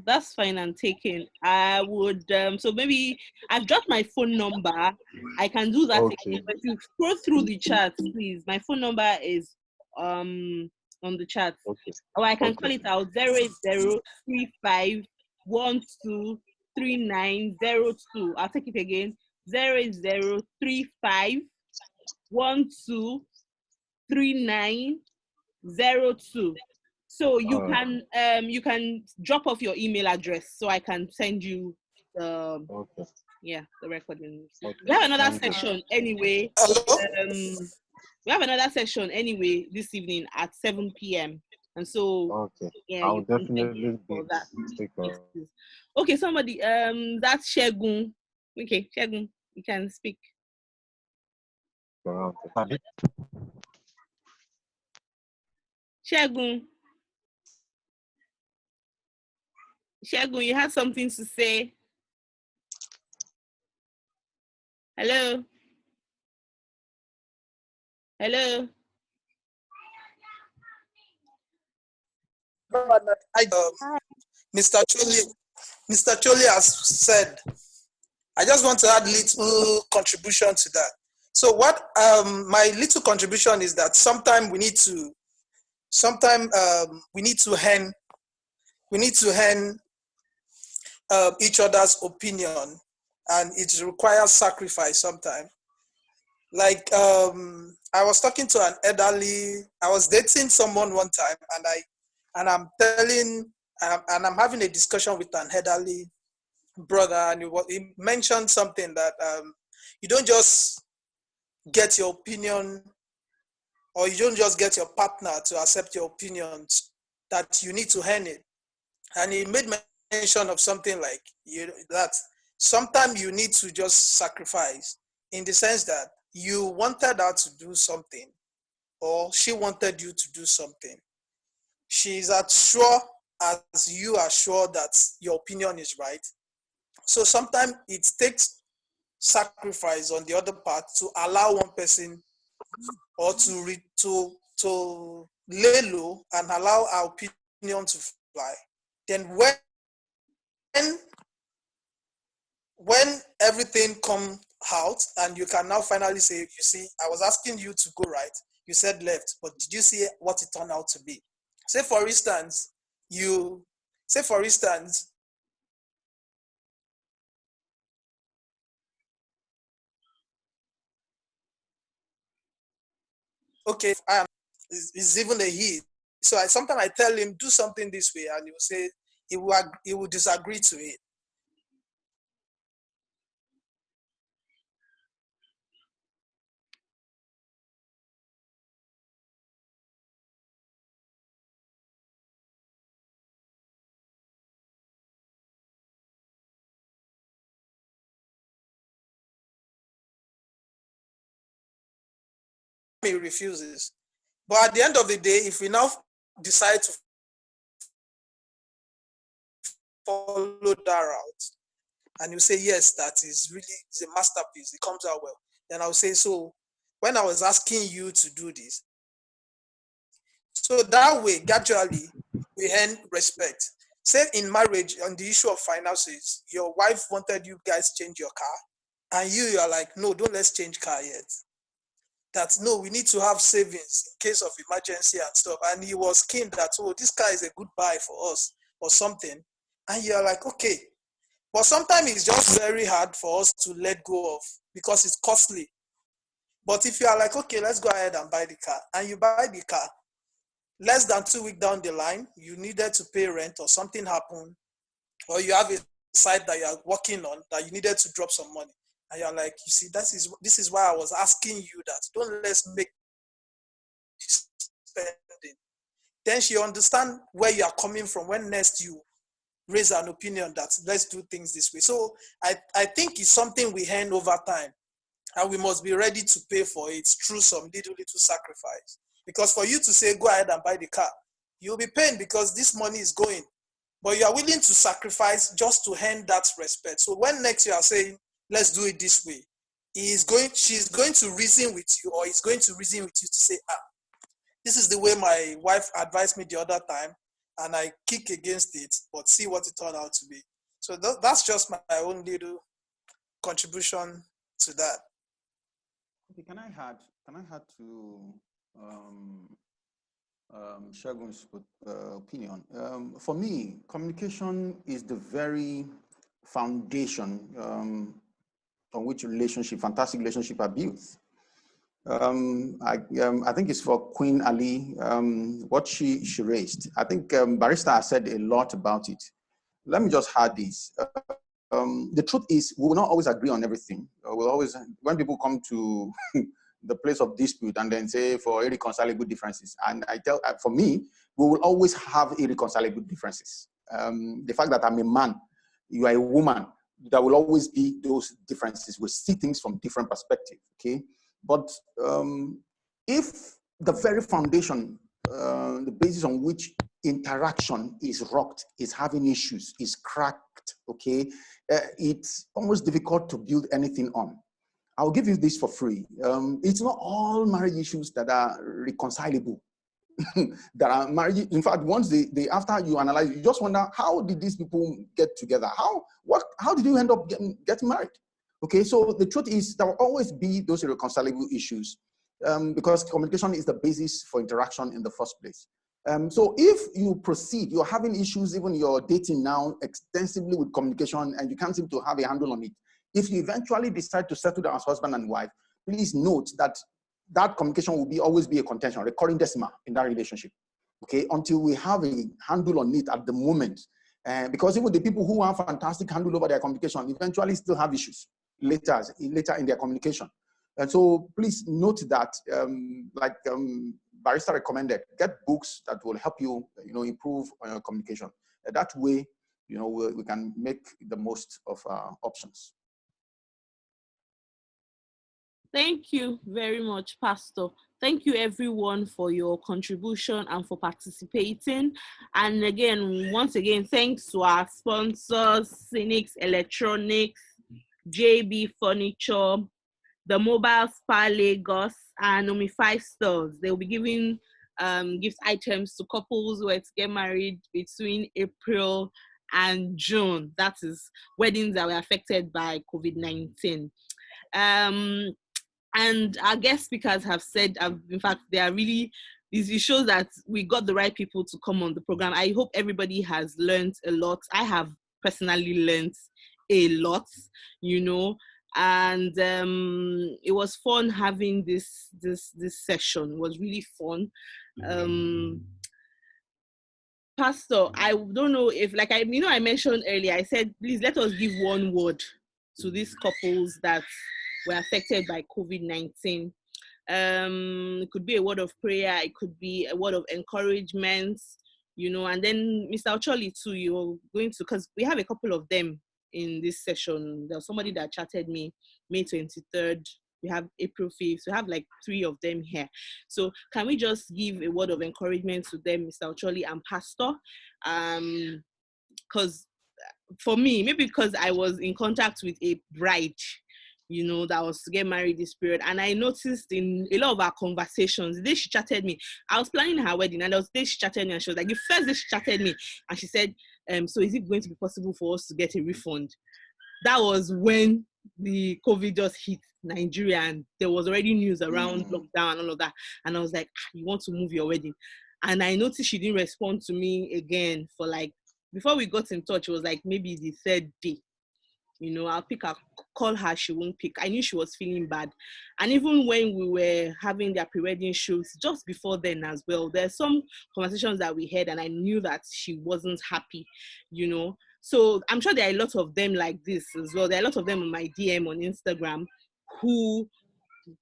[SPEAKER 1] That's fine and taken. I would so maybe I've dropped my phone number. I can do that
[SPEAKER 11] Okay.
[SPEAKER 1] again. But if you scroll through the chat, please. My phone number is on the chat.
[SPEAKER 11] Okay.
[SPEAKER 1] Or I can
[SPEAKER 11] Okay.
[SPEAKER 1] call it out 08035123902. I'll take it again. 08035123902. So you can drop off your email address so I can send you the the recording.
[SPEAKER 11] Okay.
[SPEAKER 1] We have another
[SPEAKER 11] Thank you.
[SPEAKER 1] session anyway.
[SPEAKER 6] Hello?
[SPEAKER 1] We have another session anyway this evening at 7 p.m. And so yeah,
[SPEAKER 11] I'll
[SPEAKER 1] you can
[SPEAKER 11] definitely
[SPEAKER 1] for that.
[SPEAKER 11] stick
[SPEAKER 1] Yes, please. Okay, somebody that's Shegun. Okay, Shegun, you can speak.
[SPEAKER 11] around.
[SPEAKER 1] Shegun, you had something to say. Hello. Hello.
[SPEAKER 6] Mr. Chole has said, I just want to add little contribution to that. So what my little contribution is that sometimes we need to hand each other's opinion, and it requires sacrifice sometimes. Like I was talking to an elderly, I was dating someone one time, and I'm having a discussion with an elderly brother, and he mentioned something that you don't just get your opinion, or you don't just get your partner to accept your opinions, that you need to earn it. And he made mention of something like that sometimes you need to just sacrifice, in the sense that you wanted her to do something, or she wanted you to do something. She's as sure as you are sure that your opinion is right. So sometimes it takes sacrifice on the other part to allow one person, or to lay low and allow our opinion to fly. Then when everything come out and you can now finally say, you see, I was asking you to go right, you said left, but did you see what it turned out to be? Say for instance, okay, it's even a he. So sometimes I tell him, do something this way, and he will say, he will disagree to it. He refuses. But at the end of the day, if we now decide to follow that route, and you say, yes, that is really, it's a masterpiece, it comes out well, then I'll say, so when I was asking you to do this, so that way, gradually, we earn respect. Say in marriage, on the issue of finances, your wife wanted you guys change your car, and you are like, no, don't let's change car yet. That no, we need to have savings in case of emergency and stuff. And he was keen that, oh, this car is a good buy for us or something. And you're like, okay. But sometimes it's just very hard for us to let go of, because it's costly. But if you are like, okay, let's go ahead and buy the car, and you buy the car, less than 2 weeks down the line, you needed to pay rent or something happened, or you have a site that you are working on that you needed to drop some money. And you're like, you see, this is why I was asking you that. Don't let's make spending. Then she understand where you are coming from when next you raise an opinion that let's do things this way. So I think it's something we hand over time, and we must be ready to pay for it through some little sacrifice. Because for you to say, go ahead and buy the car, you'll be paying because this money is going. But you are willing to sacrifice just to hand that respect. So when next you are saying, let's do it this way, she's going to reason with you, or he's going to reason with you to say, this is the way my wife advised me the other time, and I kick against it, but see what it turned out to be. So that's just my own little contribution to that.
[SPEAKER 3] Okay, can I add to Shagun's opinion? For me, communication is the very foundation on which fantastic relationship are built. I think it's for Queen Ali, what she raised. I think Barrister has said a lot about it. Let me just add this. The truth is, we will not always agree on everything. We'll always, when people come to the place of dispute and then say for irreconcilable differences, and I tell, for me, we will always have irreconcilable differences. The fact that I'm a man, you are a woman, there will always be those differences. We see things from different perspectives, okay? But if the very foundation, the basis on which interaction is rocked, is having issues, is cracked, okay, it's almost difficult to build anything on. I'll give you this for free. It's not all marriage issues that are reconcilable. That are marriage. In fact, once they after you analyze, you just wonder, how did these people get together? How did you end up getting married? Okay, so the truth is there will always be those irreconcilable issues because communication is the basis for interaction in the first place. So if you proceed, you're having issues, even you're dating now extensively with communication and you can't seem to have a handle on it. If you eventually decide to settle down as husband and wife, please note that that communication will always be a contention, recurring decimal in that relationship, okay, until we have a handle on it at the moment. Because even the people who have fantastic handle over their communication eventually still have issues later in their communication. And so please note that, Barrister recommended, get books that will help you, improve on your communication. That way, we can make the most of our options.
[SPEAKER 1] Thank you very much, Pastor. Thank you, everyone, for your contribution and for participating. And again, once again, thanks to our sponsors, Cynics Electronics, JB Furniture, the Mobile Spa Lagos, and Omify Stores. They will be giving gift items to couples who are to get married between April and June. That is weddings that were affected by COVID-19. And our guest speakers have said, in fact, they are really, it shows that we got the right people to come on the program. I hope everybody has learned a lot. I have personally learned a lot, and it was fun having this session. It was really fun. Pastor, I don't know if, I mentioned earlier, I said, please let us give one word to these couples that were affected by COVID-19. It could be a word of prayer, it could be a word of encouragement, and then Mr. Ocholi too, you're going to, because we have a couple of them in this session. There's somebody that chatted me May 23rd, we have April 5th, we have like 3 of them here. So can we just give a word of encouragement to them, Mr. Ocholi and Pastor? Because for me, maybe because I was in contact with a bride, that was to get married this period. And I noticed in a lot of our conversations, the day she chatted me, I was planning her wedding, and the day she chatted me, and she was like, the first day she chatted me, and she said, so is it going to be possible for us to get a refund? That was when the COVID just hit Nigeria, and there was already news around lockdown and all of that. And I was like, you want to move your wedding? And I noticed she didn't respond to me again for before we got in touch, it was like maybe the 3rd day. You know, call her, she won't pick. I knew she was feeling bad. And even when we were having their pre-wedding shoots, just before then as well, there's some conversations that we had, and I knew that she wasn't happy, you know. So I'm sure there are a lot of them like this as well. There are a lot of them on my DM on Instagram who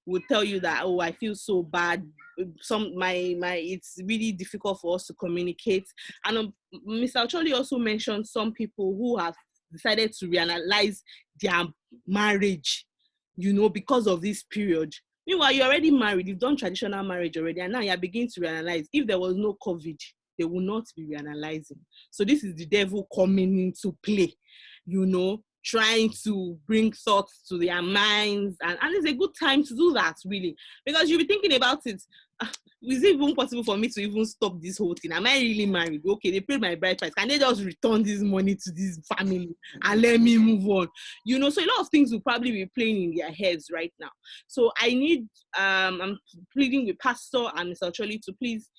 [SPEAKER 1] would tell you that, oh, I feel so bad. It's really difficult for us to communicate. And Mr. Ocholi also mentioned some people who have decided to reanalyze their marriage, you know, because of this period. Meanwhile, you're already married, you've done traditional marriage already, and now you're beginning to reanalyze. If there was no COVID, they will not be reanalyzing. So this is the devil coming into play, you know, trying to bring thoughts to their minds. And it's a good time to do that, really, because you'll be thinking about it. Is it even possible for me to even stop this whole thing? Am I really married? Okay, they paid my bride price. Can they just return this money to this family and let me move on? You know, so a lot of things will probably be playing in their heads right now. So I need, I'm pleading with Pastor and Mr. Ocholi to please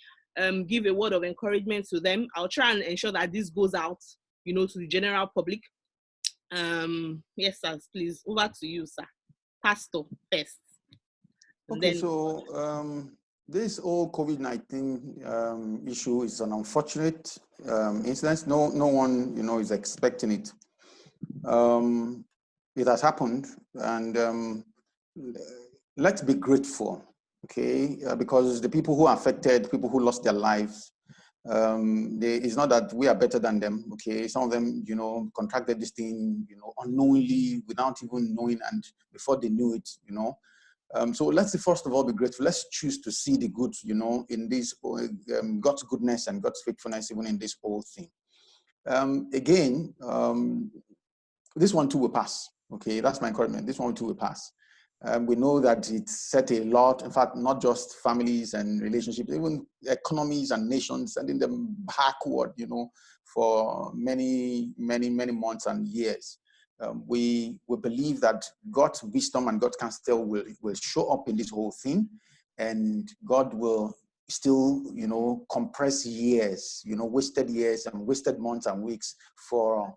[SPEAKER 1] give a word of encouragement to them. I'll try and ensure that this goes out, you know, to the general public. Yes, sir, please, over to you, sir. Pastor first.
[SPEAKER 3] Okay, so this whole COVID-19 issue is an unfortunate incident. No one, you know, is expecting it. It has happened, and let's be grateful, okay? Because the people who are affected, people who lost their lives, it's not that we are better than them, okay? Some of them, you know, contracted this thing, you know, unknowingly, without even knowing, and before they knew it, you know. So let's first of all be grateful. Let's choose to see the good, you know, in this, God's goodness and God's faithfulness, even in this whole thing. Again, this one too will pass, okay? That's my encouragement. This one too will pass. We know that it's set a lot, in fact, not just families and relationships, even economies and nations, sending them backward, you know, for many, many, many months and years. We believe that God's wisdom and God's counsel will show up in this whole thing, and God will still, you know, compress years, you know, wasted years and wasted months and weeks for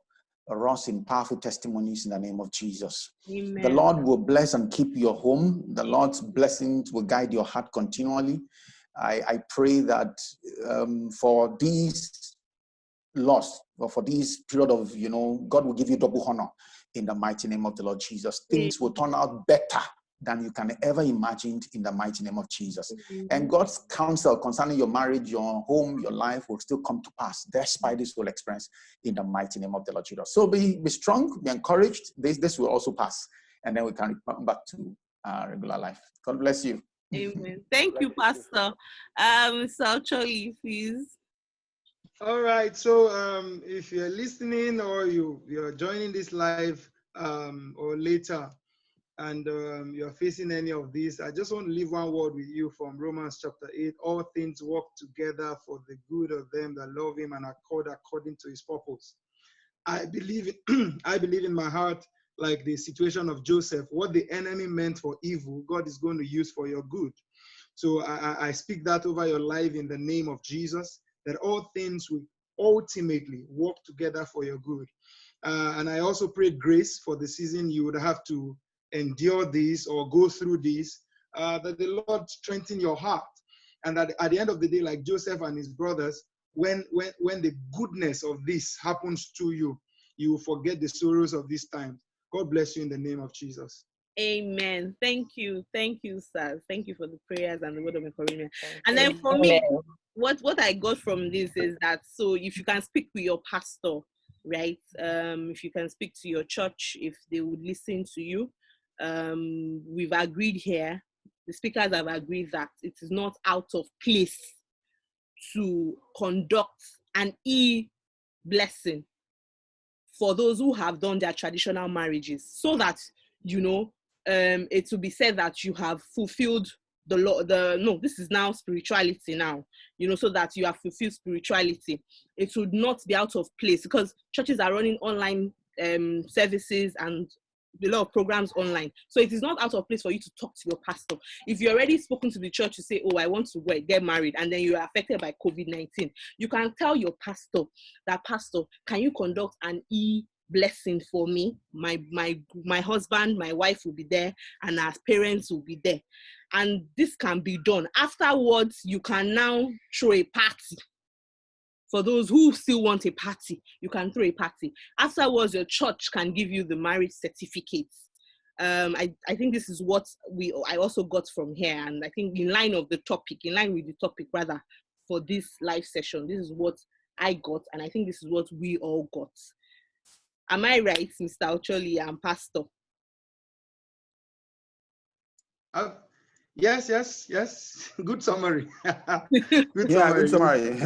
[SPEAKER 3] us in powerful testimonies in the name of Jesus.
[SPEAKER 1] Amen.
[SPEAKER 3] The Lord will bless and keep your home. The Lord's blessings will guide your heart continually. I pray that for these loss, or for this period of, you know, God will give you double honor in the mighty name of the Lord Jesus. Things will turn out better than you can ever imagine in the mighty name of Jesus. And God's counsel concerning your marriage, your home, your life will still come to pass despite this whole experience in the mighty name of the Lord Jesus. So be strong, be encouraged. This will also pass, and then we can return back to regular life. God bless you.
[SPEAKER 1] Amen. Thank you, Pastor. Mr. Ocholi, please.
[SPEAKER 5] All right. So if you're listening or you're joining this live or later, and you're facing any of these, I just want to leave one word with you from Romans chapter 8. All things work together for the good of them that love him and are called according to his purpose. I believe in my heart, like the situation of Joseph, what the enemy meant for evil, God is going to use for your good. So I speak that over your life in the name of Jesus, that all things will ultimately work together for your good. And I also pray grace for the season you would have to endure this or go through this, that the Lord strengthen your heart. And that at the end of the day, like Joseph and his brothers, when the goodness of this happens to you, you will forget the sorrows of this time. God bless you in the name of Jesus.
[SPEAKER 1] Amen. Thank you, sir. Thank you for the prayers and the word of encouragement. And then for me, what I got from this is that, so if you can speak with your pastor, right? If you can speak to your church, if they would listen to you, we've agreed here, the speakers have agreed that it is not out of place to conduct an e-blessing for those who have done their traditional marriages, so that, you know, it will be said that you have fulfilled the law. No, this is now spirituality now, you know, so that you have fulfilled spirituality. It would not be out of place, because churches are running online services and a lot of programs online. So it is not out of place for you to talk to your pastor. If you're already spoken to the church to say, oh, I want to get married, and then you are affected by COVID-19, you can tell your pastor that, pastor, can you conduct an blessing for me. My husband, my wife will be there, and our parents will be there. And this can be done. Afterwards, you can now throw a party. For those who still want a party, you can throw a party. Afterwards, your church can give you the marriage certificates. I think this is what I also got from here, and I think in line with the topic rather, for this live session, this is what I got, and I think this is what we all got. Am I right, Mr. Ocholi and Pastor?
[SPEAKER 5] Yes. Good summary.
[SPEAKER 3] Good summary.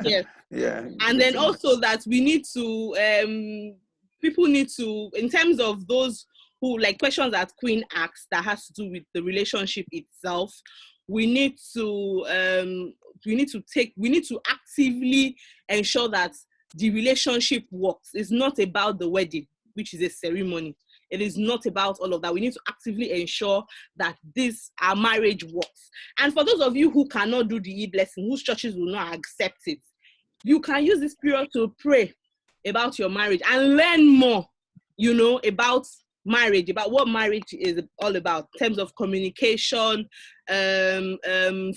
[SPEAKER 1] Yes.
[SPEAKER 3] Yeah.
[SPEAKER 1] And then also that we need to, people need to, in terms of those who, like questions that Queen asked that has to do with the relationship itself, we need to actively ensure that the relationship works. It's not about the wedding, which is a ceremony. It is not about all of that. We need to actively ensure that our marriage works. And for those of you who cannot do the e-blessing, whose churches will not accept it, you can use this period to pray about your marriage and learn more, about marriage, about what marriage is all about in terms of communication,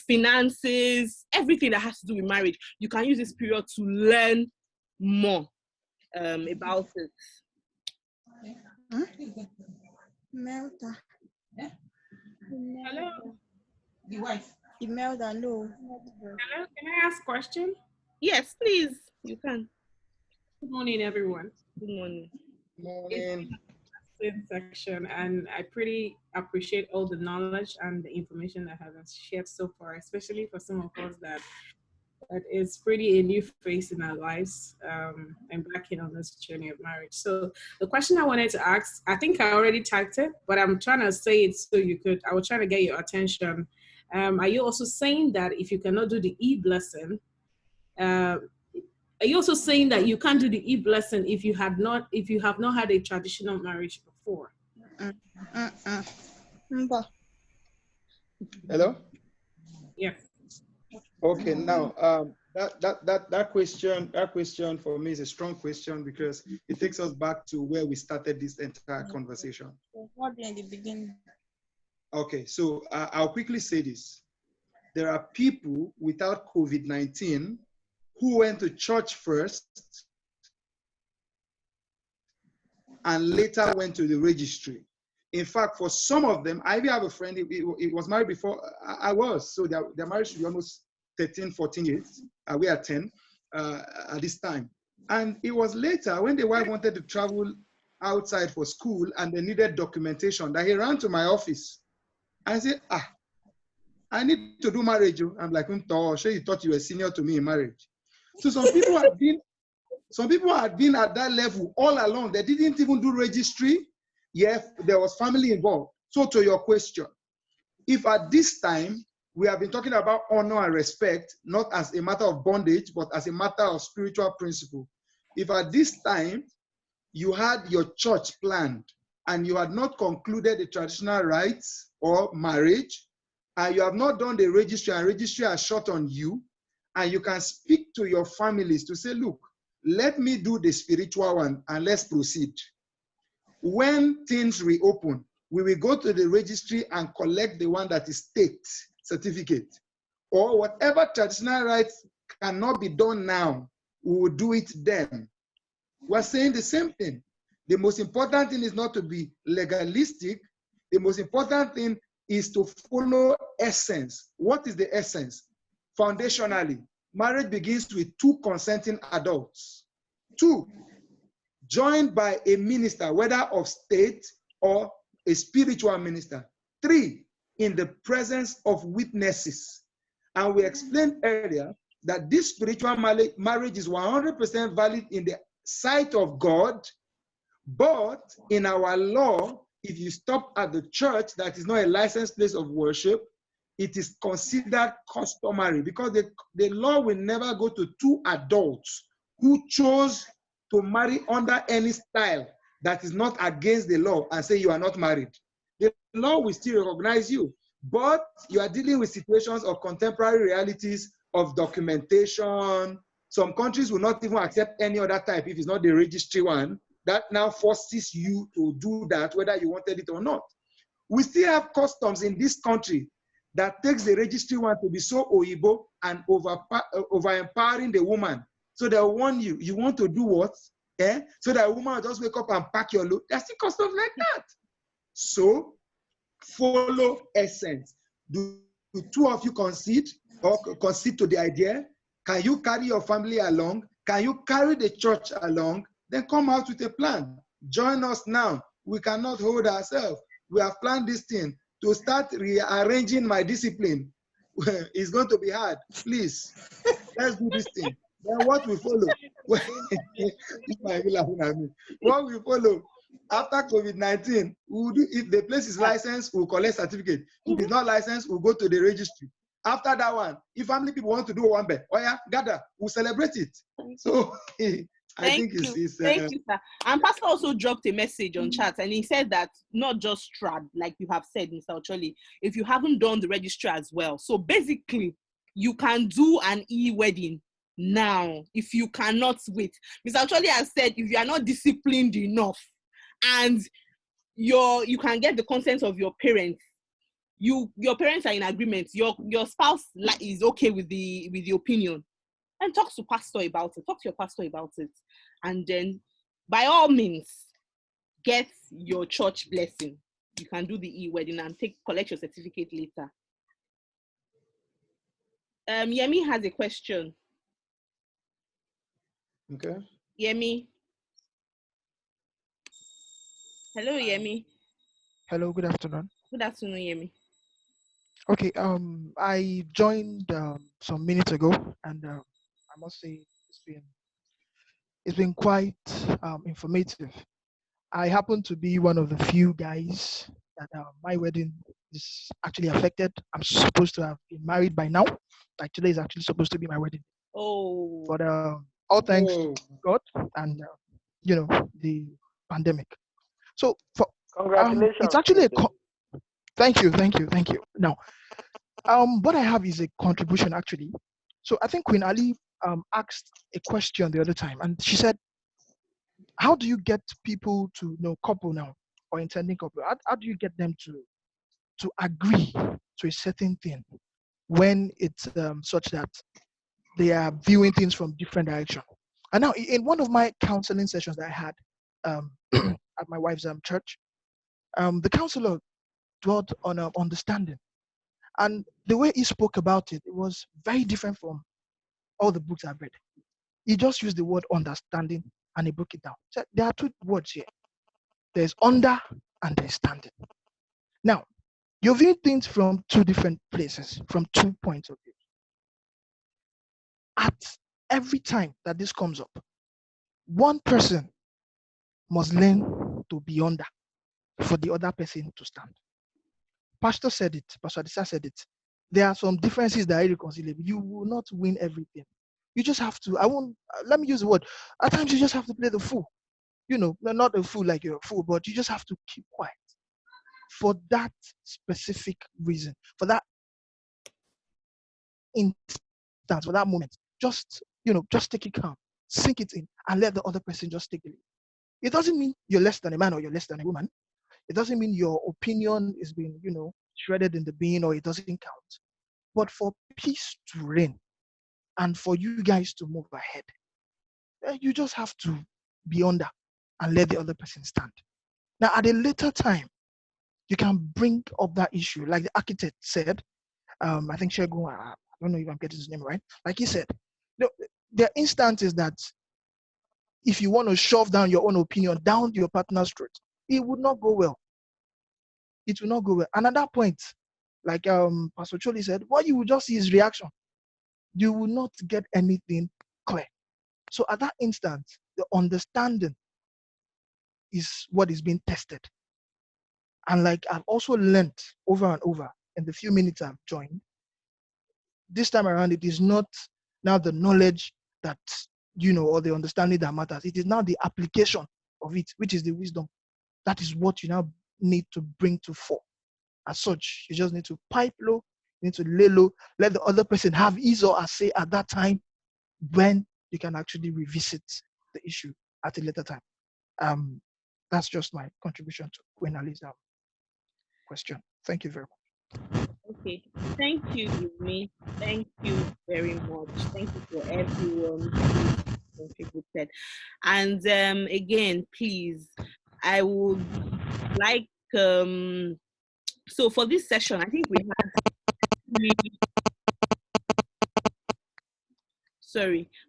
[SPEAKER 1] finances, everything that has to do with marriage. You can use this period to learn more about it.
[SPEAKER 12] Imelda.
[SPEAKER 13] Hello.
[SPEAKER 12] The wife. Imelda, no.
[SPEAKER 13] Hello, can I ask a question?
[SPEAKER 1] Yes, please. You can.
[SPEAKER 13] Good morning, everyone.
[SPEAKER 1] Good morning.
[SPEAKER 5] Morning.
[SPEAKER 13] Section, and I pretty appreciate all the knowledge and the information that has been shared so far, especially for some of us that is pretty a new phase in our lives, embarking on this journey of marriage. So the question I wanted to ask, I think I already typed it, but I'm trying to say it so I was trying to get your attention. Are you also saying that if you cannot do the e-blessing, are you also saying that you can't do the e-blessing if you have not had a traditional marriage before?
[SPEAKER 5] Hello?
[SPEAKER 13] Yes.
[SPEAKER 5] Okay, now that question for me is a strong question because it takes us back to where we started this entire conversation.
[SPEAKER 12] What in the beginning?
[SPEAKER 5] Okay, so I'll quickly say this. There are people without COVID-19 who went to church first and later went to the registry. In fact, for some of them, I even have a friend, he was married before I was, so their marriage should be almost 13, 14 years. We are 10 at this time. And it was later when the wife wanted to travel outside for school and they needed documentation that he ran to my office and said, I need to do marriage. I'm like, sure you thought you were senior to me in marriage. So some people had been at that level all along. They didn't even do registry. Yes, there was family involved. So to your question, if at this time we have been talking about honor and respect, not as a matter of bondage, but as a matter of spiritual principle. If at this time you had your church planned and you had not concluded the traditional rites or marriage, and you have not done the registry and registry are short on you, and you can speak to your families to say, look, let me do the spiritual one and let's proceed. When things reopen, we will go to the registry and collect the one that is state certificate, or whatever traditional rites cannot be done now, we will do it then. We're saying the same thing. The most important thing is not to be legalistic. The most important thing is to follow essence. What is the essence? Foundationally, marriage begins with two consenting adults. Two, joined by a minister, whether of state or a spiritual minister. Three, in the presence of witnesses. And we explained earlier that this spiritual marriage is 100% valid in the sight of God, but in our law, if you stop at the church that is not a licensed place of worship, it is considered customary because the law will never go to two adults who chose to marry under any style that is not against the law and say you are not married. The law will still recognize you, but you are dealing with situations of contemporary realities of documentation. Some countries will not even accept any other type if it's not the registry one. that now forces you to do that, whether you wanted it or not. We still have customs in this country that takes the registry one to be so oibo and over empowering the woman. So they'll warn you, you want to do what? So that a woman will just wake up and pack your load. There's still customs like that. So follow essence. Do two of you concede or concede to the idea? Can you carry your family along? Can you carry the church along? Then come out with a plan. Join us now. We cannot hold ourselves. We have planned this thing to start rearranging my discipline. It's going to be hard. Please, let's do this thing. Then what we follow? What we follow after COVID-19, we'll do, if the place is licensed, we'll collect certificate. If it's not licensed, we'll go to the registry. After that one, if family people want to do one bed, oh yeah, gather, we'll celebrate it. So I think it's
[SPEAKER 1] thank you, sir. And Pastor also dropped a message on chat, and he said that not just trad, like you have said, Mr. Ocholi, if you haven't done the registry as well. So basically, you can do an e-wedding now if you cannot wait. Mr. Ocholi has said if you are not disciplined enough and you can get the consent of your parents, your parents are in agreement, your spouse is okay with the opinion, and talk to pastor about it. Talk to your pastor about it, and then by all means get your church blessing. You can do the e-wedding and collect your certificate later. Yemi has a question.
[SPEAKER 5] Okay.
[SPEAKER 1] Yemi. Hello, Yemi.
[SPEAKER 14] Hello, good afternoon.
[SPEAKER 1] Good afternoon, Yemi.
[SPEAKER 14] Okay, I joined some minutes ago, and I must say it's been quite informative. I happen to be one of the few guys that my wedding is actually affected. I'm supposed to have been married by now. Like today is actually supposed to be my wedding.
[SPEAKER 1] Oh.
[SPEAKER 14] But all thanks to God and the pandemic. So
[SPEAKER 15] congratulations.
[SPEAKER 14] It's actually thank you. Now, what I have is a contribution actually. So I think Queen Ali asked a question the other time, and she said, how do you get people to couple now or intending couple? How do you get them to agree to a certain thing when it's such that they are viewing things from different directions? And now, in one of my counseling sessions that I had at my wife's church, the counselor dwelt on understanding, and the way he spoke about it was very different from all the books I've read. He just used the word understanding and he broke it down. So there are two words here. There's under and there's standing. Now, you're viewing things from two different places, from 2 points of view. At every time that this comes up, one person must learn to be under for the other person to stand. Pastor said it, Pastor Adisa said it. There are some differences that are irreconcilable. You will not win everything. You just have to, let me use the word, at times you just have to play the fool. Not a fool like you're a fool, but you just have to keep quiet for that specific reason, for that instance, for that moment. Just take it calm, sink it in, and let the other person just take the lead. It doesn't mean you're less than a man or you're less than a woman. It doesn't mean your opinion is being, shredded in the bin or it doesn't count. But for peace to reign and for you guys to move ahead, you just have to be under and let the other person stand. Now, at a later time, you can bring up that issue. Like the architect said, I think Shegun, I don't know if I'm getting his name right. Like he said, there are instances that if you want to shove down your own opinion down your partner's throat, it would not go well. It will not go well. And at that point, like Pastor Choli said, what you will just see is reaction. You will not get anything clear. So at that instant, the understanding is what is being tested. And like I've also learned over and over in the few minutes I've joined, this time around, it is not now the knowledge that, or the understanding that matters. It is now the application of it, which is the wisdom. That is what you now need to bring to fore. As such, you just need to pipe low, you need to lay low, let the other person have his or her say at that time when you can actually revisit the issue at a later time. That's just my contribution to Queen Ali's question. Thank you very much.
[SPEAKER 1] Okay, thank you, Yumi. Thank you very much. Thank you for everyone who contributed. And again, please, I would like so for this session, I think we had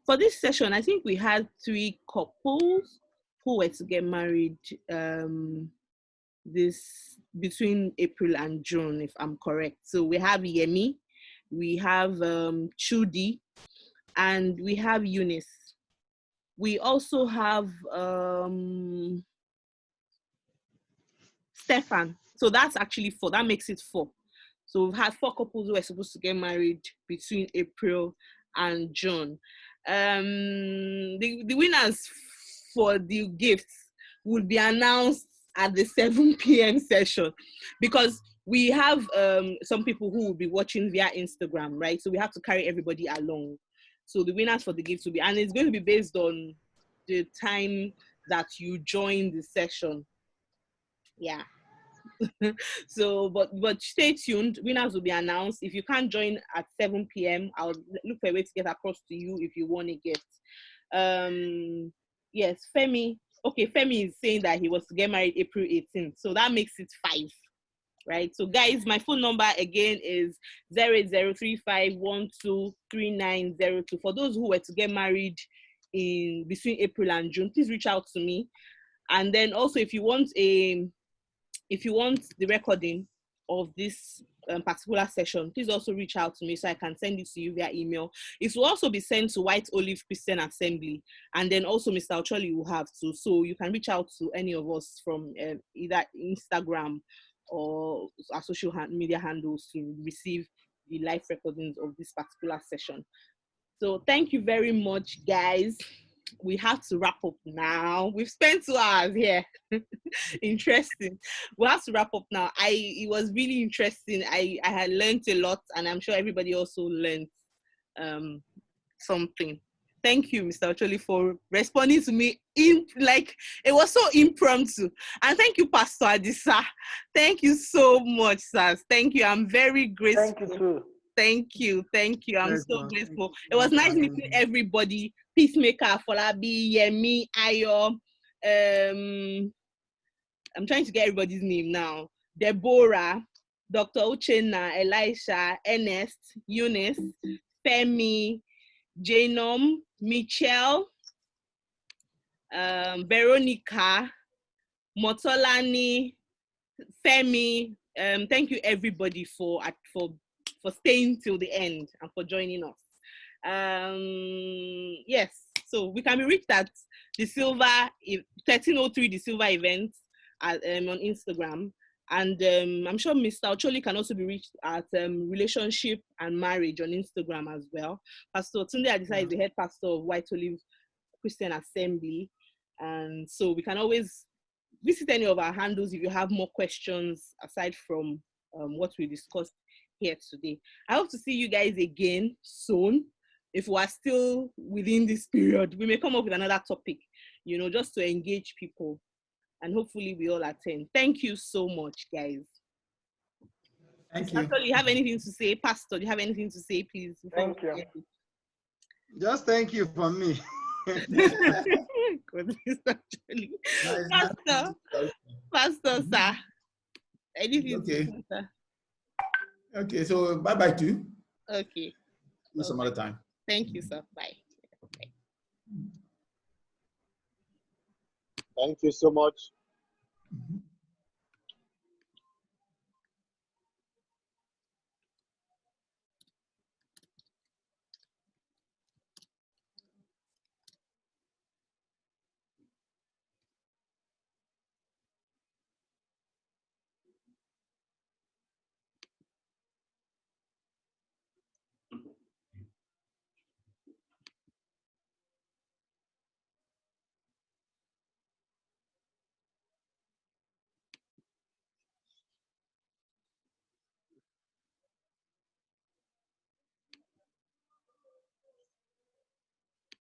[SPEAKER 1] for this session, I think we had 3 couples who were to get married this between April and June, if I'm correct. So we have Yemi, we have Chudi, and we have Eunice. We also have Stefan. So that's actually 4. That makes it 4. So we've had 4 couples who were supposed to get married between April and June. The winners for the gifts will be announced at the 7 p.m. session, because we have some people who will be watching via Instagram, right? So we have to carry everybody along. So the winners for the gifts will be, and it's going to be based on the time that you join the session. Yeah. So, but stay tuned. Winners will be announced. If you can't join at 7 p.m., I'll look for a way to get across to you if you want a gift. Yes, Femi. Okay, Femi is saying that he was to get married April 18th. So that makes it 5, right? So guys, my phone number again is 08035123902. For those who were to get married in between April and June, please reach out to me. And then also, if you want the recording of this particular session, please also reach out to me so I can send it to you via email. It will also be sent to White Olive Christian Assembly, and then also Mr. Ocholi will have to. So you can reach out to any of us from either Instagram or our social media handles to receive the live recordings of this particular session. So thank you very much, guys. We have to wrap up now. We've spent 2 hours here. Interesting. We have to wrap up now. It was really interesting. I had learned a lot, and I'm sure everybody also learned something. Thank you, Mr. Ocholi, for responding to me it was so impromptu. And thank you, Pastor Adisa. Thank you so much, sir. Thank you. I'm very grateful.
[SPEAKER 15] Thank you too.
[SPEAKER 1] Thank you. I'm so grateful. It was nice meeting everybody. Peacemaker, Folabi, Yemi, Ayo. I'm trying to get everybody's name now. Deborah, Dr. Uchenna, Elisha, Ernest, Eunice, Femi, Janom, Michelle, Veronica, Motolani, Femi. Thank you everybody for staying till the end and for joining us. Yes, so we can be reached at the Silver 1303 the Silver event on Instagram, and I'm sure Mr. Ocholi can also be reached at Relationship and Marriage on Instagram as well. Pastor Tunde Adisa is the head pastor of White Olive Christian Assembly, and so we can always visit any of our handles if you have more questions aside from what we discussed here today. I hope to see you guys again soon. If we are still within this period, we may come up with another topic, just to engage people, and hopefully we all attend. Thank you so much, guys.
[SPEAKER 16] Thank you.
[SPEAKER 1] Actually, you have anything to say? Pastor, do you have anything to say, please?
[SPEAKER 15] Thank you.
[SPEAKER 16] Just thank you from me.
[SPEAKER 1] Pastor, sir. Anything to say, sir?
[SPEAKER 16] Okay, so bye-bye to you.
[SPEAKER 1] Okay.
[SPEAKER 16] Some other time.
[SPEAKER 1] Thank you, sir. Bye.
[SPEAKER 11] Thank you so much.